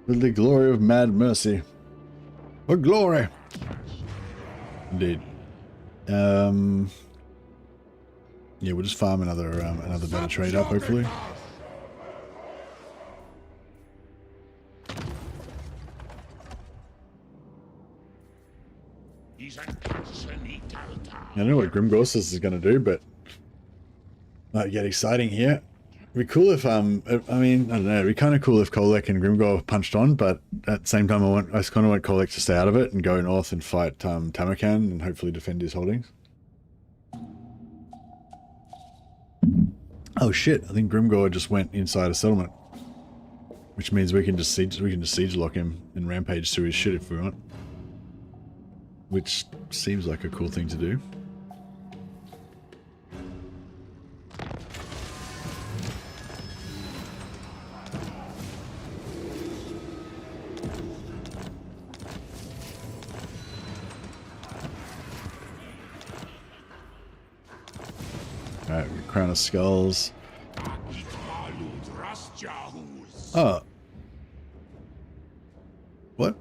With the glory of mad mercy. For glory! Indeed. Yeah, we'll just farm another better trade up, hopefully. I don't know what Grimgorsis is going to do, but might get exciting here. It'd be cool if, I mean, I don't know, it'd be kind of cool if Kolek and Grimgor punched on, but at the same time, I kind of want Kolek to stay out of it and go north and fight Tamarkan and hopefully defend his holdings. Oh shit, I think Grimgor just went inside a settlement. Which means we can just siege lock him and rampage through his shit if we want. Which seems like a cool thing to do. Alright, Crown of Skulls. Oh. What?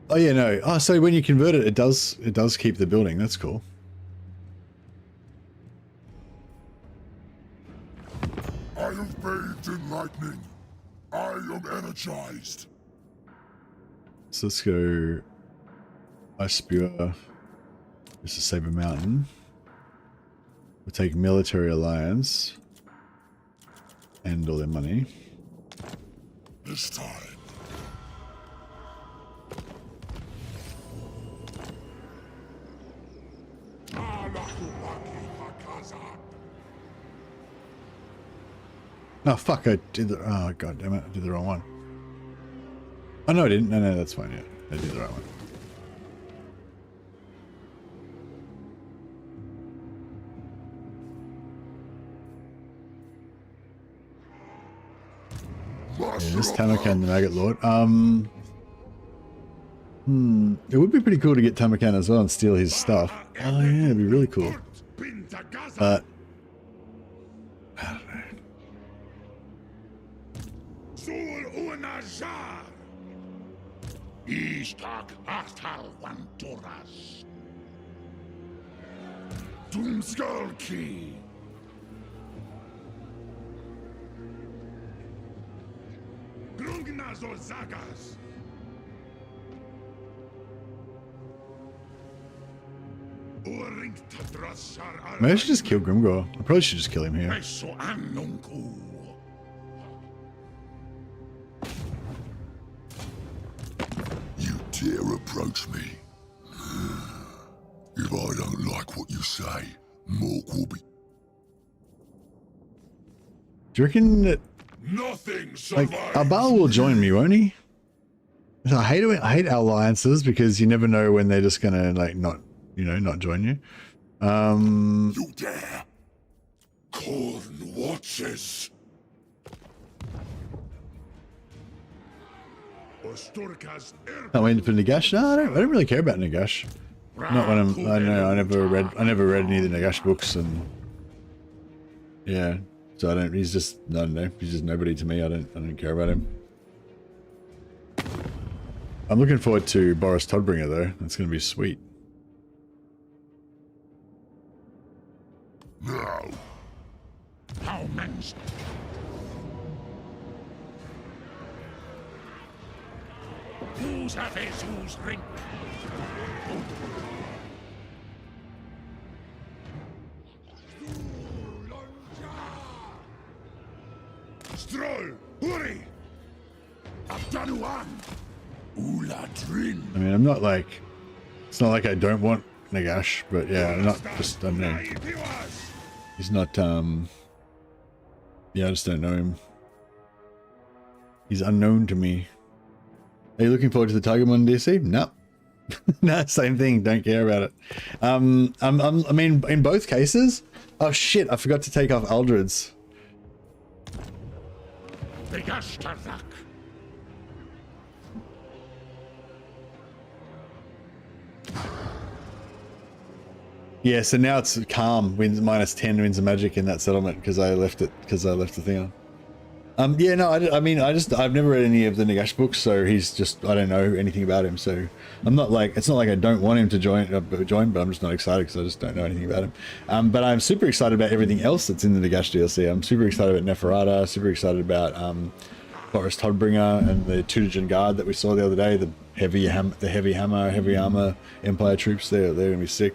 Oh yeah, no. Oh, so when you convert it, it does keep the building. That's cool. lightning. I am energized. So let's go Ice Spewer. This is Saber Mountain. We'll take Military Alliance. And all their money. This time. Oh fuck, I did the, oh god damn it, I did the wrong one. Oh no I didn't, no that's fine, yeah. I did the right one. Yeah, this Tamarkan the Maggot Lord. It would be pretty cool to get Tamarkan as well and steal his stuff. Oh yeah, it'd be really cool. But I don't know. Istag Achtal Wantoras. Doomskulki. Grungnazo Zagas. Maybe I should just kill Grimgor. I probably should just kill him here. You dare approach me? If I don't like what you say, Mork will be. Do you reckon that Nothing like survives. Abal will join me, won't he? I hate alliances because you never know when they're just gonna like not join you. You dare? Corn watches. I'm waiting for Nagash. No, I don't really care about Nagash. Not when I never read any of the Nagash books, and yeah, so I don't. He's just I don't know. He's just nobody to me. I don't care about him. I'm looking forward to Boris Todbringer though. That's gonna be sweet. Now. How man's who's have his who's ring? Stroll, hurry! Abdanuan! Ula Drin! I mean, I'm not like it's not like I don't want Nagash, but yeah, I'm not just I don't know. He's not yeah, I just don't know him. He's unknown to me. Are you looking forward to the Tigermon DC? No. No, same thing. Don't care about it. I mean, in both cases. Oh shit! I forgot to take off Aldred's. Yeah, so now it's calm. Wins -10 wins of magic in that settlement because I left the thing on. Yeah, no, I've never read any of the Nagash books, so he's just I don't know anything about him. So I'm not like it's not like I don't want him to join, but I'm just not excited because I just don't know anything about him. But I'm super excited about everything else that's in the Nagash DLC. I'm super excited about Neferata. Super excited about Boris Todbringer and the Tutajan Guard that we saw the other day. The heavy armor Empire troops. They're gonna be sick.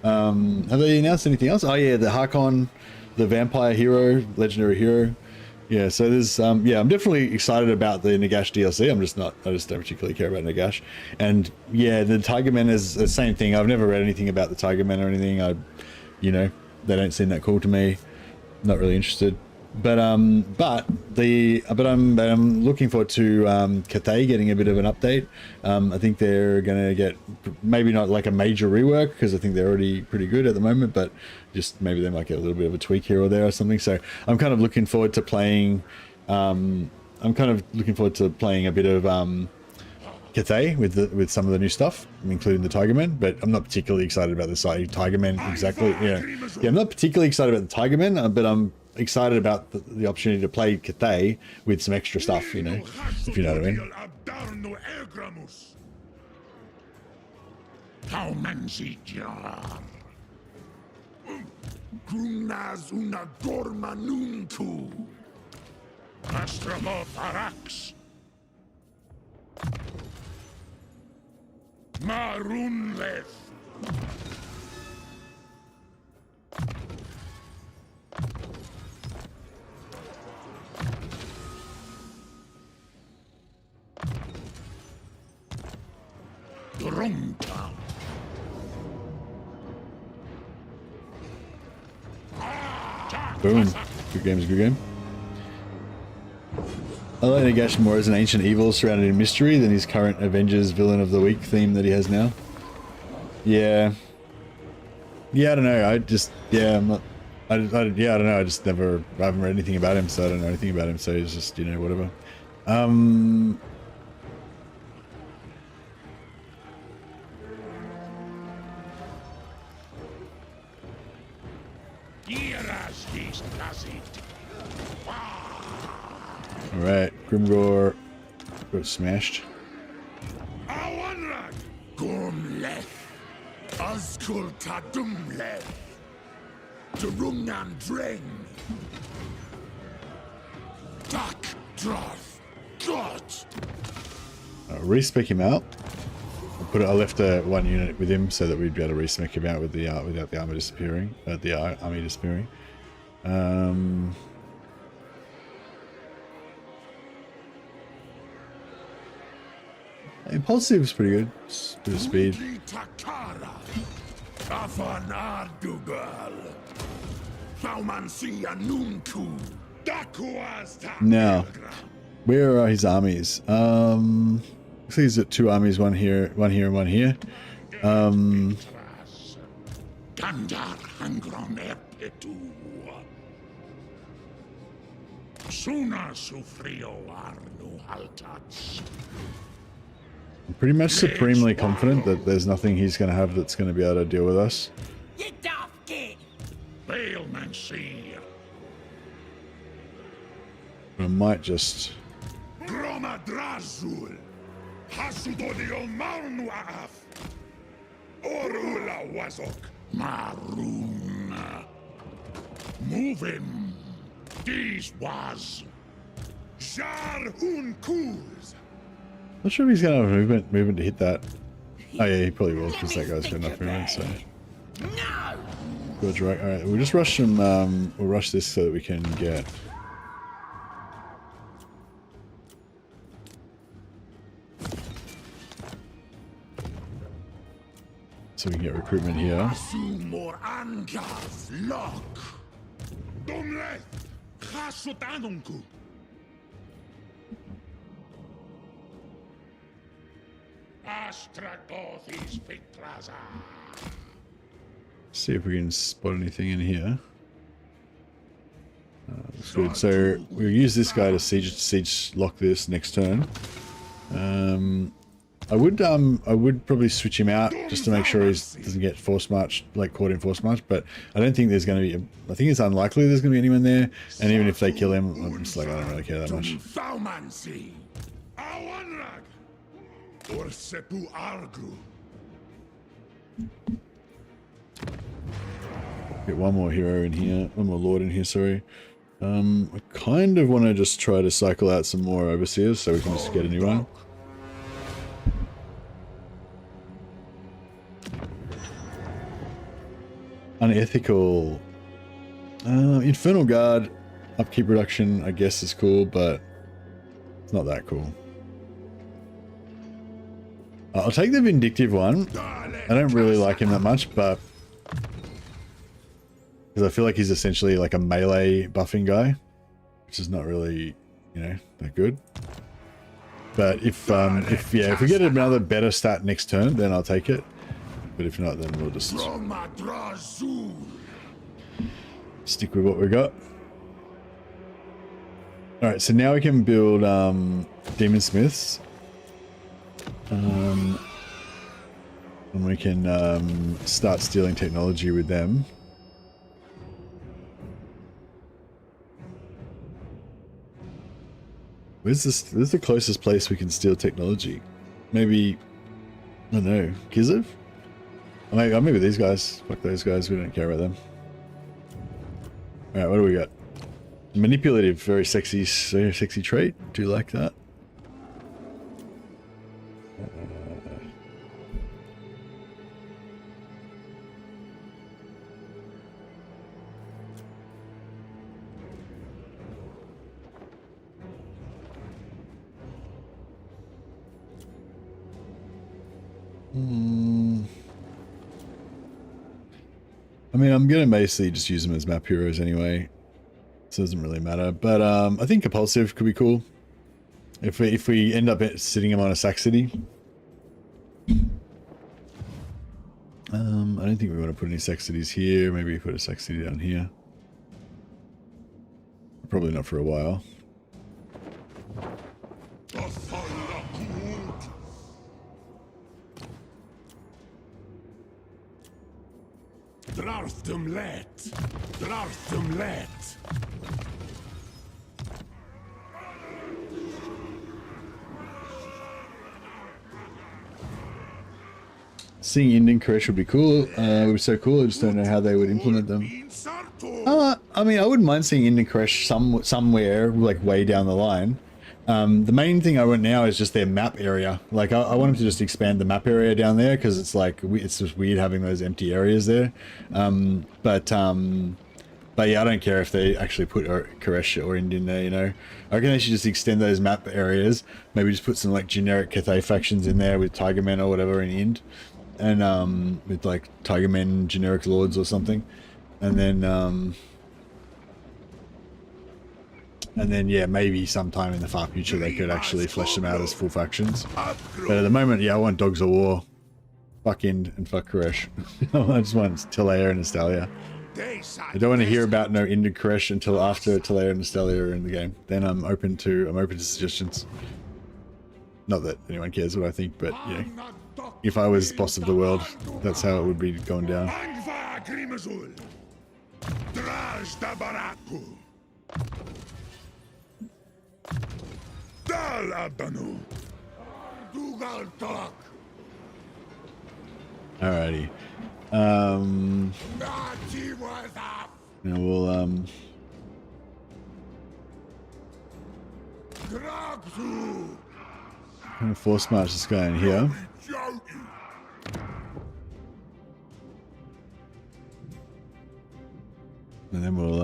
Have they announced anything else? Oh yeah, the Harkon, the vampire hero, legendary hero. Yeah, so there's yeah, I'm definitely excited about the Nagash DLC. I just don't particularly care about Nagash. And yeah, the Tigermen is the same thing. I've never read anything about the Tigermen or anything. They don't seem that cool to me. Not really interested. But I'm looking forward to Cathay getting a bit of an update. I think they're gonna get maybe not like a major rework because I think they're already pretty good at the moment, but just maybe they might get a little bit of a tweak here or there or something. So I'm kind of looking forward to playing. A bit of Cathay with some of the new stuff, including the Tigermen. But I'm not particularly excited about the Tigermen exactly. Yeah, I'm not particularly excited about the Tigermen, but I'm excited about the opportunity to play Cathay with some extra stuff, if you know what I mean. Astragoth Arax. Marunleth. Drumtown. Boom. Good game's a good game. I like Nagash more as an ancient evil surrounded in mystery than his current Avengers villain of the week theme that he has now. Yeah. Yeah, I don't know. I just, yeah, I'm not, yeah, I don't know. I just never, I haven't read anything about him, so I don't know anything about him. So he's just, you know, whatever. Alright, Grimgore got smashed. Gumleth. Askultadumleth. Drungan Dreng. Dak Droth. God. Respec him out. I left one unit with him so that we'd be able to respec him out with the without the armor disappearing. Army disappearing. Impulsive is pretty good. Just a bit of speed. Now, where are his armies? Looks like he's at 2 armies, one here, and one here. I'm pretty much supremely confident that there's nothing he's going to have that's going to be able to deal with us. I might just... Move him. This was Jarhun. Not sure if he's going to have movement to hit that. Oh yeah, he probably will because that guy's got enough movement. So. Good, right. All right, we'll just rush him. We'll rush this so that we can get. So we can get recruitment here. Astragoth is Victraza. See if we can spot anything in here. That's good. So we'll use this guy to siege lock this next turn. I would probably switch him out just to make sure he doesn't get force marched, like caught in force march. But I don't think there's going to be. I think it's unlikely there's going to be anyone there. And even if they kill him, I'm just like I don't really care that much. Get one more hero in here, one more lord in here, sorry. I kind of want to just try to cycle out some more overseers so we can just get a new one. Unethical. Infernal Guard, upkeep reduction, I guess is cool, but it's not that cool. I'll take the Vindictive one. I don't really like him that much, but because I feel like he's essentially like a melee buffing guy, which is not really, you know, that good. But if we get another better stat next turn, then I'll take it. But if not, then we'll just stick with what we got. All right, so now we can build Demon Smiths. And we can start stealing technology with them. Where's the closest place we can steal technology? Maybe, I don't know, Kiziv? Maybe these guys. Fuck those guys, we don't care about them. Alright, what do we got? Manipulative, very sexy trait. Do you like that? I mean, I'm gonna basically just use them as map heroes anyway, so it doesn't really matter. But I think Compulsive could be cool if we end up sitting him on a sack city. I don't think we want to put any sack cities here. Maybe put a sack city down here. Probably not for a while. Draft them let. Draft them let. Seeing Indian Koresh would be cool. It would be so cool. I just don't know how they would implement them. I mean, I wouldn't mind seeing Indian Koresh somewhere like way down the line. The main thing I want now is just their map area. Like I want them to just expand the map area down there because it's like it's just weird having those empty areas there. But yeah, I don't care if they actually put Koresh or Indian there. You know, I reckon they should just extend those map areas. Maybe just put some like generic Cathay factions in there with Tiger Men or whatever in Ind, and with like Tiger Men generic lords or something, and then yeah, maybe sometime in the far future they could actually flesh them out as full factions. But at the moment, yeah, I want Dogs of War. Fuck Ind and fuck Koresh. I just want Talea and Estalia. I don't want to hear about no Ind and Koresh until after Talea and Estalia are in the game. Then I'm open to suggestions. Not that anyone cares what I think, but yeah. If I was boss of the world, that's how it would be going down. Alrighty. Now we'll kind of force march this guy in here. And then we'll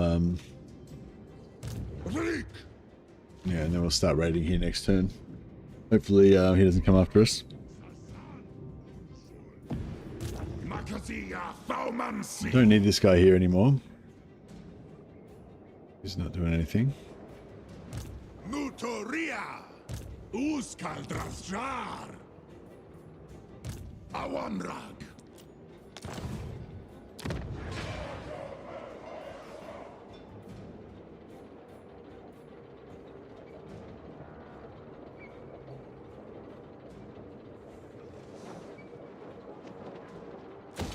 yeah, and then we'll start raiding here next turn. Hopefully he doesn't come after us. Don't need this guy here anymore. He's not doing anything. Nutoria, Uskaldrasjar, Awanrag.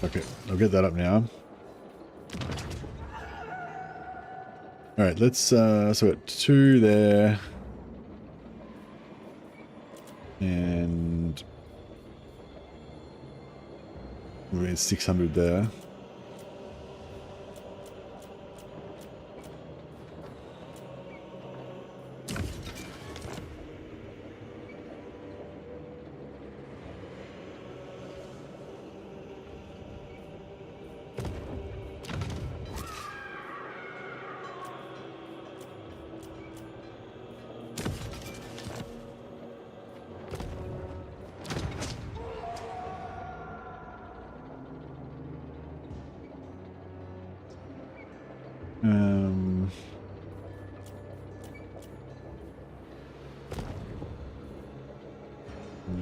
Okay, I'll get that up now. Alright, let's so we're at 2 there. And we're at 600 there.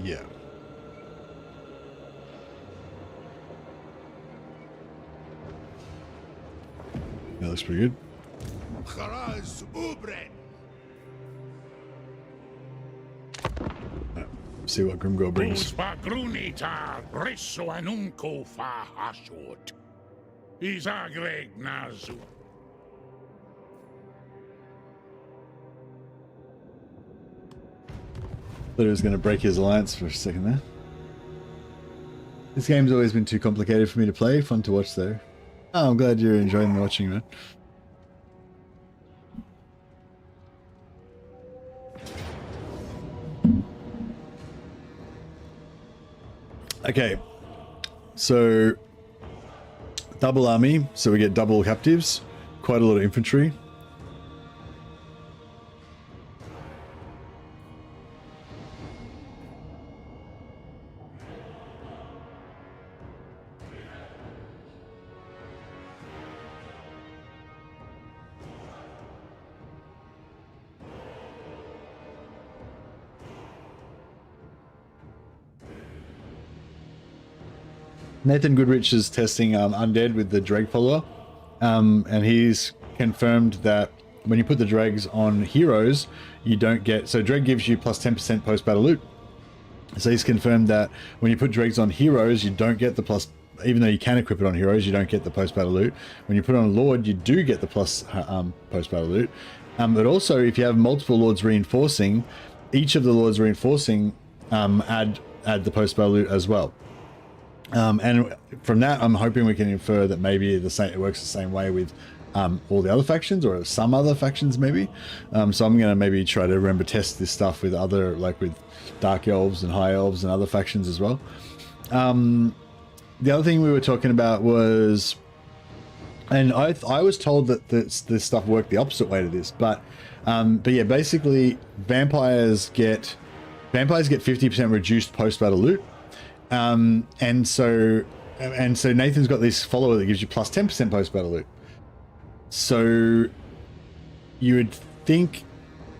Yeah. That looks pretty good. See what Grimgore brings. Thought he was going to break his alliance for a second there. This game's always been too complicated for me to play. Fun to watch though. Oh, I'm glad you're enjoying the watching, man. Okay, so double army, so we get double captives, quite a lot of infantry. Nathan Goodrich is testing Undead with the Dreg follower, and he's confirmed that when you put the Dregs on heroes, you don't get... So Dreg gives you plus 10% post-battle loot. So he's confirmed that when you put Dregs on heroes, you don't get the plus... Even though you can equip it on heroes, you don't get the post-battle loot. When you put it on Lord, you do get the plus post-battle loot. But also, if you have multiple Lords reinforcing, each of the Lords reinforcing add the post-battle loot as well. And from that, I'm hoping we can infer that maybe it works the same way with all the other factions, or some other factions maybe. So I'm going to maybe try to remember test this stuff with other, like with Dark Elves and High Elves and other factions as well. The other thing we were talking about was, and I was told that this stuff worked the opposite way to this, but yeah, basically vampires get 50% reduced post-battle loot. And so Nathan's got this follower that gives you plus 10% post-battle loot. So you would think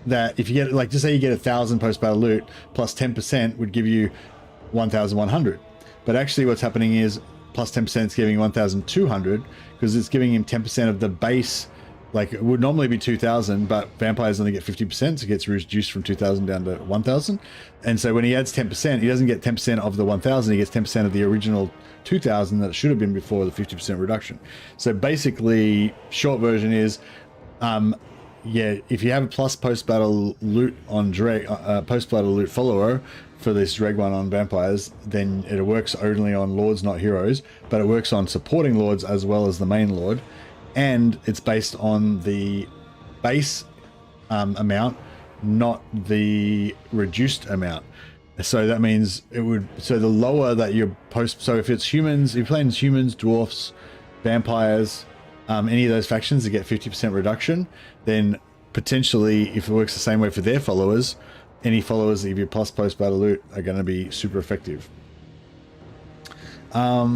that if you get, like, just say you get 1,000 post-battle loot, plus 10% would give you 1,100. But actually what's happening is plus 10% is giving 1,200, because it's giving him 10% of the base. Like, it would normally be 2,000, but vampires only get 50%, so it gets reduced from 2,000 down to 1,000. And so when he adds 10%, he doesn't get 10% of the 1,000, he gets 10% of the original 2,000 that should have been before the 50% reduction. So basically, short version is, yeah, if you have a plus post-battle loot on Dreg, post-battle loot follower for this Dreg one on vampires, then it works only on Lords, not heroes, but it works on supporting Lords as well as the main Lord. And it's based on the base amount, not the reduced amount. So that means it would, so the lower that your post, so if it's humans, if you're playing humans, dwarfs, vampires, any of those factions that get 50% reduction, then potentially, if it works the same way for their followers, any followers that give you plus post-battle loot are going to be super effective. What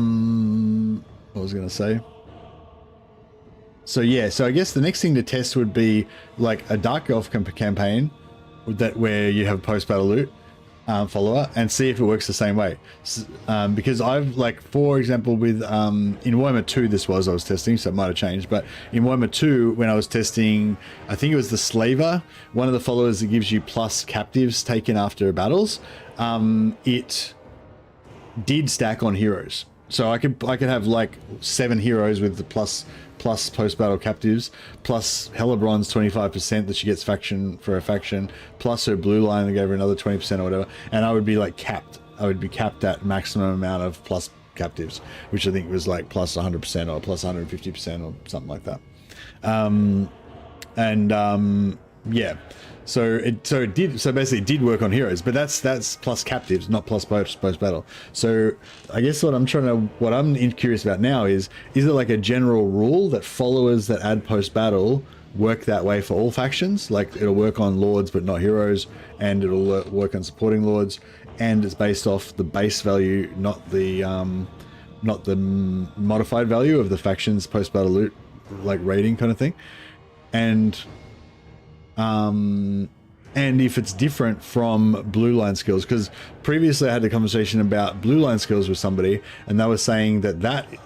was I going to say? So yeah, so I guess the next thing to test would be like a Dark Elf campaign that where you have post-battle loot follower, and see if it works the same way. Because I've, like, for example, with in Warhammer 2 I was testing, so it might have changed, but in Warhammer 2 when I was testing, I think it was the Slaver, one of the followers that gives you plus captives taken after battles, it did stack on heroes. So I could have like 7 heroes with the plus post-battle captives, plus Hellebron's 25% that she gets faction for a faction, plus her blue line that gave her another 20% or whatever, and I would be like capped. I would be capped at maximum amount of plus captives, which I think was like plus 100% or plus 150% or something like that. Yeah. So basically it did work on heroes, but that's plus captives, not plus post battle. So I guess what I'm curious about now is it like a general rule that followers that add post battle work that way for all factions? Like, it'll work on Lords but not heroes, and it'll work on supporting Lords, and it's based off the base value, not the modified value of the faction's post battle loot, like rating kind of thing. And if it's different from blue line skills, because previously I had a conversation about blue line skills with somebody, and they were saying that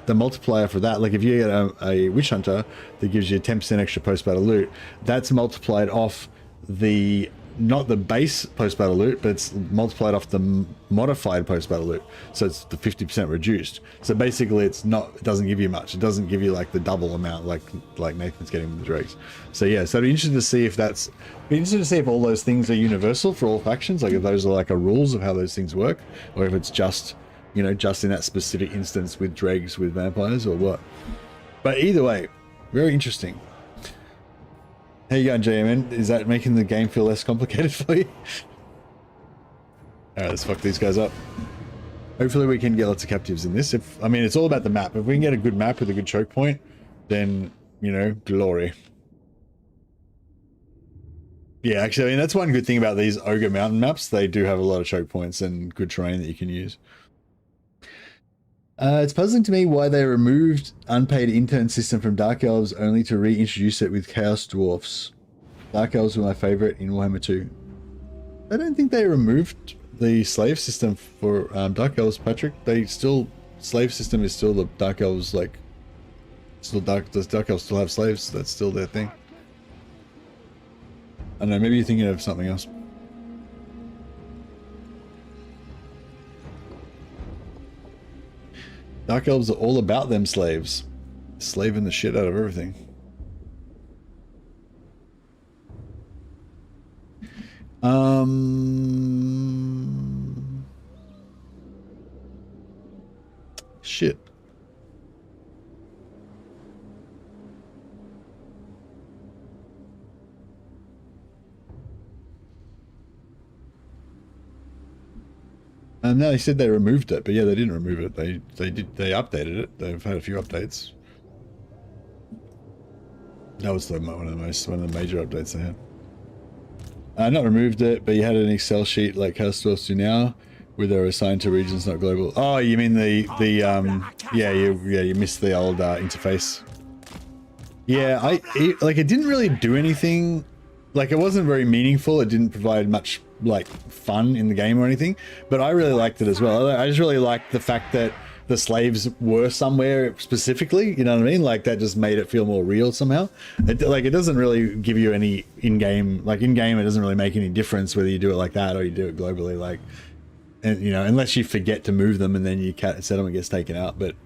the multiplier for that, like if you get a witch hunter that gives you 10% extra post battle loot, that's multiplied off the, not the base post battle loot, but it's multiplied off the modified post battle loot, so it's the 50% reduced. So basically it doesn't give you much. It doesn't give you like the double amount like Nathan's getting with the Dregs. So yeah, so it'd be interesting to see if all those things are universal for all factions, like if those are like a rules of how those things work, or if it's just, you know, just in that specific instance with Dregs with vampires or what. But either way, very interesting. How you going, JMN? Is that making the game feel less complicated for you? Alright, let's fuck these guys up. Hopefully we can get lots of captives in this. I mean, it's all about the map. If we can get a good map with a good choke point, then, you know, glory. Yeah, actually, I mean, that's one good thing about these Ogre Mountain maps. They do have a lot of choke points and good terrain that you can use. It's puzzling to me why they removed unpaid intern system from Dark Elves only to reintroduce it with Chaos Dwarfs. Dark Elves were my favorite in Warhammer 2. I don't think they removed the slave system for Dark Elves, Patrick. Slave system is still the Dark Elves, like, does Dark Elves still have slaves? That's still their thing. I don't know, maybe you're thinking of something else. Dark Elves are all about them slaves. Slaving the shit out of everything. Shit. No, they said they removed it, but yeah, they didn't remove it. They updated it. They've had a few updates. That was one of the major updates they had. Not removed it, but you had an Excel sheet like Chaos Dwarfs do now, where they're assigned to regions, not global. Oh, you mean you missed the old interface. Yeah, it didn't really do anything. Like, it wasn't very meaningful. It didn't provide much, like, fun in the game or anything. But I really liked it as well. I just really liked the fact that the slaves were somewhere specifically, you know what I mean? Like, that just made it feel more real somehow. It doesn't really give you any in-game, like, in-game it doesn't really make any difference whether you do it like that or you do it globally, like, and, you know, unless you forget to move them and then your settlement gets taken out. But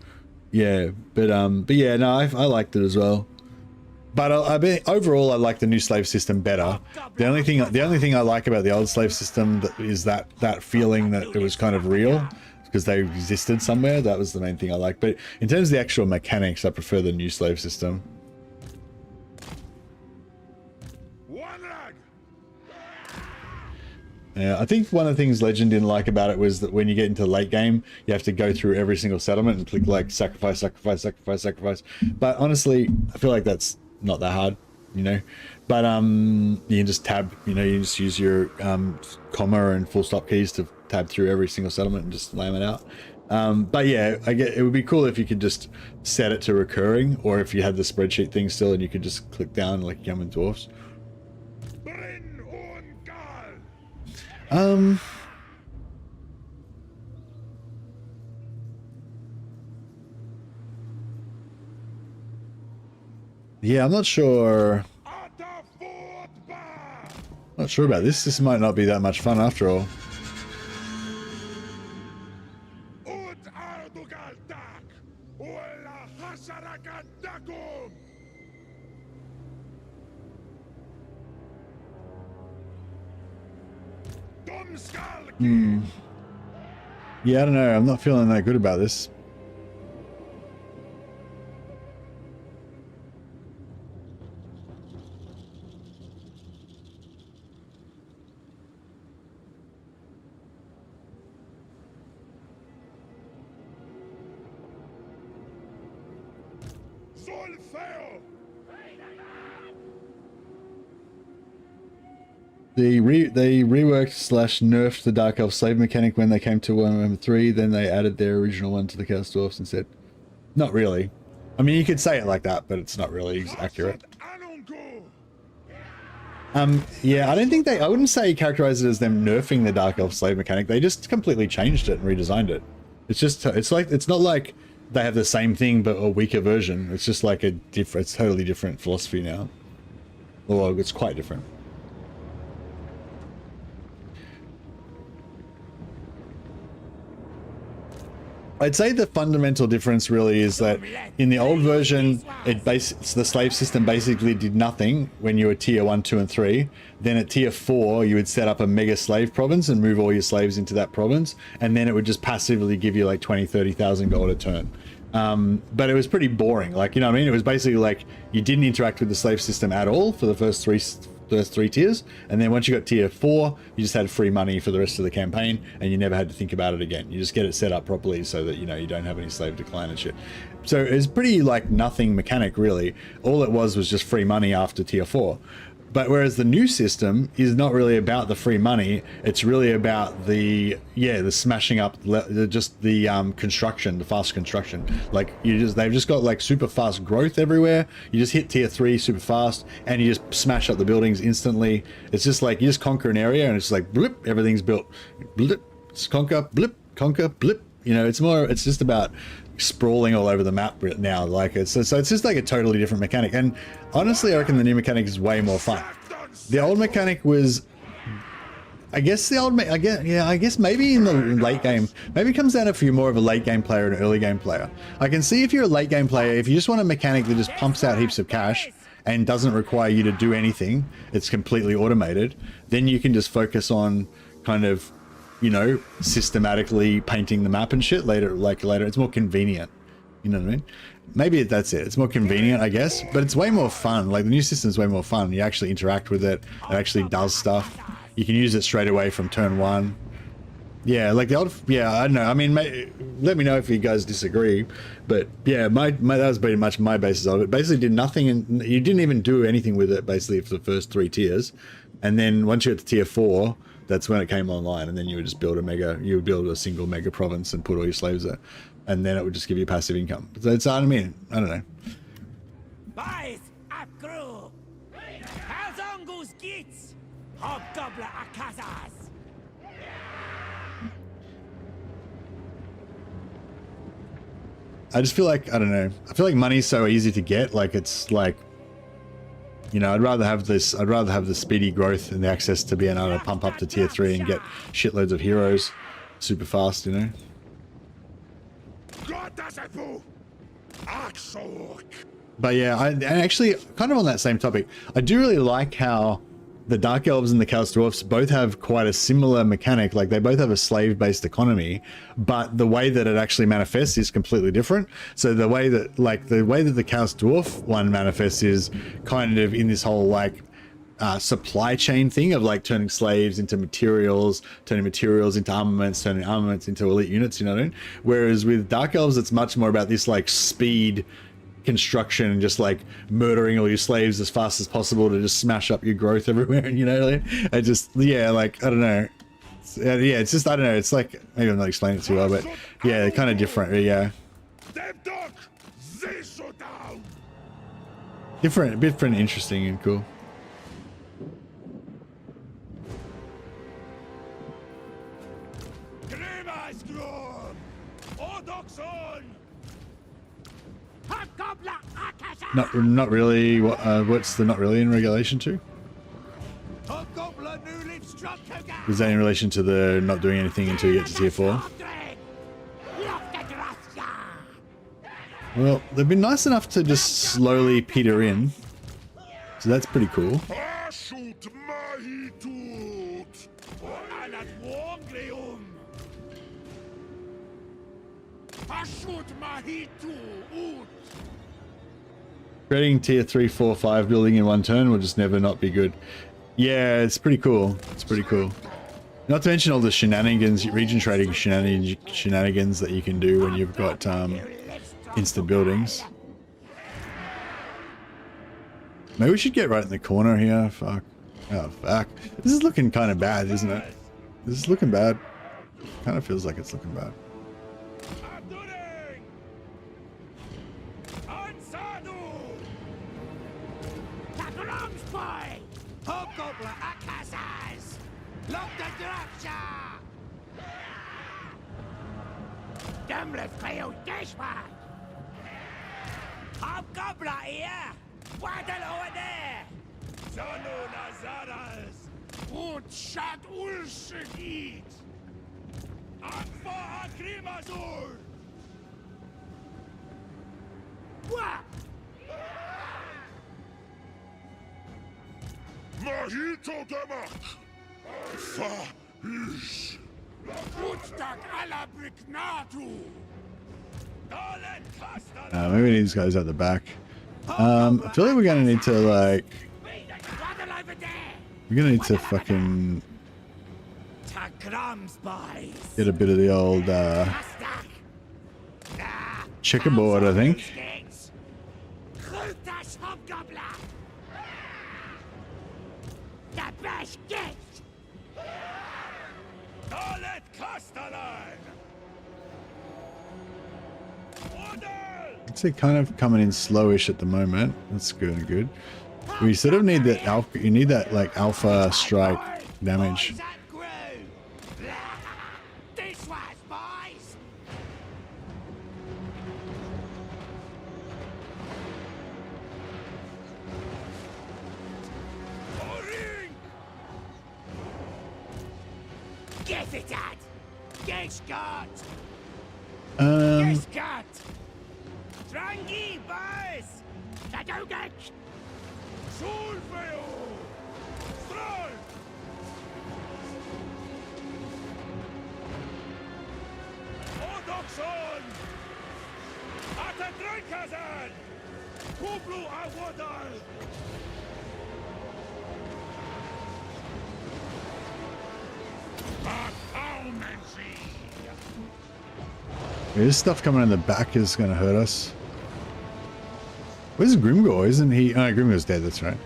yeah, but yeah, no, I liked it as well. But I mean, overall, I like the new slave system better. The only thing I like about the old slave system is that feeling that it was kind of real because they existed somewhere. That was the main thing I like. But in terms of the actual mechanics, I prefer the new slave system. Yeah, I think one of the things Legend didn't like about it was that when you get into late game, you have to go through every single settlement and click like sacrifice, sacrifice, sacrifice, sacrifice. But honestly, I feel like that's not that hard, you know. But you can just tab, you know, you just use your comma and full stop keys to tab through every single settlement and just lay it out. But yeah, it would be cool if you could just set it to recurring, or if you had the spreadsheet thing still and you could just click down like Yaman Dwarfs. Yeah, I'm not sure. Not sure about this. This might not be that much fun after all. Yeah, I don't know. I'm not feeling that good about this. They reworked / nerfed the Dark Elf slave mechanic when they came to Warhammer 3, then they added their original one to the Chaos Dwarfs instead. Not really. I mean, you could say it like that, but it's not really accurate. Yeah, I wouldn't say characterize it as them nerfing the Dark Elf slave mechanic. They just completely changed it and redesigned it. It's not like they have the same thing but a weaker version. It's just like it's totally different philosophy now. Well, it's quite different. I'd say the fundamental difference really is that in the old version, the slave system basically did nothing when you were tier 1, 2, and 3. Then at tier 4, you would set up a mega slave province and move all your slaves into that province. And then it would just passively give you like 20, 30,000 gold a turn. But it was pretty boring. Like, you know what I mean? It was basically like you didn't interact with the slave system at all for the first first 3 tiers, and then once you got tier 4, you just had free money for the rest of the campaign, and you never had to think about it again. You just get it set up properly so that, you know, you don't have any slave decline and shit. So it's pretty like nothing mechanic really. All it was just free money after tier 4. But whereas the new system is not really about the free money, it's really about the smashing up, just the construction, the fast construction. Like they've just got like super fast growth everywhere. You just hit tier 3 super fast, and you just smash up the buildings instantly. It's just like you just conquer an area, and it's like blip, everything's built. Blip, conquer, blip, conquer, blip. You know, it's just about sprawling all over the map now. Like so it's just like a totally different mechanic, and honestly I reckon the new mechanic is way more fun. The old mechanic was, I guess maybe in the late game, maybe it comes down to if you're more of a late game player and an early game player. I can see if you're a late game player, if you just want a mechanic that just pumps out heaps of cash and doesn't require you to do anything, it's completely automated, then you can just focus on kind of, you know, systematically painting the map and shit later. It's more convenient, you know what I mean? Maybe that's it. It's more convenient, I guess, but it's way more fun. Like the new system's way more fun. You actually interact with it. It actually does stuff. You can use it straight away from turn 1. Yeah, like the old, yeah, I don't know. I mean, let me know if you guys disagree, but yeah, that was pretty much my basis of it. Basically did nothing, and you didn't even do anything with it basically for the first 3 tiers. And then once you get to tier 4, that's when it came online, and then you would just build a single mega province and put all your slaves there, and then it would just give you passive income. So it's, I mean, I don't know. Boys, abgrou! Hazongus geht's! Hobgoblin akazas! I just feel like, I don't know, I feel like money's so easy to get, like it's like, you know, I'd rather have the speedy growth and the access to being able to pump up to tier 3 and get shitloads of heroes super fast, you know? But yeah, and actually, kind of on that same topic, I do really like how the Dark Elves and the Chaos Dwarfs both have quite a similar mechanic. Like they both have a slave-based economy, but the way that it actually manifests is completely different. So the way that the Chaos Dwarf one manifests is kind of in this whole like supply chain thing of like turning slaves into materials, turning materials into armaments, turning armaments into elite units, you know what I mean? Whereas with Dark Elves, it's much more about this like speed construction and just like murdering all your slaves as fast as possible to just smash up your growth everywhere. And you know, like, I just, yeah, like, I don't know. It's just, I don't know. It's like, maybe I'm not explaining it too well, but yeah, they're kind of different. Yeah. Different, interesting and cool. Not really. What's the not really in regulation to? Is that in relation to the not doing anything until you get to tier 4? Well, they've been nice enough to just slowly peter in, so that's pretty cool. Creating tier 3, 4, 5 building in one turn will just never not be good. Yeah, it's pretty cool. It's pretty cool. Not to mention all the shenanigans, region trading shenanigans that you can do when you've got instant buildings. Maybe we should get right in the corner here. Fuck. Oh, fuck. This is looking kind of bad, isn't it? This is looking bad. Kind of feels like it's looking bad. Hobgoblin here! Waddle over there! Zonu Nazaras! Und Shad Ulshigit! Akfa Akrimazul! What? Mahito Damak! Fa is. Woodstock Alabric Natu! Maybe these guys at the back. I feel like we're gonna need to like. We're gonna need to fucking Ta crumbs, boys. get a bit of the old checkerboard, I think. The best gift. Dalet Castellan. It's kind of coming in slowish at the moment. That's good. We sort of need that alpha. You need that like alpha strike damage. This was boys. Get it at. Get got. Get got. Drangi boys. Tadogek. Solveo. Strol. Odoxon. Atadrekazan. Kublu awadal. This stuff coming in the back is going to hurt us. Where's Grimgor? Isn't he? Oh, Grimgor's dead. That's right.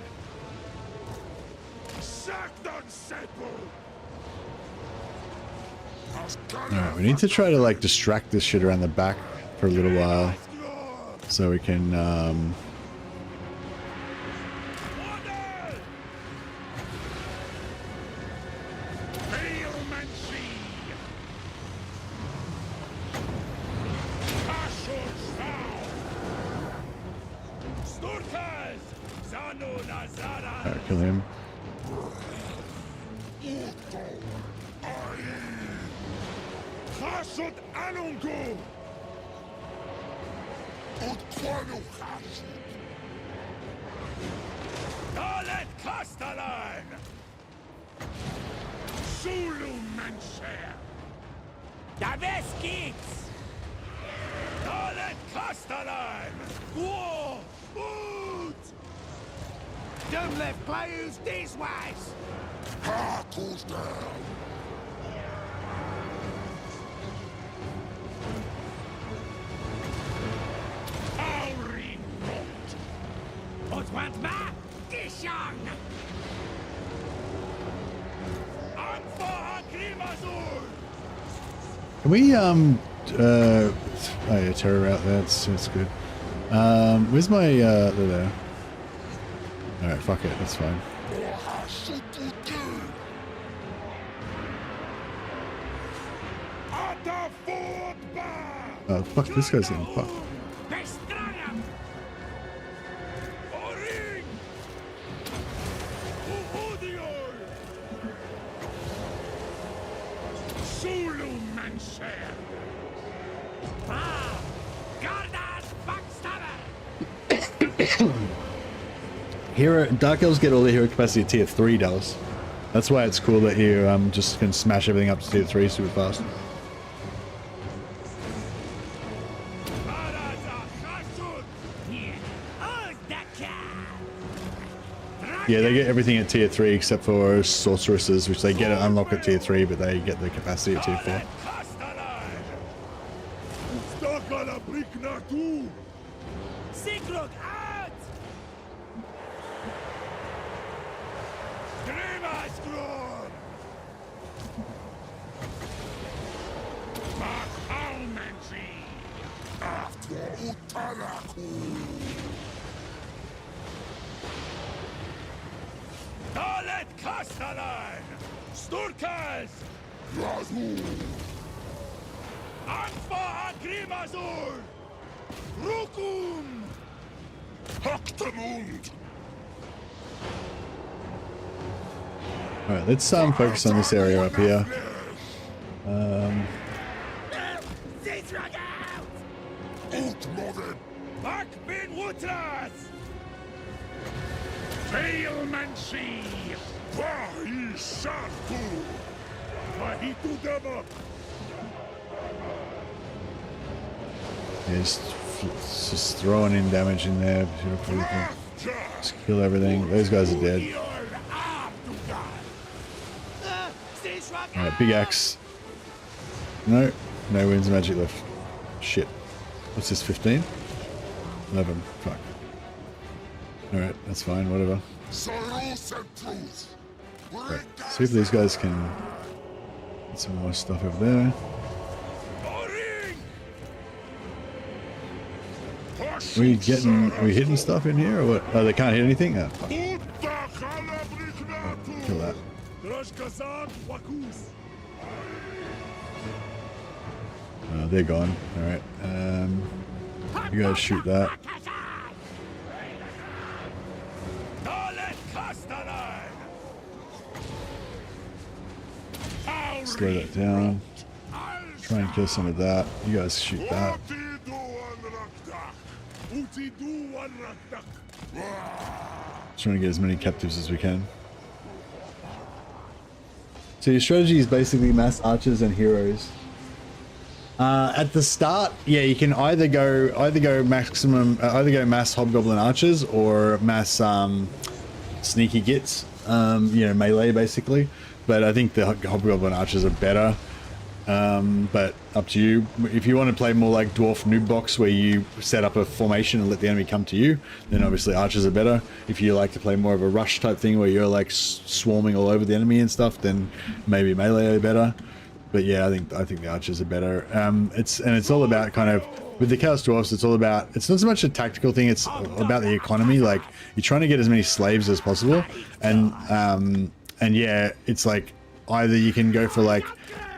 Alright, we need to try to like distract this shit around the back for a little while, so we can kill him. Dalet Castellan. Zulu Mancher. Da best geht's. Dalet Castellan. Whoa! Boot! Don't let players this ways. Hackles down. Auring not. Und want ma? Dishon. Anfa Agrimazur. Can we oh yeah, terror out there. That's good. Where's my there? Alright, fuck it, that's fine. Oh fuck, this guy's getting fucked. Hero Dark Elves get all their hero capacity at tier 3 dollars. That's why it's cool that you just can smash everything up to tier 3 super fast. Yeah, they get everything at tier 3 except for sorceresses, which they get it unlocked at tier 3, but they get the capacity at tier 4. Dalet Castellan! Sturkas! Anfa Agrimazur! Rukum! Haktemund! Alright, let's focus on this area up here. Back bin Wutras! Failmancy! Vahi Sartu! Vahitu Dama! Yeah, just throwing in damage in there. Just kill everything. Those guys are dead. Alright, big axe. No, no winds magic left. Shit. What's this, 15? 11. Fuck. Alright, that's fine, whatever. Right. See if these guys can get some more stuff over there. Are we hitting stuff in here or what? Oh, they can't hit anything? Oh, fuck. Oh, kill that. They're gone. Alright. You guys shoot that. Slow that down. Try and kill some of that. You guys shoot that. Trying to get as many captives as we can. So your strategy is basically mass archers and heroes. At the start, yeah, you can either go mass hobgoblin archers or mass sneaky gits, you know, melee basically. But I think the hobgoblin archers are better. But up to you. If you want to play more like dwarf noob box where you set up a formation and let the enemy come to you, then obviously archers are better. If you like to play more of a rush type thing where you're like swarming all over the enemy and stuff, then maybe melee are better. But yeah, I think the archers are better. It's all about kind of with the Chaos Dwarfs. It's not so much a tactical thing. It's about the economy. Like you're trying to get as many slaves as possible, and yeah, it's like either you can go for like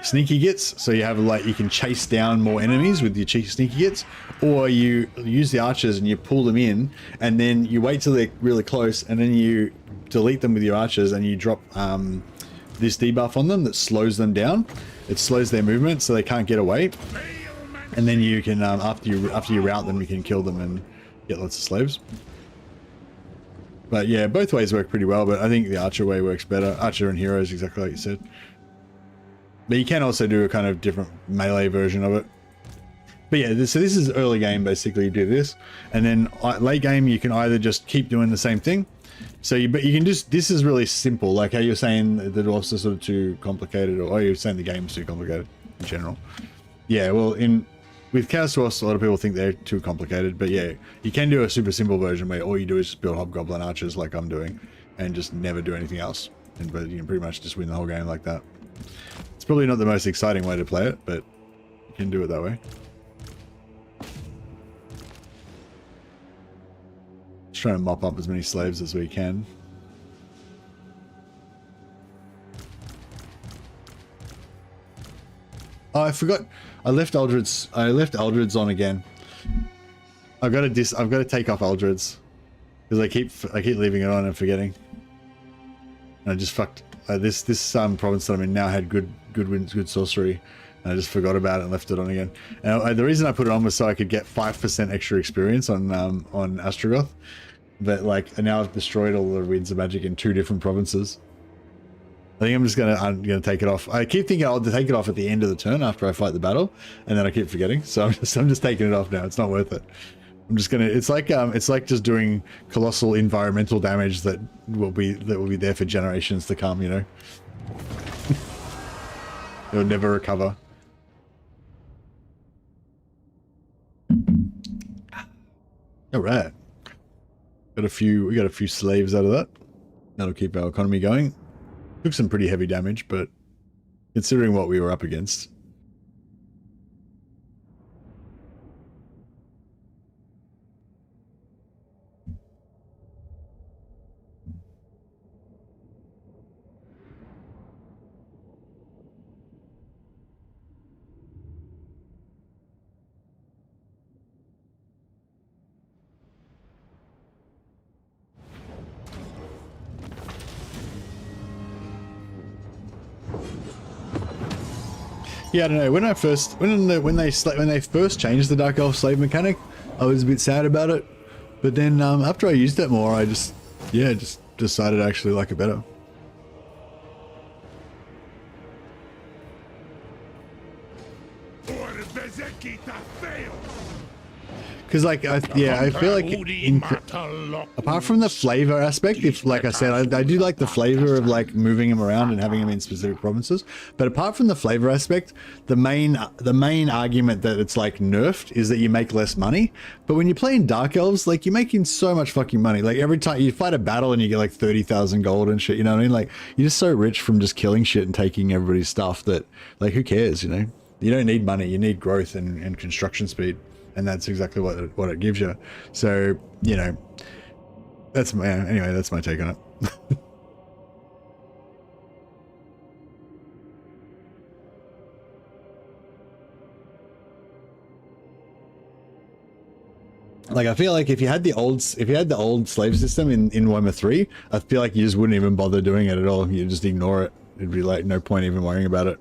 sneaky gits, so you have like you can chase down more enemies with your sneaky gits, or you use the archers and you pull them in, and then you wait till they're really close, and then you delete them with your archers, and you drop this debuff on them that slows them down. It slows their movement so they can't get away, and then you can after you rout them, you can kill them and get lots of slaves. But yeah, both ways work pretty well, but I think the archer way works better. Archer and heroes, exactly like you said. But you can also do a kind of different melee version of it. But yeah, so this is early game, basically. You do this, and then late game you can either just keep doing the same thing. So but you can just, this is really simple, like how you're saying the dwarfs are sort of too complicated, or you're saying the game's too complicated in general. Yeah, well, with Chaos Dwarfs, a lot of people think they're too complicated, but yeah, you can do a super simple version where all you do is just build hobgoblin archers like I'm doing, and just never do anything else. But you can pretty much just win the whole game like that. It's probably not the most exciting way to play it, but you can do it that way. Just trying to mop up as many slaves as we can. Oh, I forgot. I left Eldred's on again. I've got to take off Eldred's because I keep leaving it on and forgetting. And I just fucked. This province that I'm in now had good sorcery, and I just forgot about it and left it on again. And the reason I put it on was so I could get 5% extra experience on Astragoth. But like, now I've destroyed all the winds of magic in 2 different provinces. I think I'm gonna take it off. I keep thinking I'll take it off at the end of the turn after I fight the battle, and then I keep forgetting. So I'm just taking it off now. It's not worth it. I'm just gonna. It's like just doing colossal environmental damage that will be there for generations to come. You know, it'll never recover. All right, we got a few slaves out of that. That'll keep our economy going. Took some pretty heavy damage, but considering what we were up against. Yeah, I don't know. When they first changed the Dark Elf slave mechanic, I was a bit sad about it. But then after I used it more, I just decided I actually like it better. Because like I feel like apart from the flavor aspect, if like I said, I do like the flavor of like moving them around and having them in specific provinces. But apart from the flavor aspect, the main argument that it's like nerfed is that you make less money. But when you're playing Dark Elves, like you're making so much fucking money. Like every time you fight a battle and you get like 30,000 gold and shit, you know what I mean? Like you're just so rich from just killing shit and taking everybody's stuff that like who cares, you know? You don't need money, you need growth and construction speed. And that's exactly what it gives you. So, you know, that's my, anyway, that's my take on it. Like I feel like if you had the old slave system in Warhammer 3, I feel like you just wouldn't even bother doing it at all. You just ignore it. It'd be like no point even worrying about it.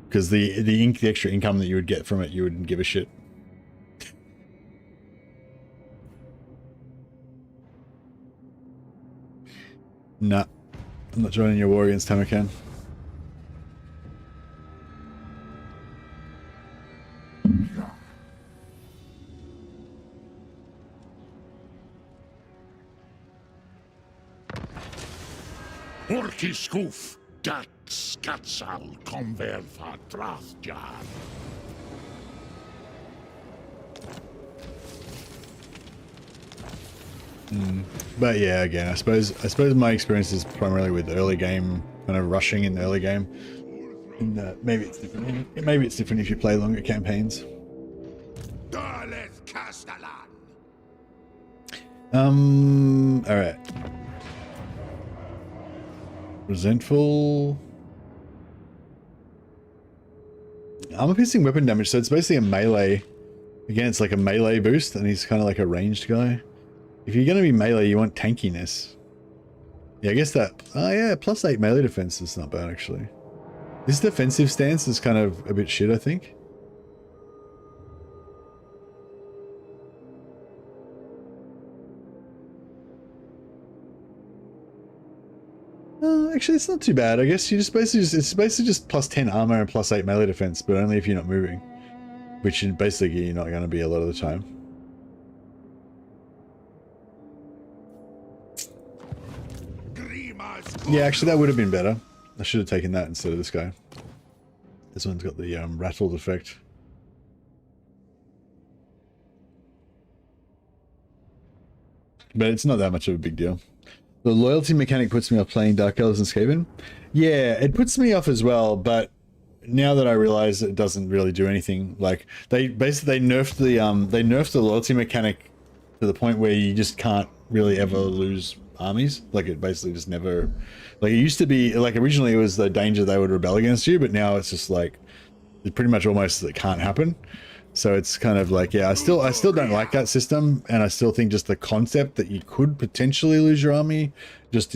Because the extra income that you would get from it, you wouldn't give a shit. Nah, I'm not joining your war against Tamakan. Orkiskuf, dat skatsal konver fatrathjar. But yeah, again, I suppose my experience is primarily with early game, kind of rushing in the early game. And maybe it's different. Maybe it's different if you play longer campaigns. All right. Resentful. Armor piercing weapon damage, so it's basically a melee. Again, it's like a melee boost, and he's kind of like a ranged guy. If you're going to be melee, you want tankiness. Yeah, I guess that... Oh yeah, +8 melee defense is not bad, actually. This defensive stance is kind of a bit shit, I think. Actually, it's not too bad. I guess you just it's basically just +10 armor and +8 melee defense, but only if you're not moving. Which basically you're not going to be a lot of the time. Yeah, actually that would have been better. I should have taken that instead of this guy. This one's got the rattled effect. But it's not that much of a big deal. The loyalty mechanic puts me off playing Dark Elves and Skaven. Yeah, it puts me off as well, but now that I realize it doesn't really do anything, like they nerfed the loyalty mechanic to the point where you just can't really ever lose armies. Like it basically just never, like it used to be, like originally it was the danger they would rebel against you, but now it's just like it pretty much almost it can't happen. So it's kind of like, yeah, I still don't like that system, and I still think just the concept that you could potentially lose your army just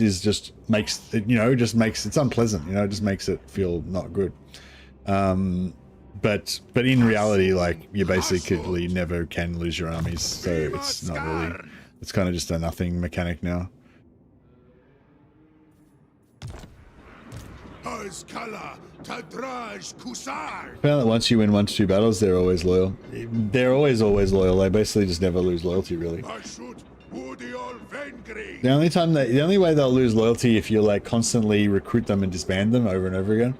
makes it, you know, it's unpleasant, you know, it just makes it feel not good. But in reality, like you basically never can lose your armies, so it's not really, it's kind of just a nothing mechanic now. Found that once you win 1 to 2 battles, they're always loyal. They're always loyal. They basically just never lose loyalty, really. The only way they'll lose loyalty if you like constantly recruit them and disband them over and over again.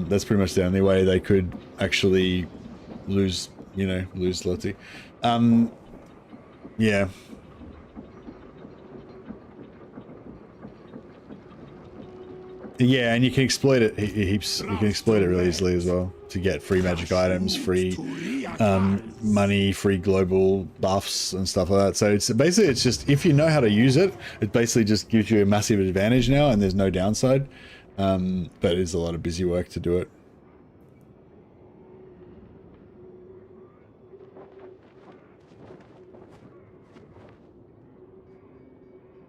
That's pretty much the only way they could actually lose loyalty. Yeah. Yeah, and you can exploit it heaps. You can exploit it really easily as well to get free magic items, free money, free global buffs and stuff like that. So it's basically, it's just, if you know how to use it, it basically just gives you a massive advantage now, and there's no downside. But it's a lot of busy work to do it.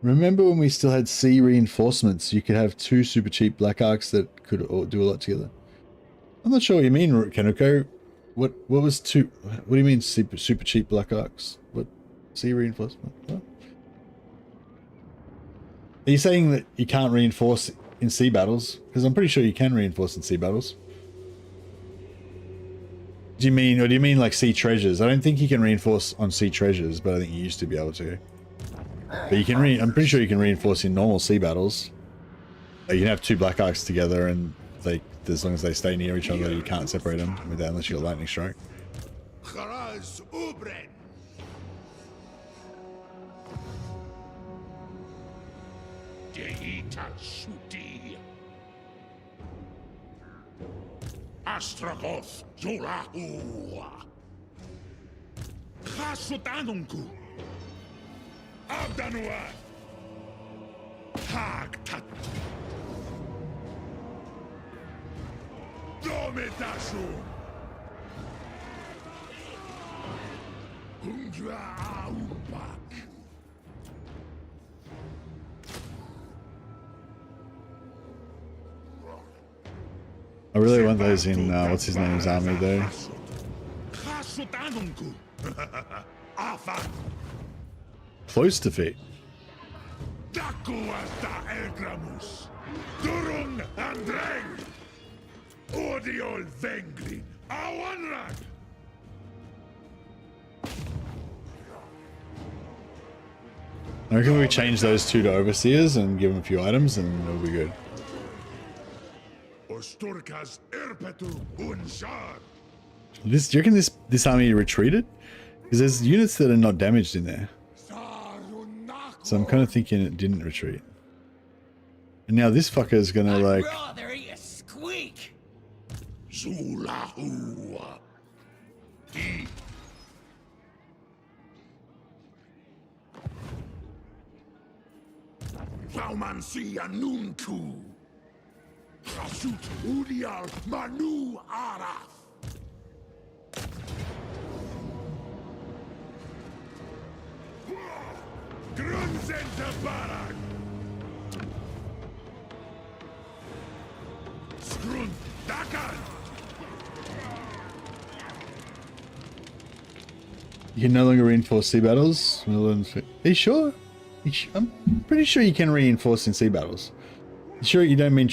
Remember when we still had C reinforcements? You could have 2 super cheap black arcs that could do a lot together. I'm not sure what you mean, Kanuko. What was 2? What do you mean super cheap black arcs? What C reinforcement? What? Are you saying that you can't reinforce in sea battles? Because I'm pretty sure you can reinforce in sea battles. Do you mean, or do you mean like sea treasures? I don't think you can reinforce on sea treasures, but I think you used to be able to. But you can I'm pretty sure you can reinforce in normal sea battles. Like, you can have two black arcs together, and they, as long as they stay near each other, you can't separate them with that unless you got lightning strike. Kharaz Ubren. Deita Shuti. Astragoth Zolahu. Khasutanunku. Abdanua. Hagtat. Domitashu. Hundra Aupak. I really want those in, what's his name's army though. Close defeat. I reckon we change those two to overseers and give them a few items and it'll be good. This, do you reckon this army retreated? Because there's units that are not damaged in there. So I'm kind of thinking it didn't retreat. And now this fucker is gonna like... Rather eat a squeak. Zulahu. Vaumansi Anunku. Rasut Udial Manu Araf. Grunzenta Barak. Scrun Dakan. You can no longer reinforce sea battles. Are you sure? I'm pretty sure you can reinforce in sea battles. You sure you don't mean...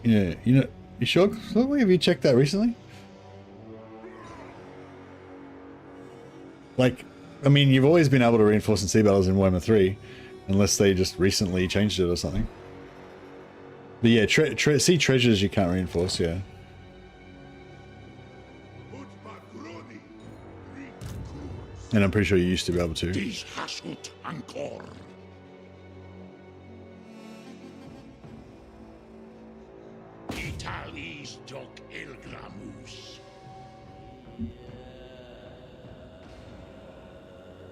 Yeah, you know... You sure? Have you checked that recently? Like, I mean, you've always been able to reinforce in sea battles in Warhammer 3, unless they just recently changed it or something. But yeah, sea treasures you can't reinforce, yeah. And I'm pretty sure you used to be able to. Italis Doc Elgramus.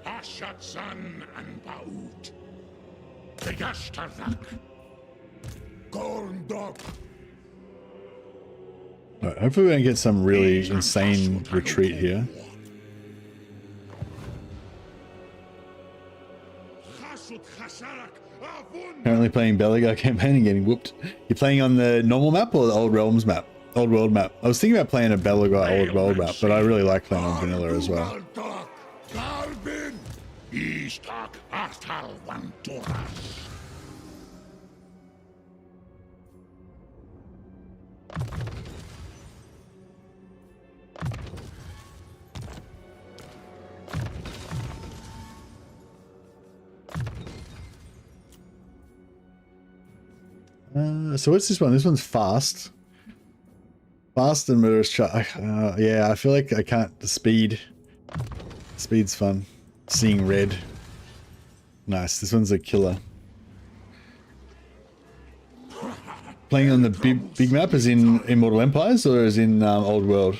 Ashatsan and Baut. Tegashtarzak. Gorndok. Alright, hopefully we don't get some really insane retreat here. Currently playing Belagar campaign and getting whooped. You're playing on the normal map or the Old Realms map? Old World map. I was thinking about playing a Belagar Old World map, but I really like playing on vanilla as well. So what's this one? This one's fast. Fast and murderous charge. Yeah, I feel like I can't. The speed's fun. Seeing red. Nice. This one's a killer. Playing on the big map as in Immortal Empires or as in Old World?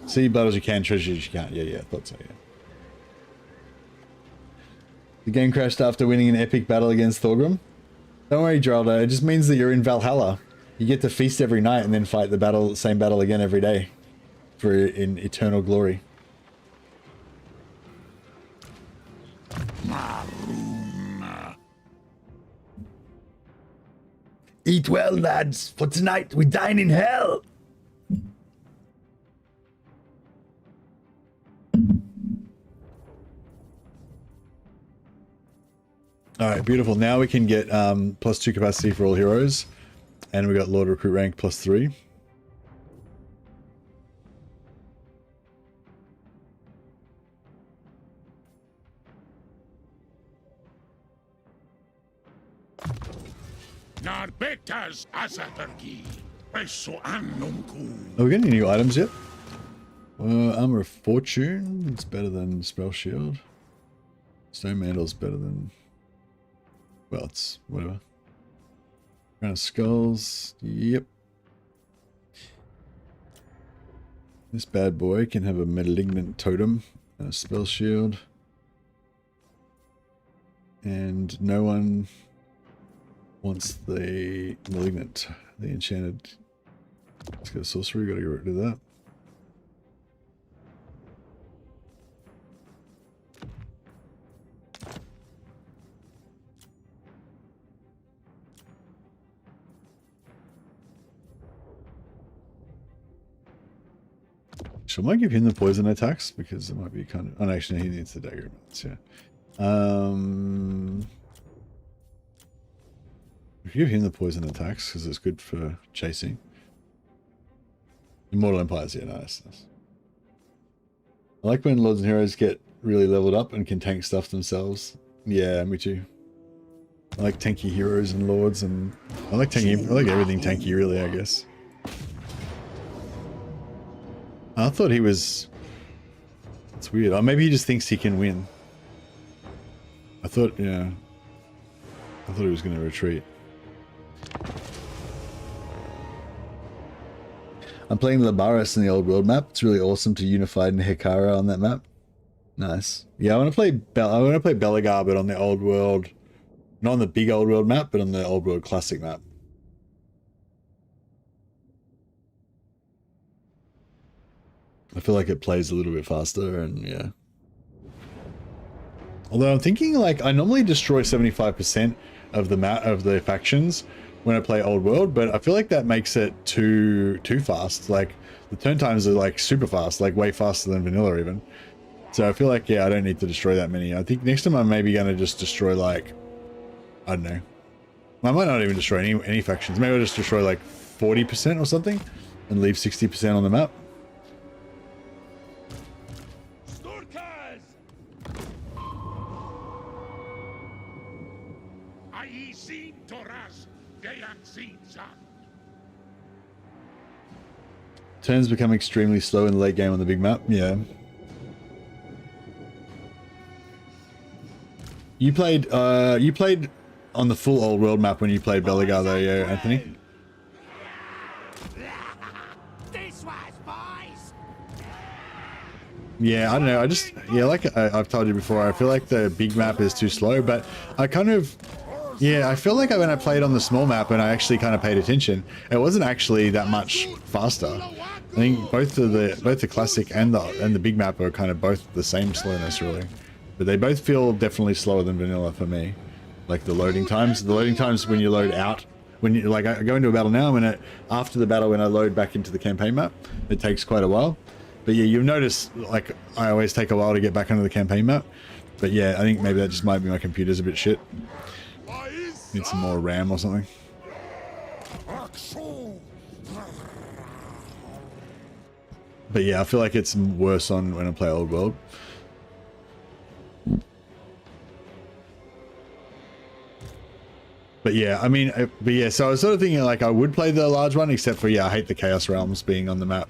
Sea battles you can, treasures you can't. Yeah, I thought so, yeah. The game crashed after winning an epic battle against Thorgrim. Don't worry, Geraldo. It just means that you're in Valhalla. You get to feast every night and then fight the same battle again every day, in eternal glory. Eat well, lads, for tonight we dine in hell. Alright, beautiful. Now we can get +2 capacity for all heroes. And we got Lord Recruit rank +3. Narbetas azatargi. Eso annunku. Are we getting any new items yet? Armor of Fortune. It's better than Spell Shield. Stone Mandal's better than... Well, it's whatever. Crown of Skulls. Yep. This bad boy can have a Malignant Totem. A Spell Shield. And no one wants the Malignant. The Enchanted. Let's go Sorcery. Gotta get rid of that. So I might give him the poison attacks because it might be kind of... Oh, no, actually, he needs the dagger. Yeah. Give him the poison attacks because it's good for chasing. Immortal Empires, yeah, nice. I like when Lords and Heroes get really leveled up and can tank stuff themselves. Yeah, me too. I like tanky heroes and lords, and I like everything tanky, really, I guess. I thought he was... It's weird. Oh, maybe he just thinks he can win. I thought, yeah. I thought he was going to retreat. I'm playing Labaris in the old world map. It's really awesome to Unified and Hekara on that map. Nice. Yeah, I want to play Belegar, but on the old world, not on the big old world map, but on the old world classic map. I feel like it plays a little bit faster, and yeah. Although I'm thinking, like, I normally destroy 75% of the map of the factions when I play old world, but I feel like that makes it too fast. Like, the turn times are like super fast, like way faster than vanilla even. So I feel like, yeah, I don't need to destroy that many. I think next time I'm maybe going to just destroy, like, I don't know. I might not even destroy any factions. Maybe I'll just destroy like 40% or something and leave 60% on the map. Turns become extremely slow in the late game on the big map. Yeah. You played on the full old world map when you played Belegar though, yeah, Anthony? Yeah, I don't know. Like I've told you before, I feel like the big map is too slow, but I kind of... Yeah, I feel like when I played on the small map and I actually kind of paid attention, it wasn't actually that much faster. I think both the classic and the big map are kind of both the same slowness really, but they both feel definitely slower than vanilla for me. Like the loading times when you load out, when you like I go into a battle now, and after the battle when I load back into the campaign map, it takes quite a while. But yeah, you've noticed like I always take a while to get back onto the campaign map. But yeah, I think maybe that just might be my computer's a bit shit. Need some more RAM or something. But yeah, I feel like it's worse on when I play old world. But yeah, I mean, so I was sort of thinking like I would play the large one, except for, yeah, I hate the Chaos Realms being on the map.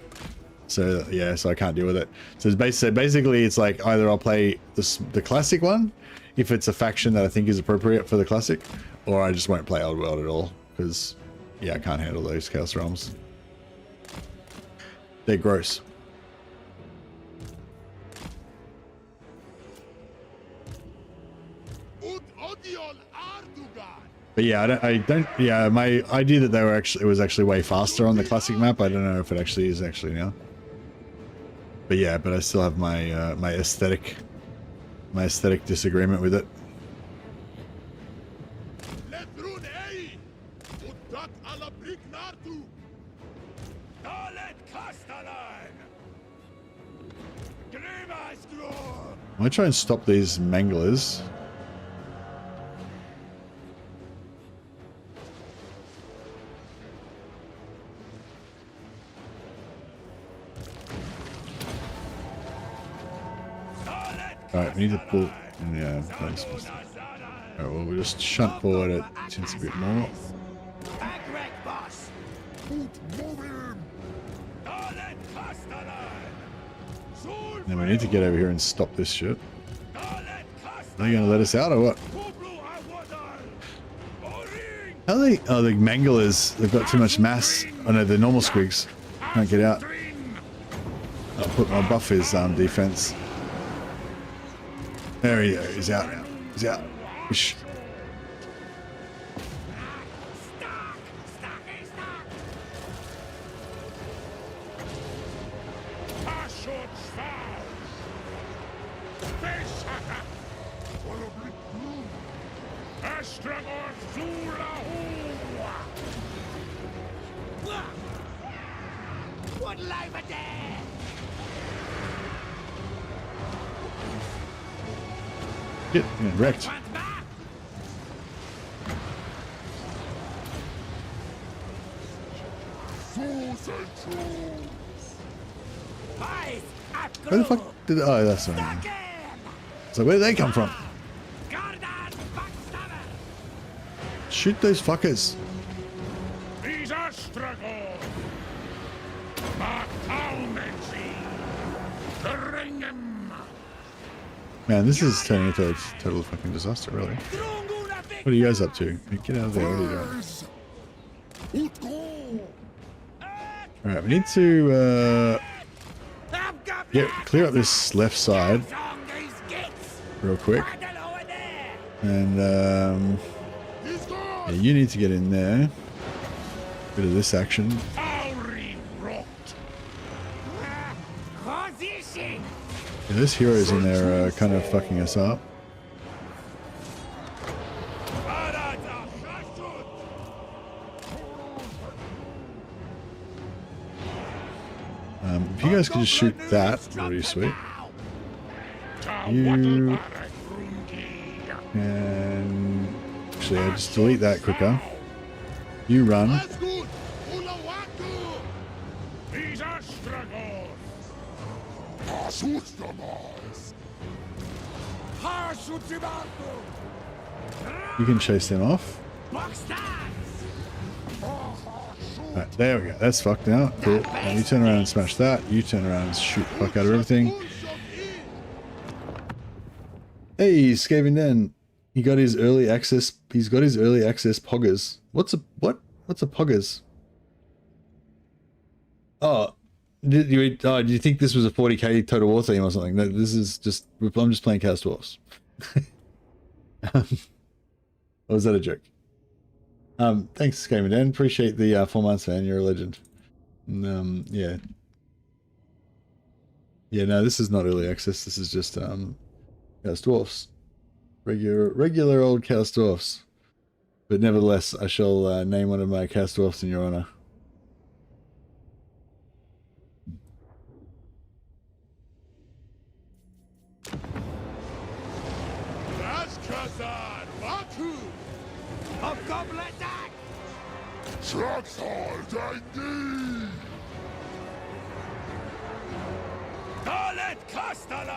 So yeah, so I can't deal with it. So basically it's like either I'll play the classic one, if it's a faction that I think is appropriate for the classic, or I just won't play old world at all, because yeah, I can't handle those Chaos Realms. They're gross. But yeah, my idea that it was actually way faster on the classic map, I don't know if it actually is now. But yeah, but I still have my my aesthetic disagreement with it. I'm gonna try and stop these manglers. Alright, we need to pull... Yeah, that's... Alright, well, we'll just shunt forward it since a bit more. Then we need to get over here and stop this shit. Are they going to let us out or what? How are they? Oh, the Manglers. They've got too much mass. Oh no, the normal squigs can't get out. I'll put my buff his defense. There he goes. He's out now. He's out. Whoosh. What live a day? Get wrecked. Where the fuck did? Oh, that's right. So where did they come from? Shoot those fuckers. These Astragoth! Man, this is turning into a total fucking disaster, really. What are you guys up to? Get out of there, what are you doing? Alright, we need to clear up this left side real quick. And yeah, you need to get in there. Bit of this action. Yeah, those heroes in there are kind of fucking us up. If you guys could just shoot that, that'd be sweet. You and actually, I'll just delete that quicker. You run. You can chase them off. Right, there we go. That's fucked now. Cool. Now you turn around and smash that. You turn around and shoot the fuck out of everything. Hey, Skaven Den. He got his early access. He's got his early access poggers. What's a what? What's a poggers? Oh, do you think this was a 40k Total War theme or something? No, this is just. I'm just playing Chaos Dwarfs. Or was that a joke? Thanks, Skaven Den. Appreciate the 4 months, man. You're a legend. Yeah. Yeah, no, this is not early access. This is just Chaos Dwarfs. Regular old Chaos Dwarfs. But nevertheless, I shall name one of my Chaos Dwarfs in your honor.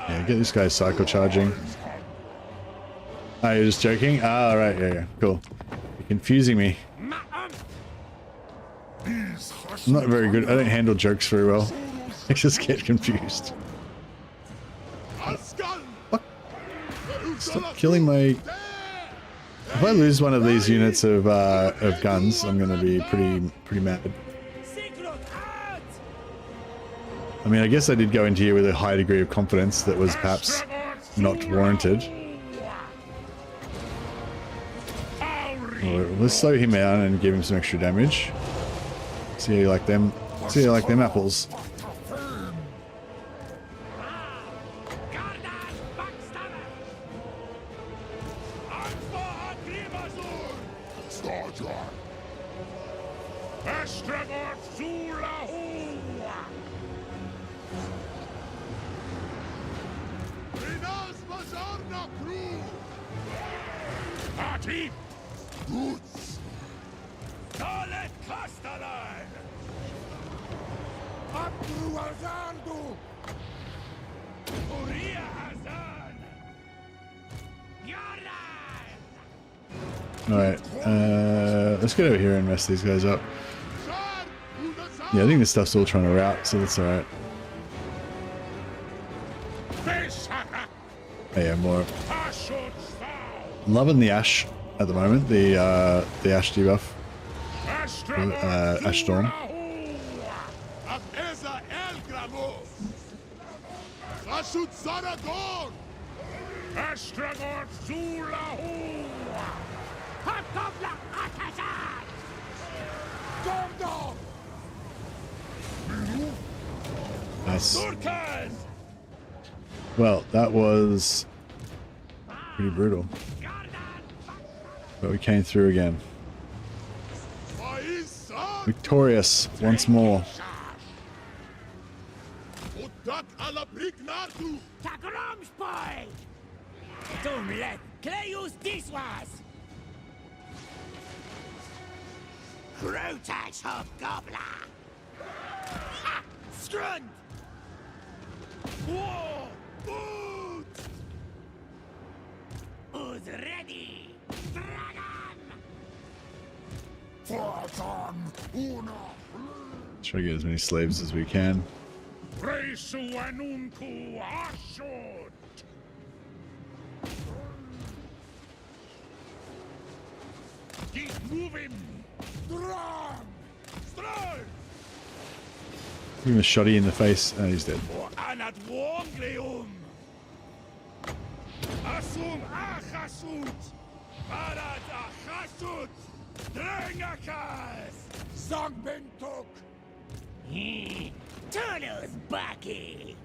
Yeah, get this guy cycle charging. Oh, you're just joking? Ah, alright, yeah, cool. You're confusing me. I'm not very good. I don't handle jokes very well. I just get confused. Fuck. Stop killing my... If I lose one of these units of guns, I'm gonna be pretty mad. I mean, I guess I did go into here with a high degree of confidence that was perhaps not warranted. Right, let's slow him down and give him some extra damage. See how you like them. See how you like them apples. Alright, let's get over here and mess these guys up. Yeah, I think this stuff's all trying to route, so that's alright. Yeah, more. Loving the Ash at the moment. The Ash debuff. Ash Storm. Astragoth Zulahu! Hartobla Atazad! Gordon! Nice. Durkaz! Well, that was pretty brutal. But we came through again. Victorious once more. Tagromspoi! Dumlet Cleus Diswas! Crotax Hobgobla! Ha! Strund! War! Boot! Who's ready? Dragon! Try to get as many slaves as we can. Reisu Anunku Ashot! Keep moving! Drum! Strike! Give him a shotty in the face and he's dead. For Anat Wongleum! Asum Achasut! Arat Achasut! Drengakas! Zangbentok! Turner's Bucky!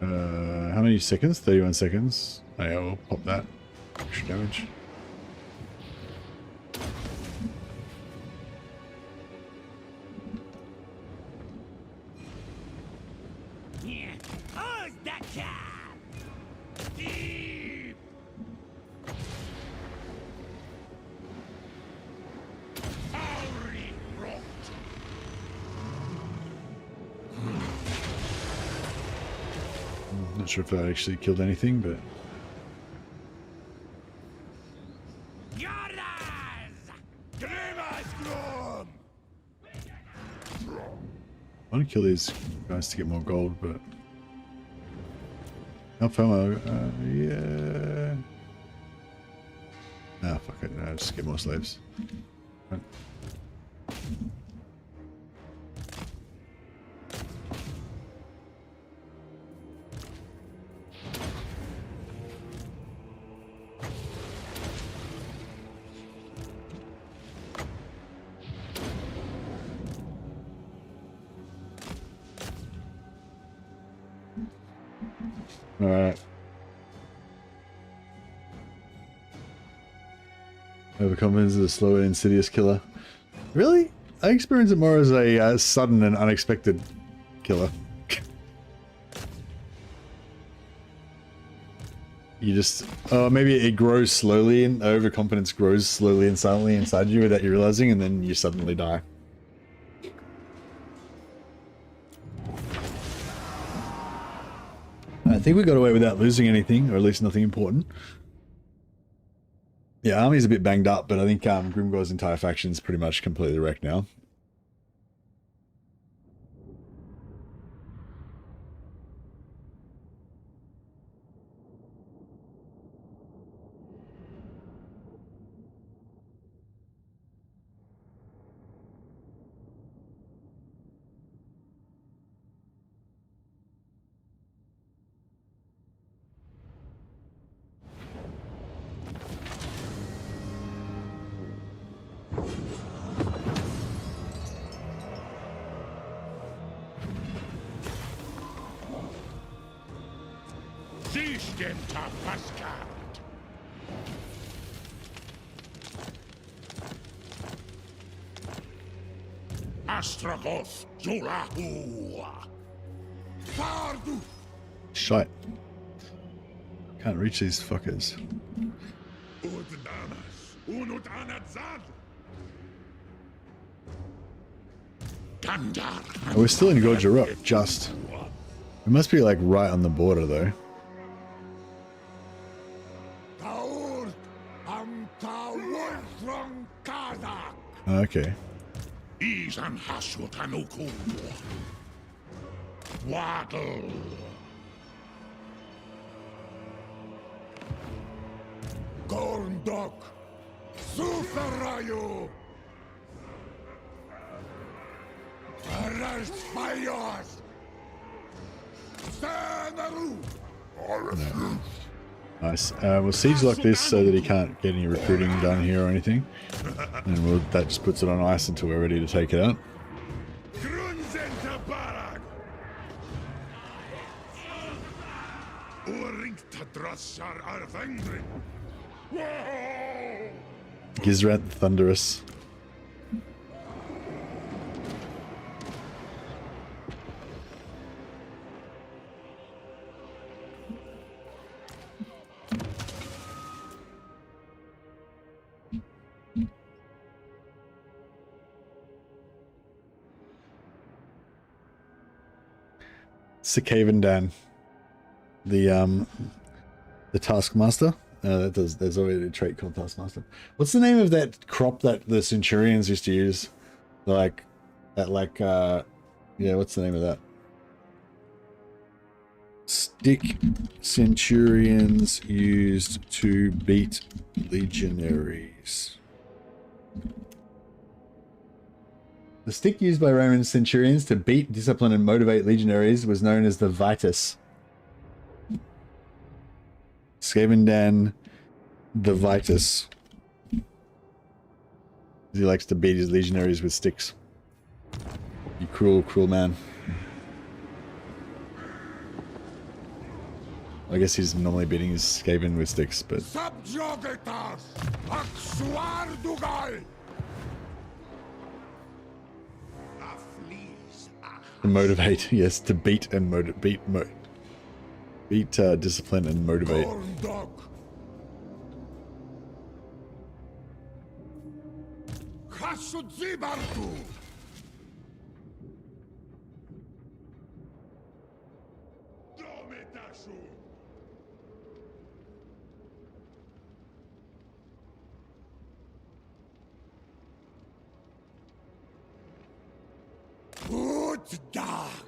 How many seconds? 31 seconds. Oh, yeah, we'll pop that. Extra damage. Who's that cat? Deep! Auri Rot! Not sure if that actually killed anything, but Yodas! Grimasgrum! I want to kill these guys to get more gold, but help ammo, yeah. Ah, fuck it, no, just get more slaves. Right. Alright. Overconfidence is a slow and insidious killer. Really? I experience it more as a sudden and unexpected killer. You just... Oh, maybe it grows slowly, and overconfidence grows slowly and silently inside you without you realizing, and then you suddenly die. I think we got away without losing anything, or at least nothing important. Yeah, army's a bit banged up, but I think Grimgor's entire faction is pretty much completely wrecked now. System Tapaskard! Astragoth Zulahu! Fardu! Shite. Can't reach these fuckers. Uddanas! Unudanatzad! Gandar! Oh, we're still in Gorgeruk, just. It must be like right on the border though. Okay. Isan hasut anuku. Waddle. Gorndok. Suferayu. Arrespayos. Sanaru. Nice. We'll siege lock this so that he can't get any recruiting done here or anything. And that just puts it on ice until we're ready to take it out. Gizrat the Thunderous. Sikavendan, the Taskmaster. There's already a trait called Taskmaster. What's the name of that crop that the Centurions used to use? Yeah, what's the name of that? Stick Centurions used to beat legionaries. The stick used by Roman centurions to beat, discipline, and motivate legionaries was known as the Vitus. Skavendan the Vitus. He likes to beat his legionaries with sticks. You cruel, cruel man. I guess he's normally beating his Skaven with sticks, but... To motivate, yes, to beat and beat discipline and motivate. Dark.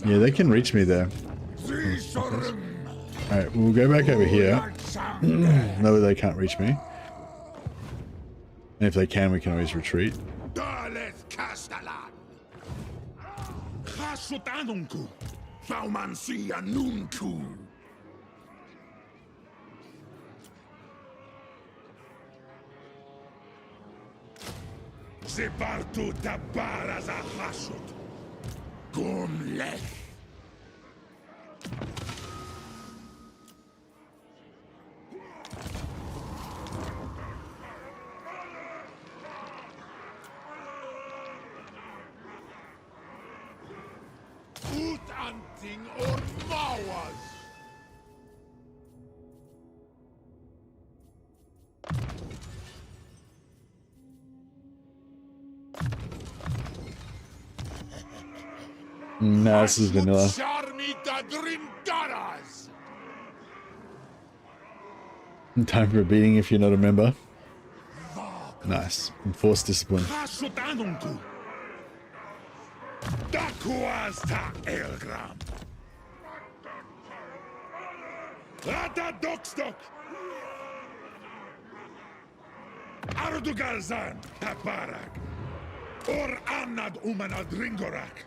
Yeah, they can reach me there. Alright, we'll go back over here. No, they can't reach me. And if they can, we can always retreat. Zebartu tabara za hasut. Gumlech. Utanting or mauers. No, this is vanilla. Time for a beating if you're not a member. Nice. Enforced discipline. Ardugalzan Taparak or Anad Umanad Ringorak.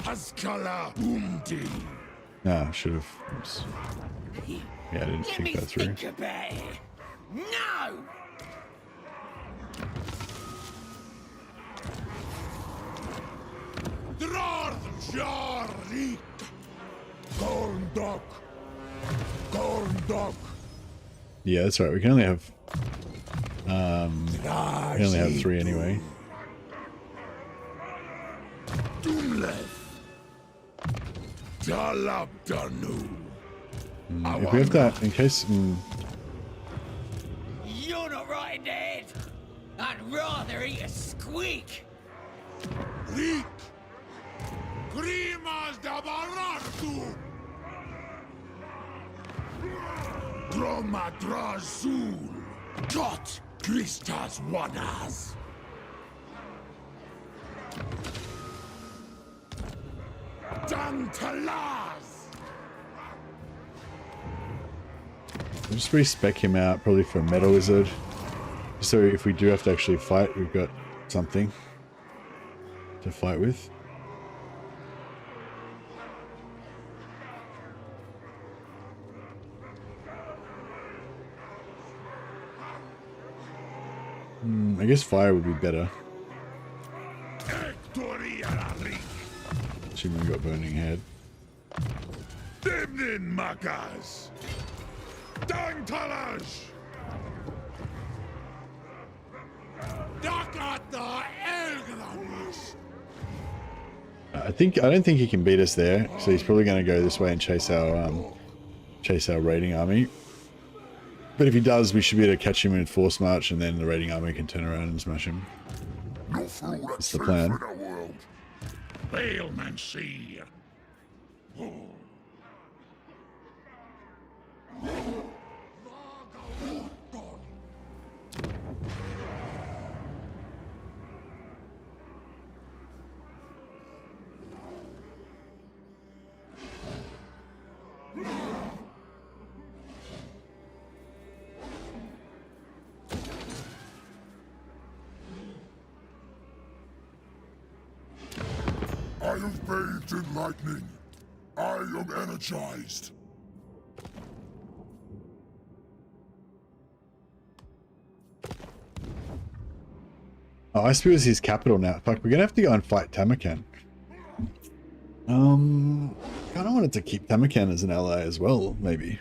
Haskala Umdi. Ah, should have. Oops. Yeah, I didn't think that through. No! Jarlik. Gorndok. Gorndok. Yeah, that's right. We can only have. We only have 3 anyway. If we have that, in case. You're not right, Dad. I'd rather eat a squeak. Reek. Grimas da Barartu! Dromadrazul! Gott Christas Wadas! Dantalaz! I'll just respec him out, probably for a Metal Wizard. So if we do have to actually fight, we've got something to fight with. I guess fire would be better. Assuming we got Burning Head. Demnin Makas! Dantalaj! Dakata Elgranis! I don't think he can beat us there, so he's probably going to go this way and chase our raiding army. But if he does, we should be able to catch him in Force March, and then the raiding army can turn around and smash him. That's the plan. Bailmancy! I am bathed in lightning. I am energized. Oh, I suppose his capital now. Fuck, we're gonna have to go and fight Tamarkan. Kind of wanted to keep Tamarkan as an ally as well, maybe.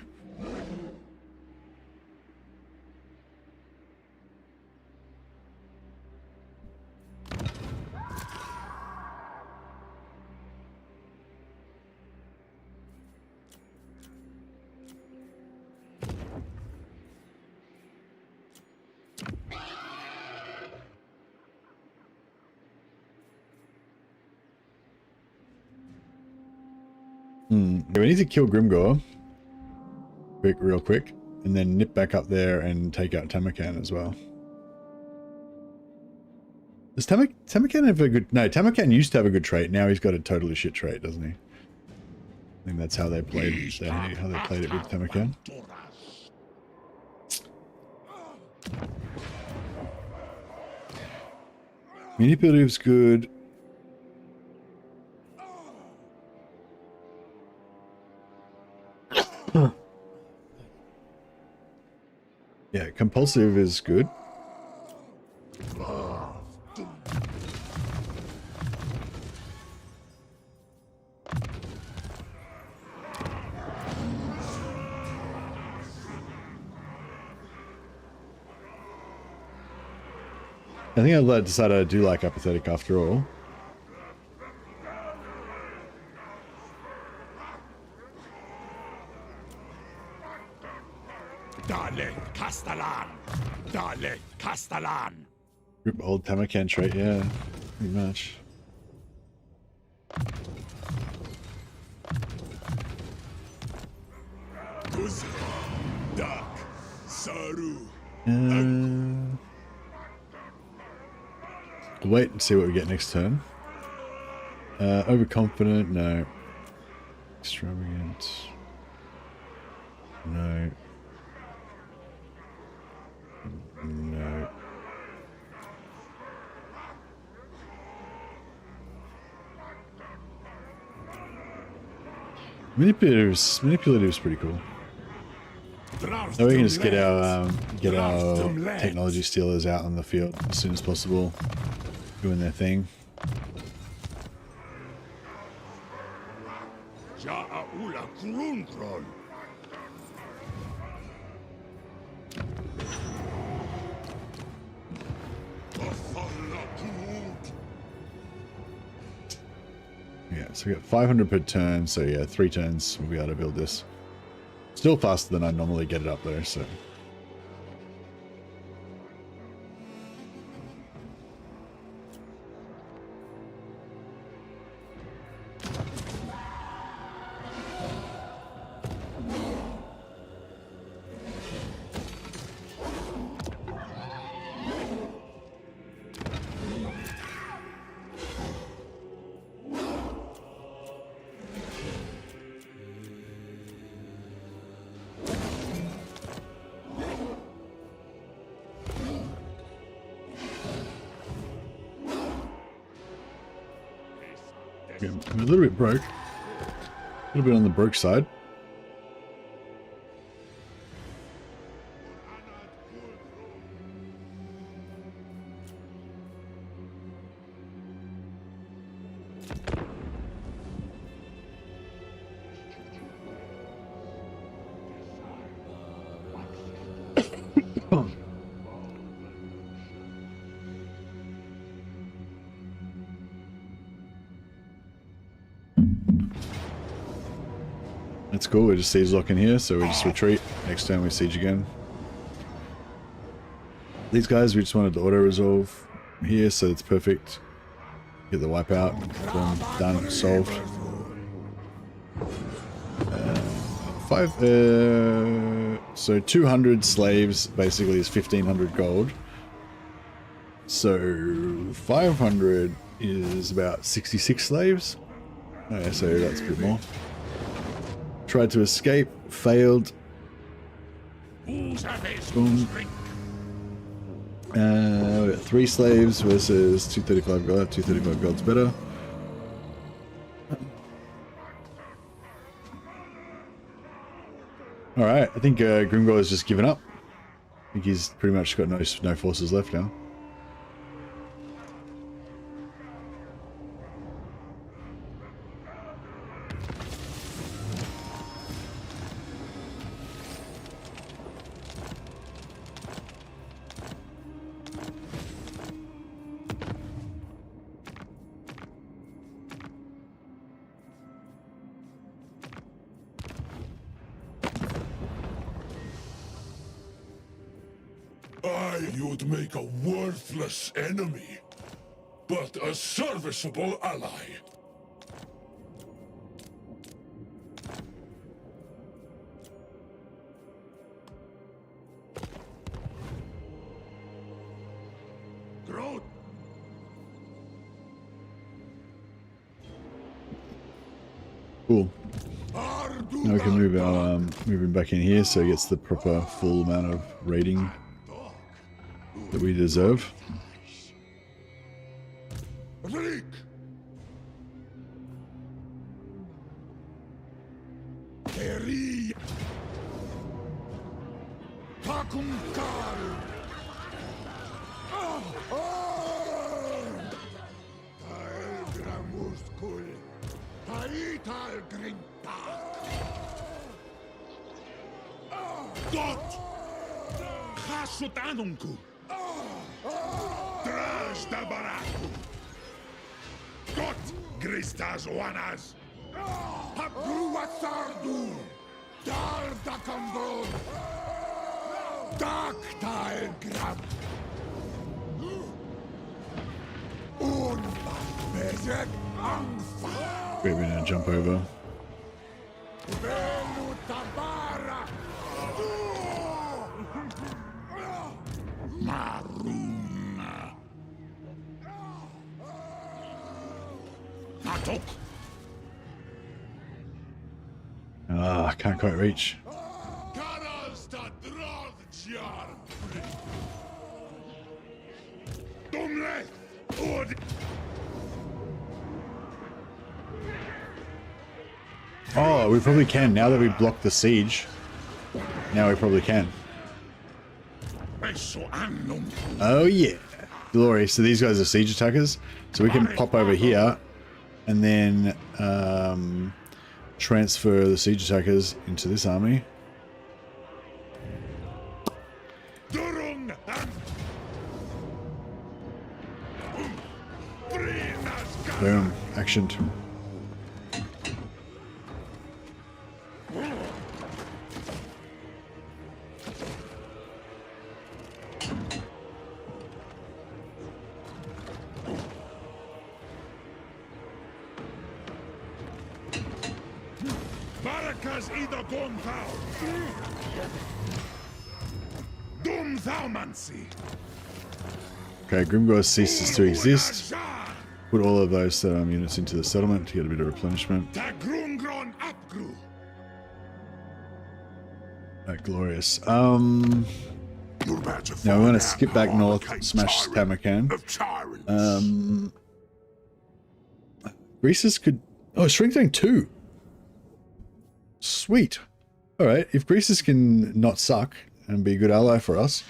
We need to kill Grimgor real quick, and then nip back up there and take out Tamarkan as well. Does Tamarkan have a good... No, Tamarkan used to have a good trait. Now he's got a totally shit trait, doesn't he? I think that's how they played it, how they played it with Tamarkan. Manipulative's good. Yeah, compulsive is good. I think I decided I do like apathetic after all. Dale Castellan! Dale Castellan! Group old Tamarkan trait, yeah, pretty much. Dark Saru! Wait and see what we get next turn. Overconfident, no. Extravagant, no. No. Manipulative's pretty cool. So we can just get our technology stealers out on the field as soon as possible, doing their thing. Yeah, so we got 500 per turn, so yeah, 3 turns we'll be able to build this. Still faster than I normally get it up there, so. I'm a little bit broke. A little bit on the broke side. That's cool, we just siege lock in here, so we just retreat. Next turn we siege again. These guys, we just wanted to auto-resolve here, so it's perfect. Get the wipeout. Boom, done, solved. 200 slaves basically is 1500 gold. So 500 is about 66 slaves. Okay, so that's a bit more. Tried to escape, failed. Boom. We got 3 slaves versus 235 gold. 235 gold's better. Alright, I think Grimgor has just given up. I think he's pretty much got no forces left now. You'd make a worthless enemy, but a serviceable ally. Groot! Cool. Now we can move our move him back in here so he gets the proper full amount of rating that we deserve. Freak! Eri! Takumkar! Tael gramuskul! Taital grinta! Dot! Gasut anunku! Tras da baraku! Dot! Gristas wanas! Habrua sardu! Dar da kambon! Daktael gram! Unbezek angfa! Great, we're gonna jump over. Velu tabara! Maruna! Natok! Ah, I can't quite reach. Karas da dragjar! Dumle! Od! Oh, we probably can now that we blocked the siege. Now we probably can. Oh yeah, glory. So these guys are siege attackers, so we can pop over here and then transfer the siege attackers into this army. Boom, actioned. Barakas ida gomthau! Dum thaumancy! Okay, Grimgor ceases to exist. Put all of those units into the settlement to get a bit of replenishment. Glorious. Now we're going to skip back north, smash Tamarkan. Greases could... Oh, strengthening 2. Sweet. Alright, if Greases can not suck and be a good ally for us,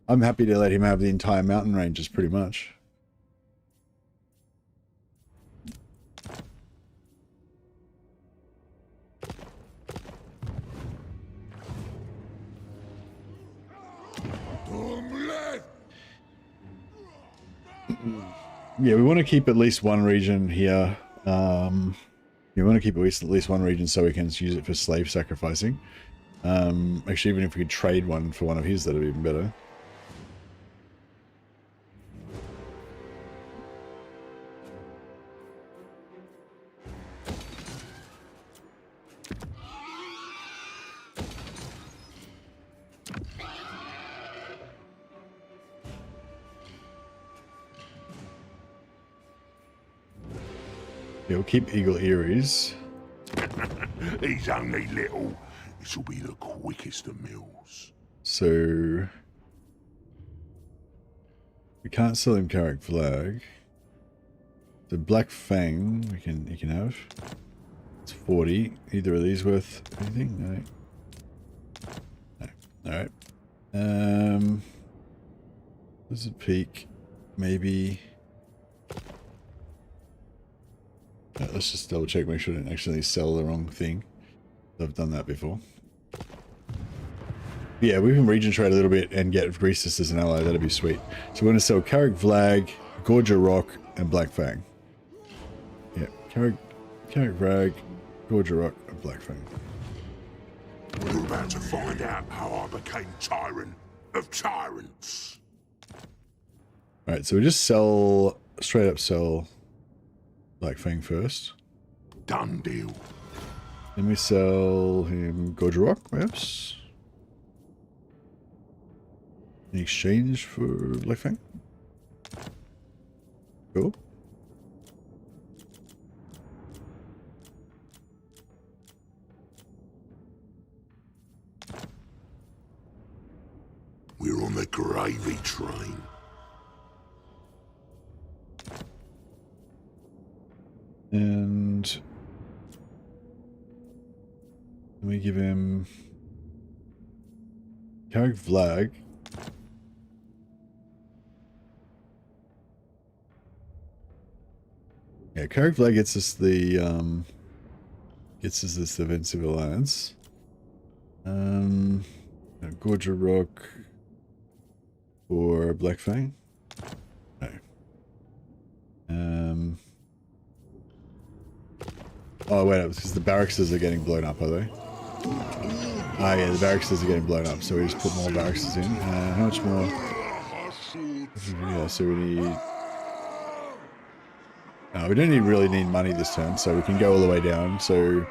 I'm happy to let him have the entire mountain ranges, pretty much. Yeah, we want to keep at least one region here. We want to keep at least one region so we can use it for slave sacrificing. Actually, even if we could trade one for one of his, that'd be even better. Yeah, we'll keep Eagle Eries. He's only little. This'll be the quickest of meals. So we can't sell him Carrick Flag. The Black Fang he can have. It's 40. Either of these worth anything? No. No. Alright. There's a peak. Maybe. Let's just double check, make sure I didn't actually sell the wrong thing. I've done that before. Yeah, we can region trade a little bit and get Greasus as an ally, that'd be sweet. So we're going to sell Carrick Vlag, Gorger Rock, and Black Fang. Yeah, Carrick Vlag, Gorger Rock, and Black Fang. We're about to find out how I became tyrant of tyrants. Alright, so we just straight up sell Black Fang first. Done deal. Then we sell him Gorger Rock, perhaps. In exchange for Black Fang. Cool. We're on the gravy train. And we give him Carrick Vlag. Yeah, Carrick Vlag gets us this defensive alliance. Gorger Rock or Black Fang? No. Oh wait, because the barracks are getting blown up, are they? Ah yeah, the barracks are getting blown up, so we just put more barracks in. How much more? Yeah, so we need... we don't really need money this turn, so we can go all the way down. So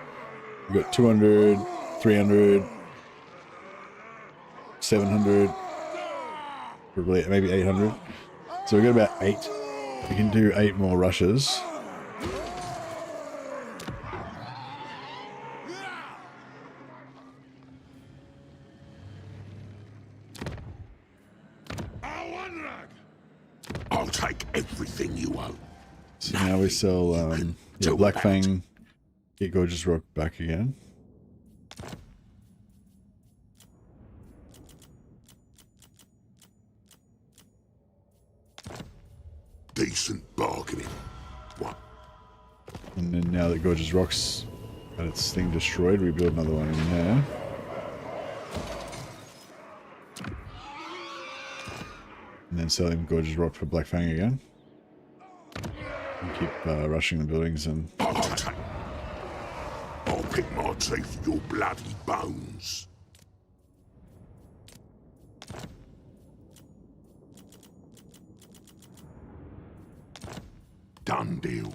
we've got 200, 300, 700, probably maybe 800. So we've got about 8. We can do 8 more rushes. I'll take everything you own. So now we sell yeah, Black Fang, get Gorgeous Rock back again. Decent bargaining. What? And then now that Gorgeous Rock's got its thing destroyed, we build another one in there. And then sell him Gorgeous Rock for Black Fang again. And keep rushing the buildings and... I'll pick my teeth with your bloody bones. Done deal.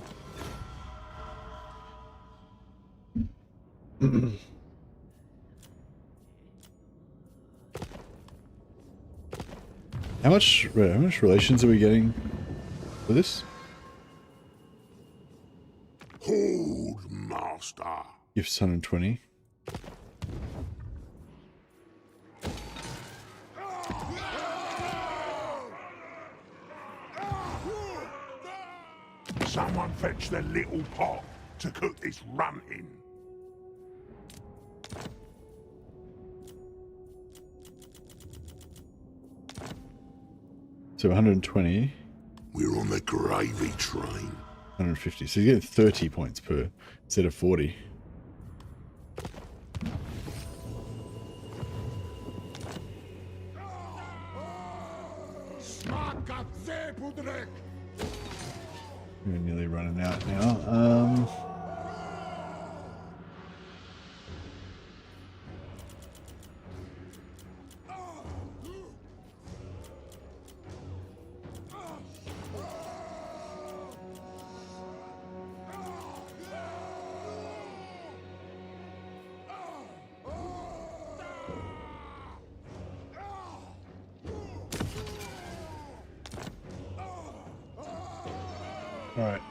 How much relations are we getting for this? Hold, master. Gifts 120. Someone fetch the little pot to cook this rum in. So 120. We're on the gravy train. 150. So you get 30 points per instead of 40. We're nearly running out now. Alright,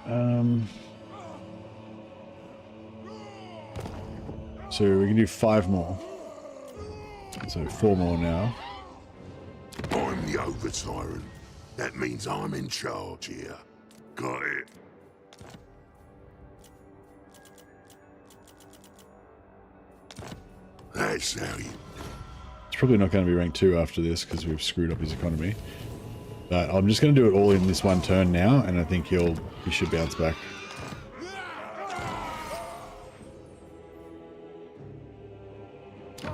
so we can do 5 more. So 4 more now. I'm the over-tyrant. That means I'm in charge here. Got it? That's how you... It's probably not going to be rank 2 after this because we've screwed up his economy. But I'm just going to do it all in this one turn now, and I think he should bounce back.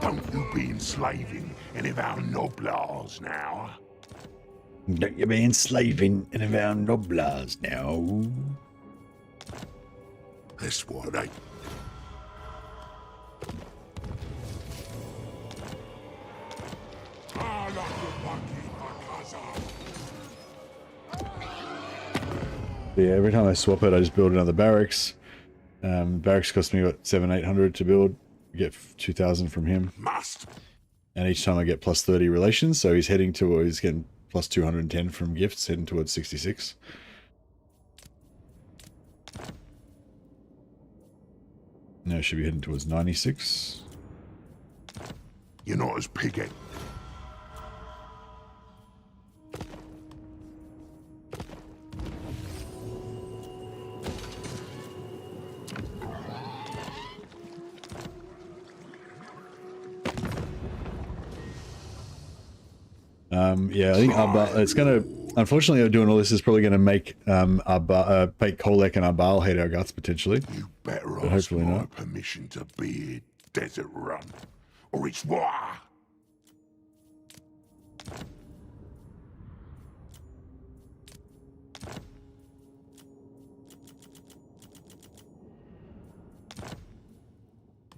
Don't you be enslaving any of our noblars now. Don't you be enslaving any of our noblars now. That's what I... Yeah, every time I swap it, I just build another barracks. Barracks cost me, what, 700-800 to build. I get 2,000 from him. Must. And each time I get plus 30 relations, so he's heading to, he's getting plus 210 from gifts, heading towards 66. Now should be heading towards 96. You're not as piggy. Yeah, I think it's going to, unfortunately, doing all this is probably going to make make Kolek and Arbal hate our guts potentially. You better But ask hopefully my not. permission to be here, Desert Run, or it's war.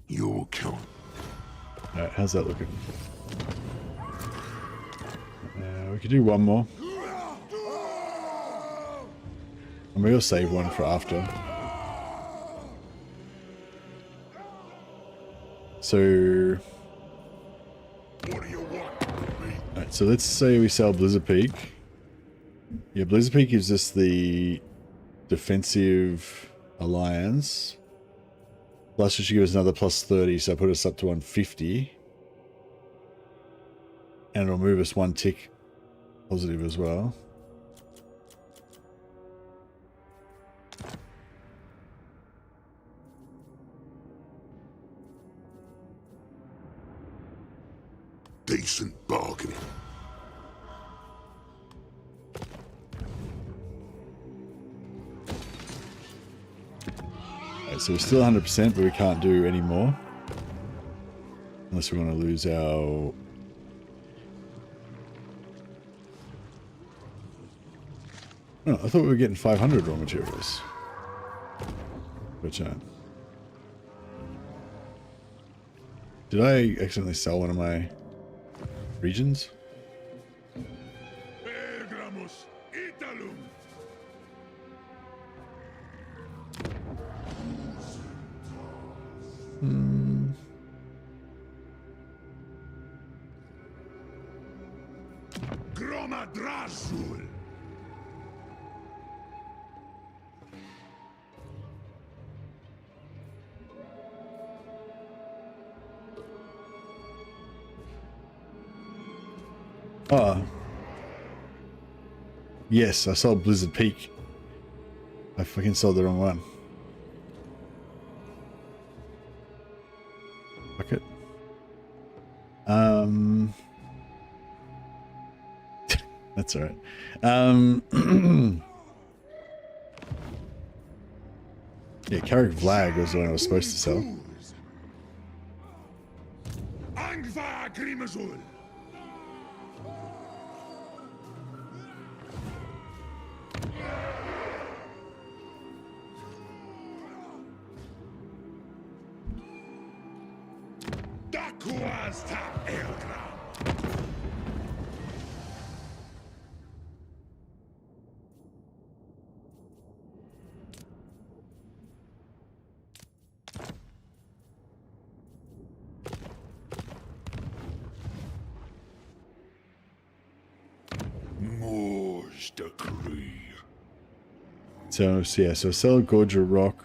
You're coming. Alright, how's that looking? We could do one more. And we'll save one for after. So... What do you want, me? Alright, so let's say we sell Blizzard Peak. Yeah, Blizzard Peak gives us the defensive alliance. Plus it should give us another plus 30, so put us up to 150. And it'll move us 1 tick positive as well. Decent bargaining. Right, so we're still 100%, but we can't do any more. Unless we want to lose our... Oh, I thought we were getting 500 raw materials. But, did I accidentally sell one of my regions? Pergramus Italum. Gromadrasul. Oh. Yes, I sold Blizzard Peak. I fucking sold the wrong one. Fuck it. That's alright. Yeah, Carrick Vlag was what I was supposed to sell. Angva Grimazul. Dakuas ta Eldra. Moore's decree. So yeah, so sell Gorger Rock,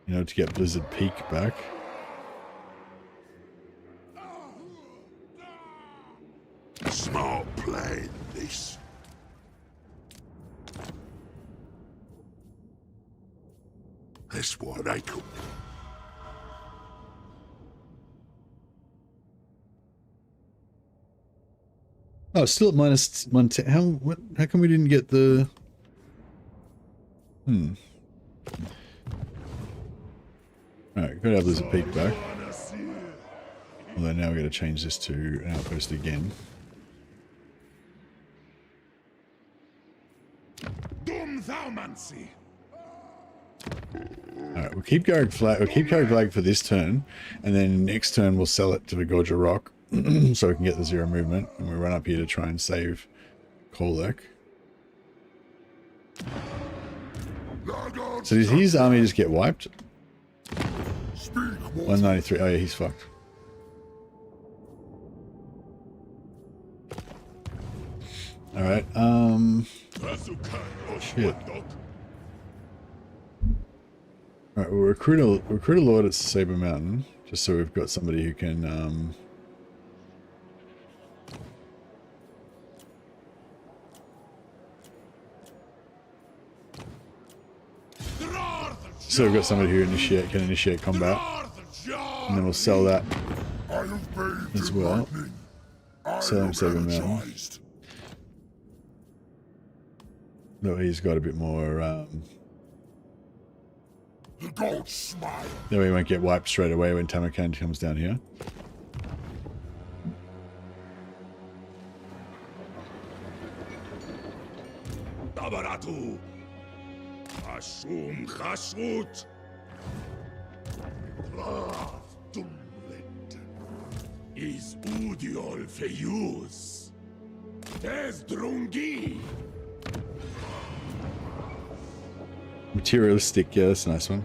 you know, to get Blizzard Peak back. Smart plan, this. That's what I call. Oh, still at minus 110. How come we didn't get the... Alright, gotta have Blizzard Peak back. Although now we gotta change this to an outpost again. Alright, we'll keep Garrick Flag for this turn, and then next turn we'll sell it to the Gorger Rock so we can get the 0 movement, and we run up here to try and save Kolek. So did his army just get wiped? 193. Oh yeah, he's fucked. Alright, shit. Alright, we'll recruit a lord at Saber Mountain, just so we've got somebody who can so we've got somebody who can initiate combat. And then we'll sell that as well. Sell him Saber Mountain. Though he's got a bit more then we won't get wiped straight away when Tamarkand comes down here. Tabaratu. Asum Khasut. Rav Dumlit. Is Udiol Feyus. Des Drungi. Materialistic, yeah, that's a nice one.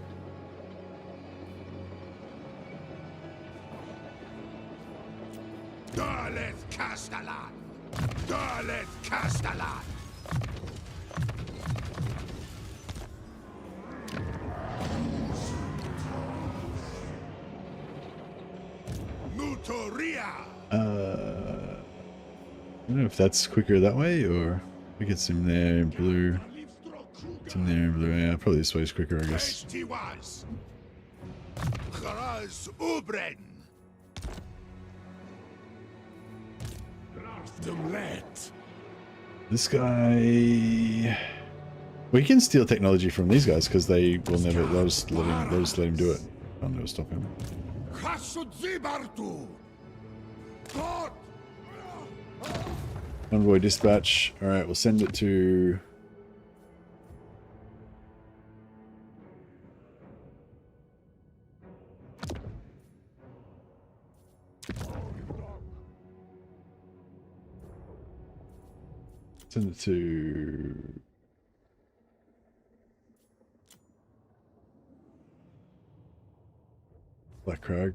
Dalet Castellan. Dalet Castellan. Mutoria. I don't know if that's quicker that way, or we get some there in blue. Some there in blue. Yeah, probably this way is quicker, I guess. This guy... We can steal technology from these guys because they will never... They'll just let him do it. I'll never stop him. Convoy dispatch. Alright, we'll send it to... Send it to... Black Crag.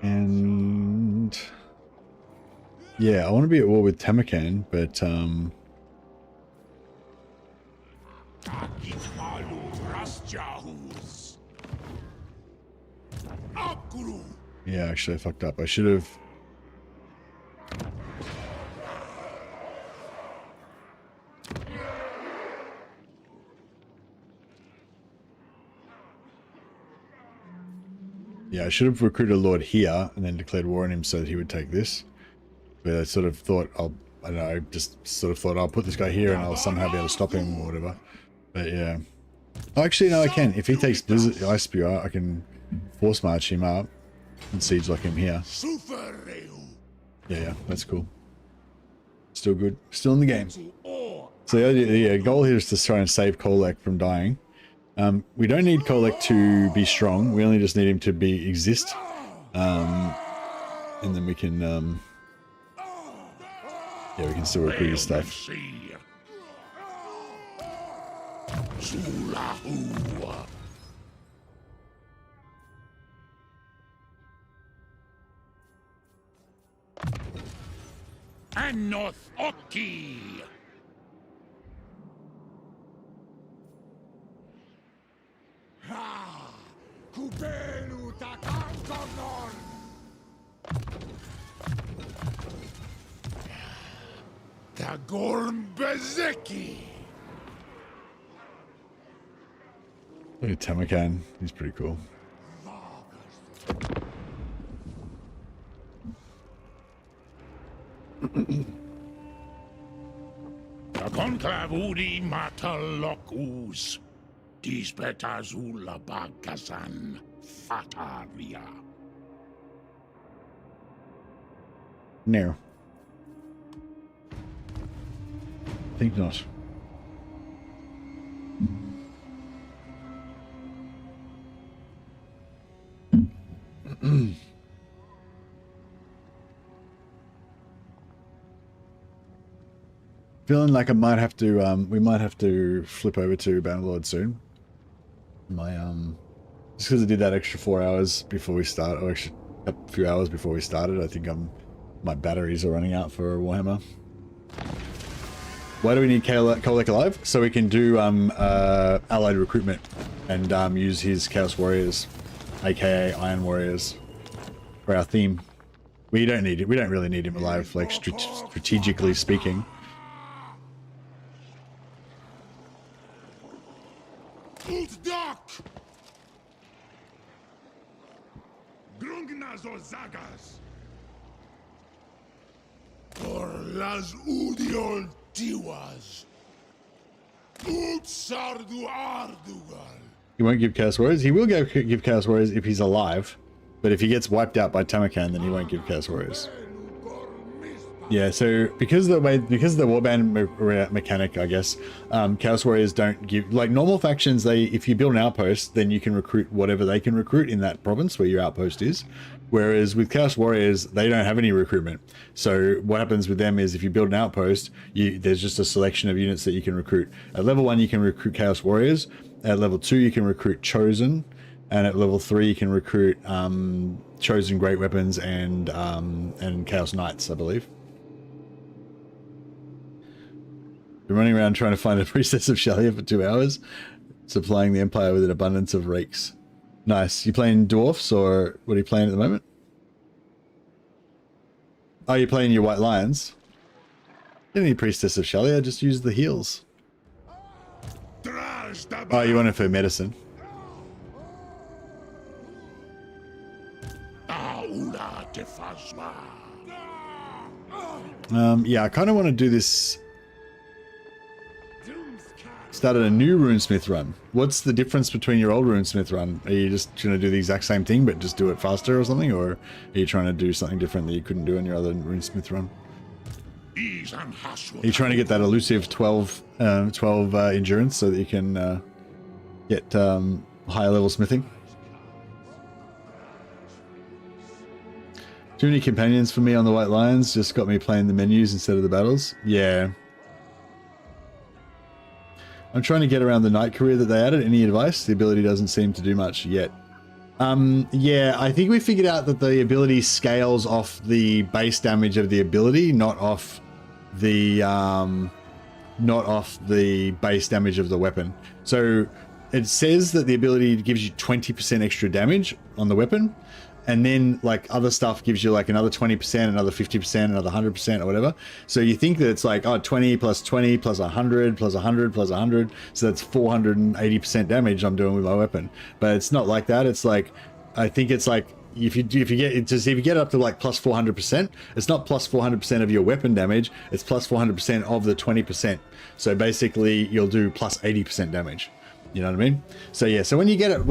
And... Yeah, I want to be at war with Tamarkand, but Yeah, actually, I fucked up. I should have. Yeah, I should have recruited a lord here and then declared war on him so that he would take this. But I sort of thought I don't know, I just sort of thought I'll put this guy here and I'll somehow be able to stop him or whatever. But yeah. Oh, actually, no, I can. If he takes Blizzard Ice Spear, I can force march him up and siege like him here. Yeah, that's cool. Still good. Still in the game. So the goal here is to try and save Kolek from dying. We don't need Kolek to be strong. We only just need him to exist. And then we can yeah, we can still recruit his stuff. Anoth Oki. Ha! Kubelu Takankonon. Tagorn Bezeki. Look at Tamakan. He's pretty cool. Takonkavudi Matalokus. Dispetazula Bagasan Fataria. No. I think not. Feeling like I might have to, we might have to flip over to Bannerlord soon. My, just because I did that extra 4 hours before we start, or actually a few hours before we started, I think my batteries are running out for Warhammer. Why do we need Kolek alive? So we can do allied recruitment and use his Chaos Warriors, aka Iron Warriors, for our theme. We don't need it. We don't really need him alive, like strategically speaking. Zagas. Por las udiol tiwas. Utsardu ardugal. He won't give Chaos Warriors. He will give Chaos Warriors if he's alive, but if he gets wiped out by Tamakan, then he won't give Chaos Warriors. Yeah, so because of the warband mechanic, I guess, Chaos Warriors don't give, like normal factions, if you build an outpost, then you can recruit whatever they can recruit in that province where your outpost is. Whereas with Chaos Warriors, they don't have any recruitment. So what happens with them is if you build an outpost, there's just a selection of units that you can recruit. At level 1, you can recruit Chaos Warriors. At level 2, you can recruit Chosen. And at level 3, you can recruit Chosen Great Weapons and Chaos Knights, I believe. Been running around trying to find a priestess of Shalia for 2 hours, supplying the Empire with an abundance of rakes. Nice. You playing dwarfs, or what are you playing at the moment? Oh, you're playing your White Lions. You don't need priestess of Shalia, just use the heals. Oh, you want it for medicine. Yeah, I kind of want to do this. Started a new runesmith run. What's the difference between your old runesmith run? Are you just trying to do the exact same thing but just do it faster or something, or are you trying to do something different that you couldn't do in your other runesmith run? Are you trying to get that elusive 12 endurance so that you can get higher level smithing? Too many companions for me on the White Lions, just got me playing the menus instead of the battles. Yeah. I'm trying to get around the knight career that they added. Any advice? The ability doesn't seem to do much yet. Yeah, I think we figured out that the ability scales off the base damage of the ability, not off the base damage of the weapon. So it says that the ability gives you 20% extra damage on the weapon, and then like other stuff gives you like another 20%, another 50%, another 100% or whatever. So you think that it's like, oh, 20 plus 20 plus 100 plus 100 plus 100, so that's 480% damage I'm doing with my weapon. But it's not like that. It's like, I think it's like, if you get up to like plus 400%, it's not plus 400% of your weapon damage, it's plus 400% of the 20%. So basically you'll do plus 80% damage. You know what I mean? So yeah, so when you get it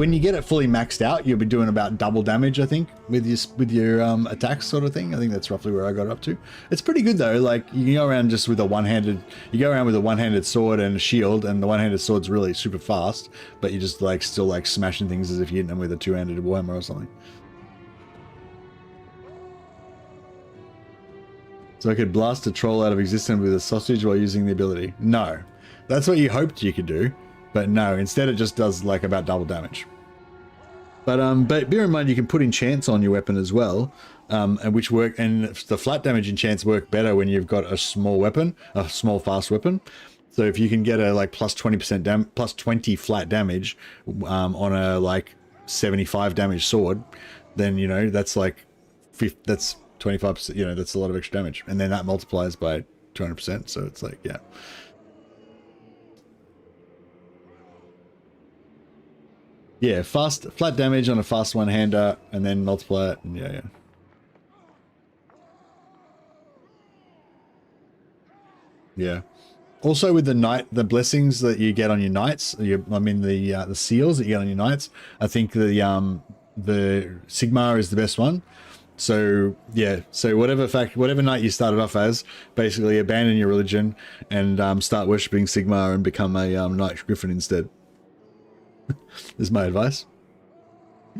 fully maxed out, you'll be doing about double damage, I think, with your attacks sort of thing. I think that's roughly where I got up to. It's pretty good though. Like you can go around just with a one-handed sword and a shield, and the one-handed sword's really super fast, but you just like still like smashing things as if you're hitting them with a two-handed Warhammer or something. So I could blast a troll out of existence with a sausage while using the ability. No, that's what you hoped you could do. But no, instead it just does like about double damage. But bear in mind you can put enchants on your weapon as well, and which work, and the flat damage enchants work better when you've got a small weapon, a small fast weapon. So if you can get a like plus 20% plus 20 flat damage on a like 75 damage sword, then you know that's like that's 25%. You know that's a lot of extra damage, and then that multiplies by 200%. So it's like, yeah. Yeah, flat damage on a fast one-hander, and then multiply it, and yeah. Yeah. Also with the blessings that you get on your knights, the seals that you get on your knights, I think the Sigmar is the best one. So yeah, so whatever knight you started off as, basically abandon your religion and start worshipping Sigmar and become a Knight Griffin instead. Is my advice.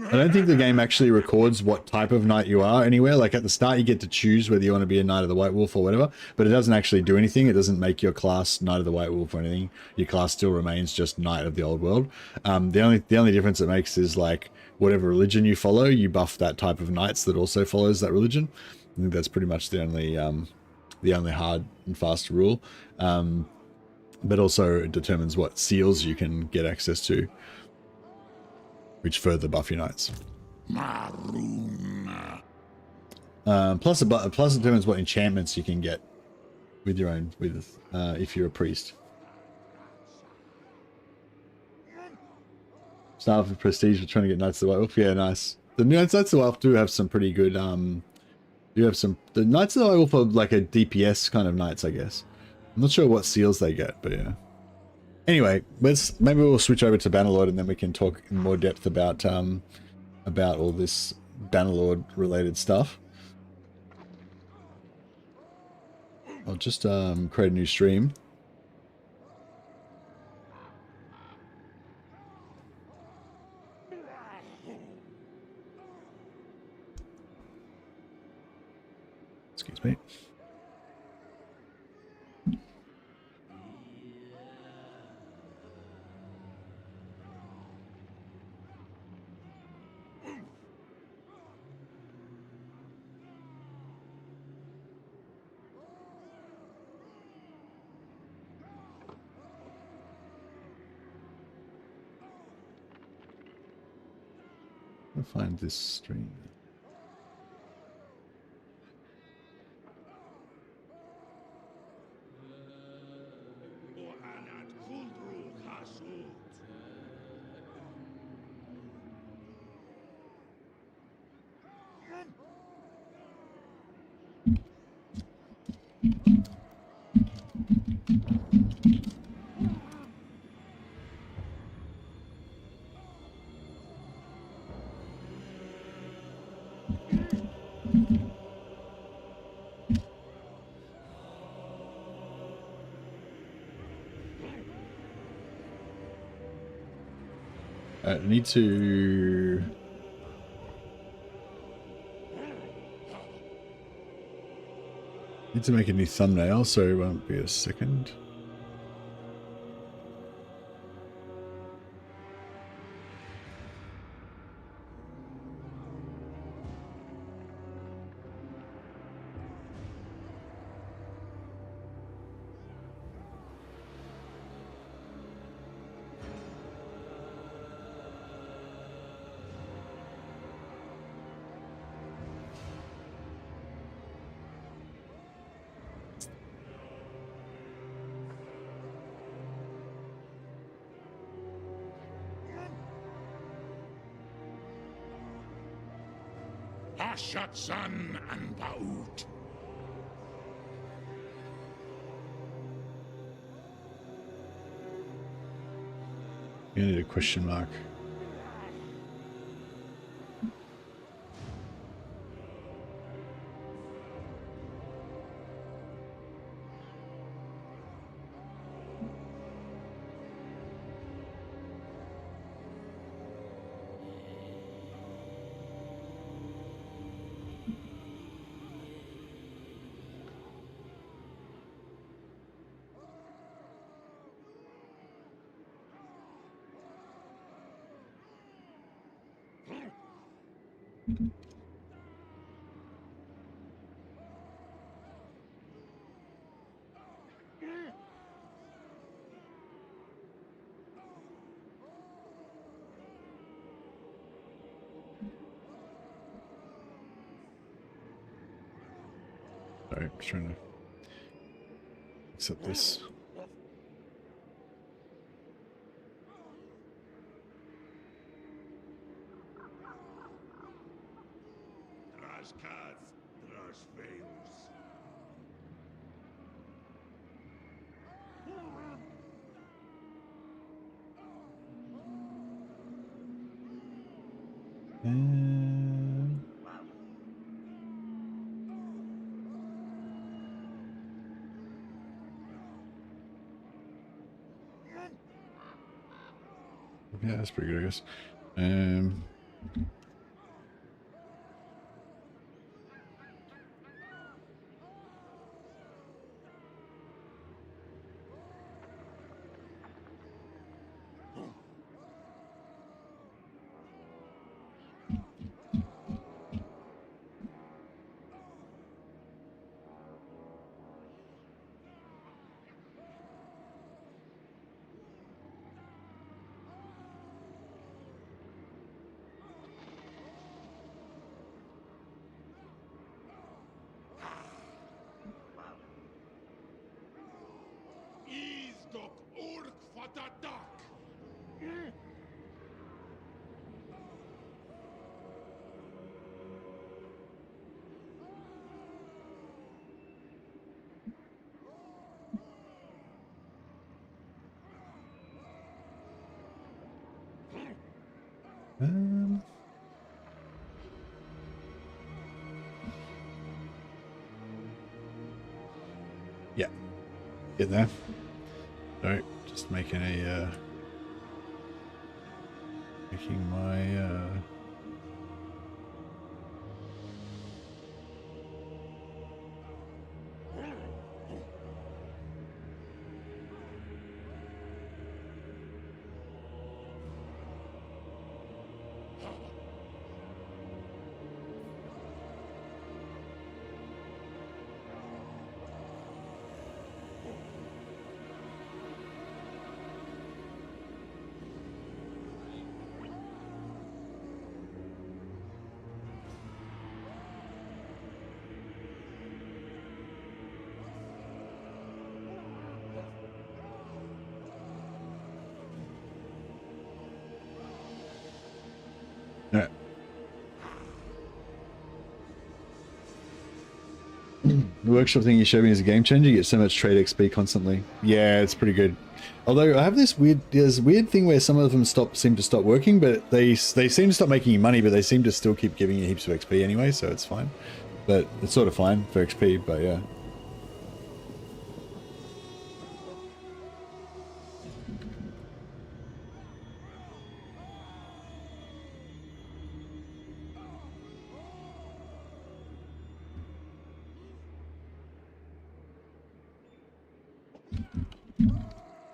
I don't think the game actually records what type of knight you are anywhere. Like at the start you get to choose whether you want to be a Knight of the White Wolf or whatever, but it doesn't actually do anything. It doesn't make your class Knight of the White Wolf or anything. Your class still remains just Knight of the Old World. The only difference it makes is like whatever religion you follow, you buff that type of knights that also follows that religion. I think that's pretty much the only hard and fast rule. But also it determines what seals you can get access to, which further buff your knights. Plus it determines what enchantments you can get with your own, if you're a priest. Start with prestige for trying to get Knights of the White Wolf. Yeah, nice. The Knights of the White Wolf do have some pretty good. The Knights of the White Wolf are like a DPS kind of knights, I guess. I'm not sure what seals they get, but yeah. Anyway, maybe we'll switch over to Bannerlord and then we can talk in more depth about all this Bannerlord related stuff. I'll just create a new stream. Excuse me. I'll find this stream. I need to make a new thumbnail, so it won't be a second. Ashatsan and Baut. You need a question mark. Sorry, I'm just trying to accept this. Drashkath, Drash fails. Yeah, that's pretty good, I guess. Izdok Urk Fatadak. Yeah, get there. Sorry, just making a making my yeah. The workshop thing you showed me is a game changer. You get so much trade XP constantly. Yeah, it's pretty good. Although I have there's weird thing where some of them seem to stop working, but they seem to stop making you money, but they seem to still keep giving you heaps of XP anyway, so it's fine. But it's sort of fine for XP, but yeah.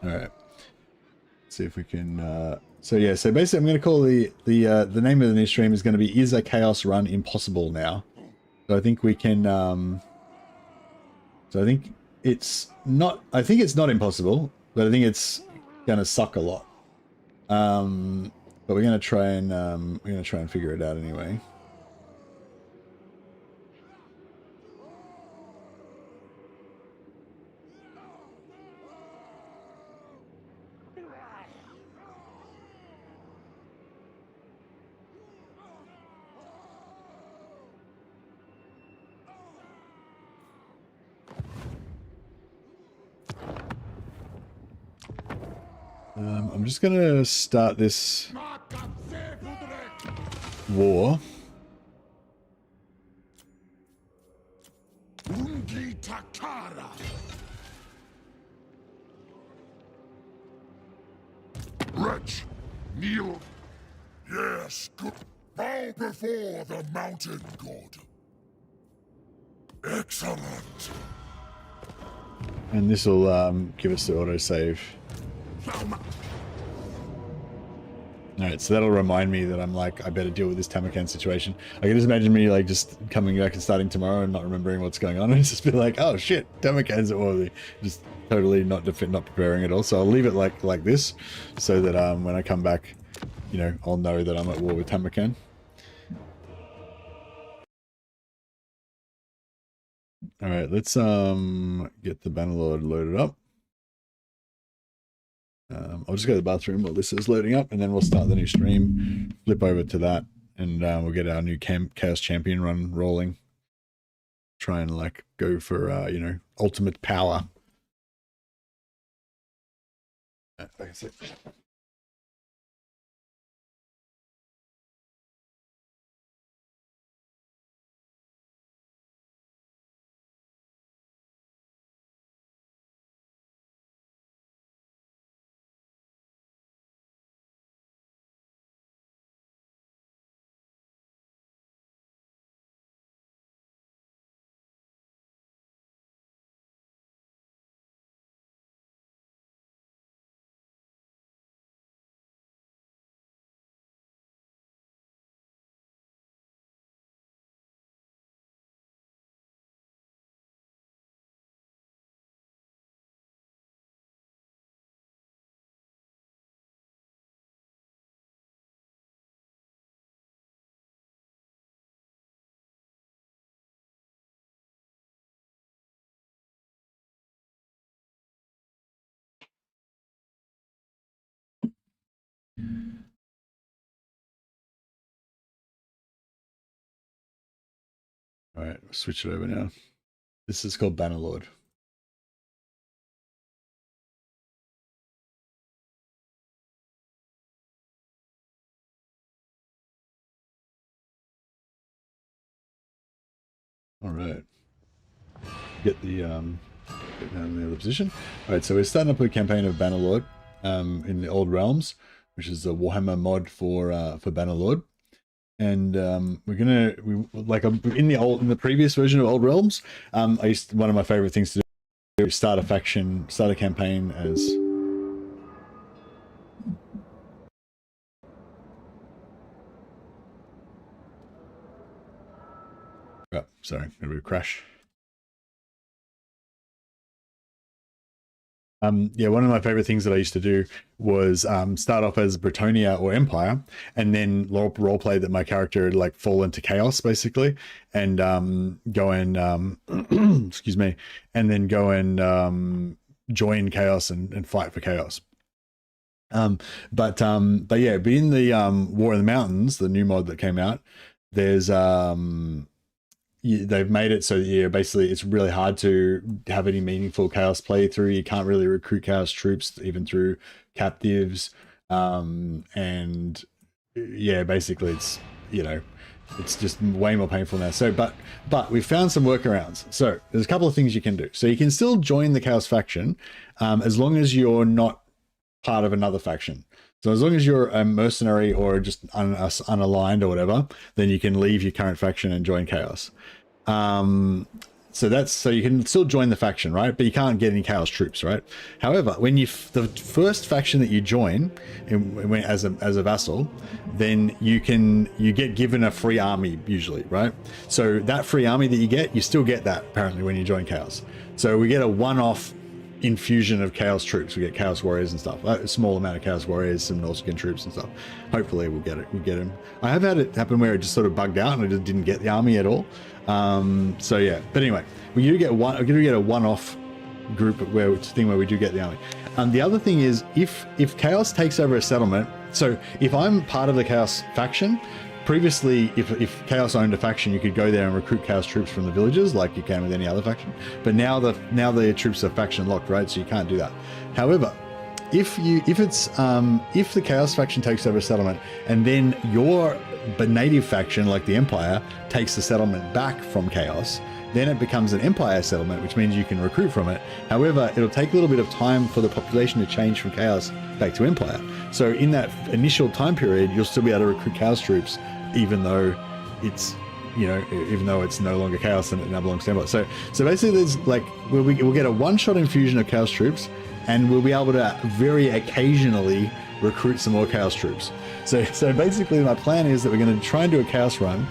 All right. See if we can. So yeah. So basically, I'm going to call the name of the new stream is going to be "Is a Chaos Run Impossible Now?" So I think we can. So I think it's not. I think it's not impossible, but I think it's going to suck a lot. But we're going to try and figure it out anyway. I'm just going to start this war. Ungi Takara. Wretch, kneel. Yes, good. Bow before the mountain god. Excellent. And this will give us the autosave. Alright, so that'll remind me that I'm like, I better deal with this Tamarkan situation. I can just imagine me like just coming back and starting tomorrow and not remembering what's going on and just be like, oh shit, Tamarkan's at war with me. Just totally not preparing at all. So I'll leave it like this so that when I come back, you know, I'll know that I'm at war with Tamarkan. Alright, let's get the Bannerlord loaded up. I'll just go to the bathroom while this is loading up, and then we'll start the new stream, flip over to that, and we'll get our new Chaos Champion run rolling. Try and like go for, you know, ultimate power. That's it. All right, we'll switch it over now. This is called Bannerlord. All right. Get the get down in the other position. All right, so we're starting up a campaign of Bannerlord in the Old Realms, which is a Warhammer mod for Bannerlord. And we're gonna in the previous version of Old Realms, one of my favorite things to do is start a campaign as sorry, gonna be a crash. Yeah, one of my favorite things that I used to do was start off as Bretonia or Empire, and then role play that my character would like fall into chaos basically, and go and excuse me, and then go and join chaos and fight for chaos. But yeah, being the War in the Mountains, the new mod that came out, there's they've made it so that basically it's really hard to have any meaningful chaos playthrough. You can't really recruit chaos troops even through captives, and yeah, basically it's, you know, it's just way more painful now. So but we found some workarounds. So there's a couple of things you can do. So you can still join the chaos faction as long as you're not part of another faction. So as long as you're a mercenary or just unaligned or whatever, then you can leave your current faction and join chaos. So you can still join the faction, right? But you can't get any chaos troops, right? However, when the first faction that you join as a vassal, then you get given a free army usually, right? So that free army that you still get that apparently when you join chaos. So we get a one-off infusion of chaos troops. We get chaos warriors and stuff, a small amount of chaos warriors, some Norskin troops and stuff. Hopefully we'll get them. I have had it happen where it just sort of bugged out and I just didn't get the army at all. So yeah, but anyway, we do get a one-off group where we do get the army. The other thing is if chaos takes over a settlement, so if I'm part of the chaos faction, previously, if Chaos owned a faction, you could go there and recruit Chaos troops from the villages like you can with any other faction. But now the troops are faction locked, right? So you can't do that. However, if the Chaos faction takes over a settlement, and then your native faction, like the Empire, takes the settlement back from Chaos, then it becomes an Empire settlement, which means you can recruit from it. However, it'll take a little bit of time for the population to change from Chaos back to Empire. So in that initial time period, you'll still be able to recruit Chaos troops, even though it's, you know, even though it's no longer Chaos and it now belongs to Empire. So basically, there's like we'll get a one-shot infusion of Chaos troops, and we'll be able to very occasionally recruit some more Chaos troops. So basically, my plan is that we're going to try and do a Chaos run.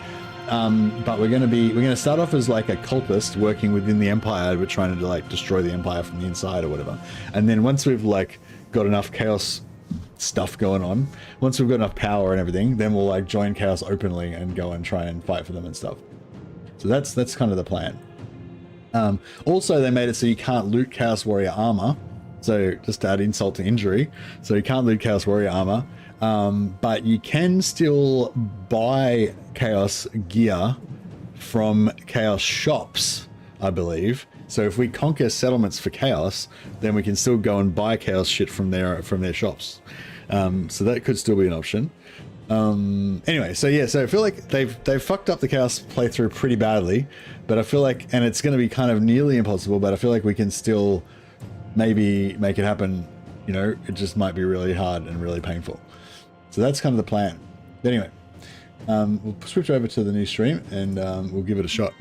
But we're going to start off as like a cultist working within the Empire. We're trying to like destroy the Empire from the inside or whatever. And then once we've like got enough Chaos stuff going on, once we've got enough power and everything, then we'll like join Chaos openly and go and try and fight for them and stuff. So that's kind of the plan. Also, they made it so you can't loot Chaos Warrior armor. So just to add insult to injury. So you can't loot Chaos Warrior armor. But you can still buy Chaos gear from Chaos shops, I believe. So if we conquer settlements for Chaos, then we can still go and buy Chaos shit from their shops. So that could still be an option. Anyway, so yeah, so I feel like they've fucked up the Chaos playthrough pretty badly, but I feel like, and it's going to be kind of nearly impossible, but I feel like we can still maybe make it happen. You know, it just might be really hard and really painful. So that's kind of the plan. But anyway, we'll switch over to the new stream and we'll give it a shot.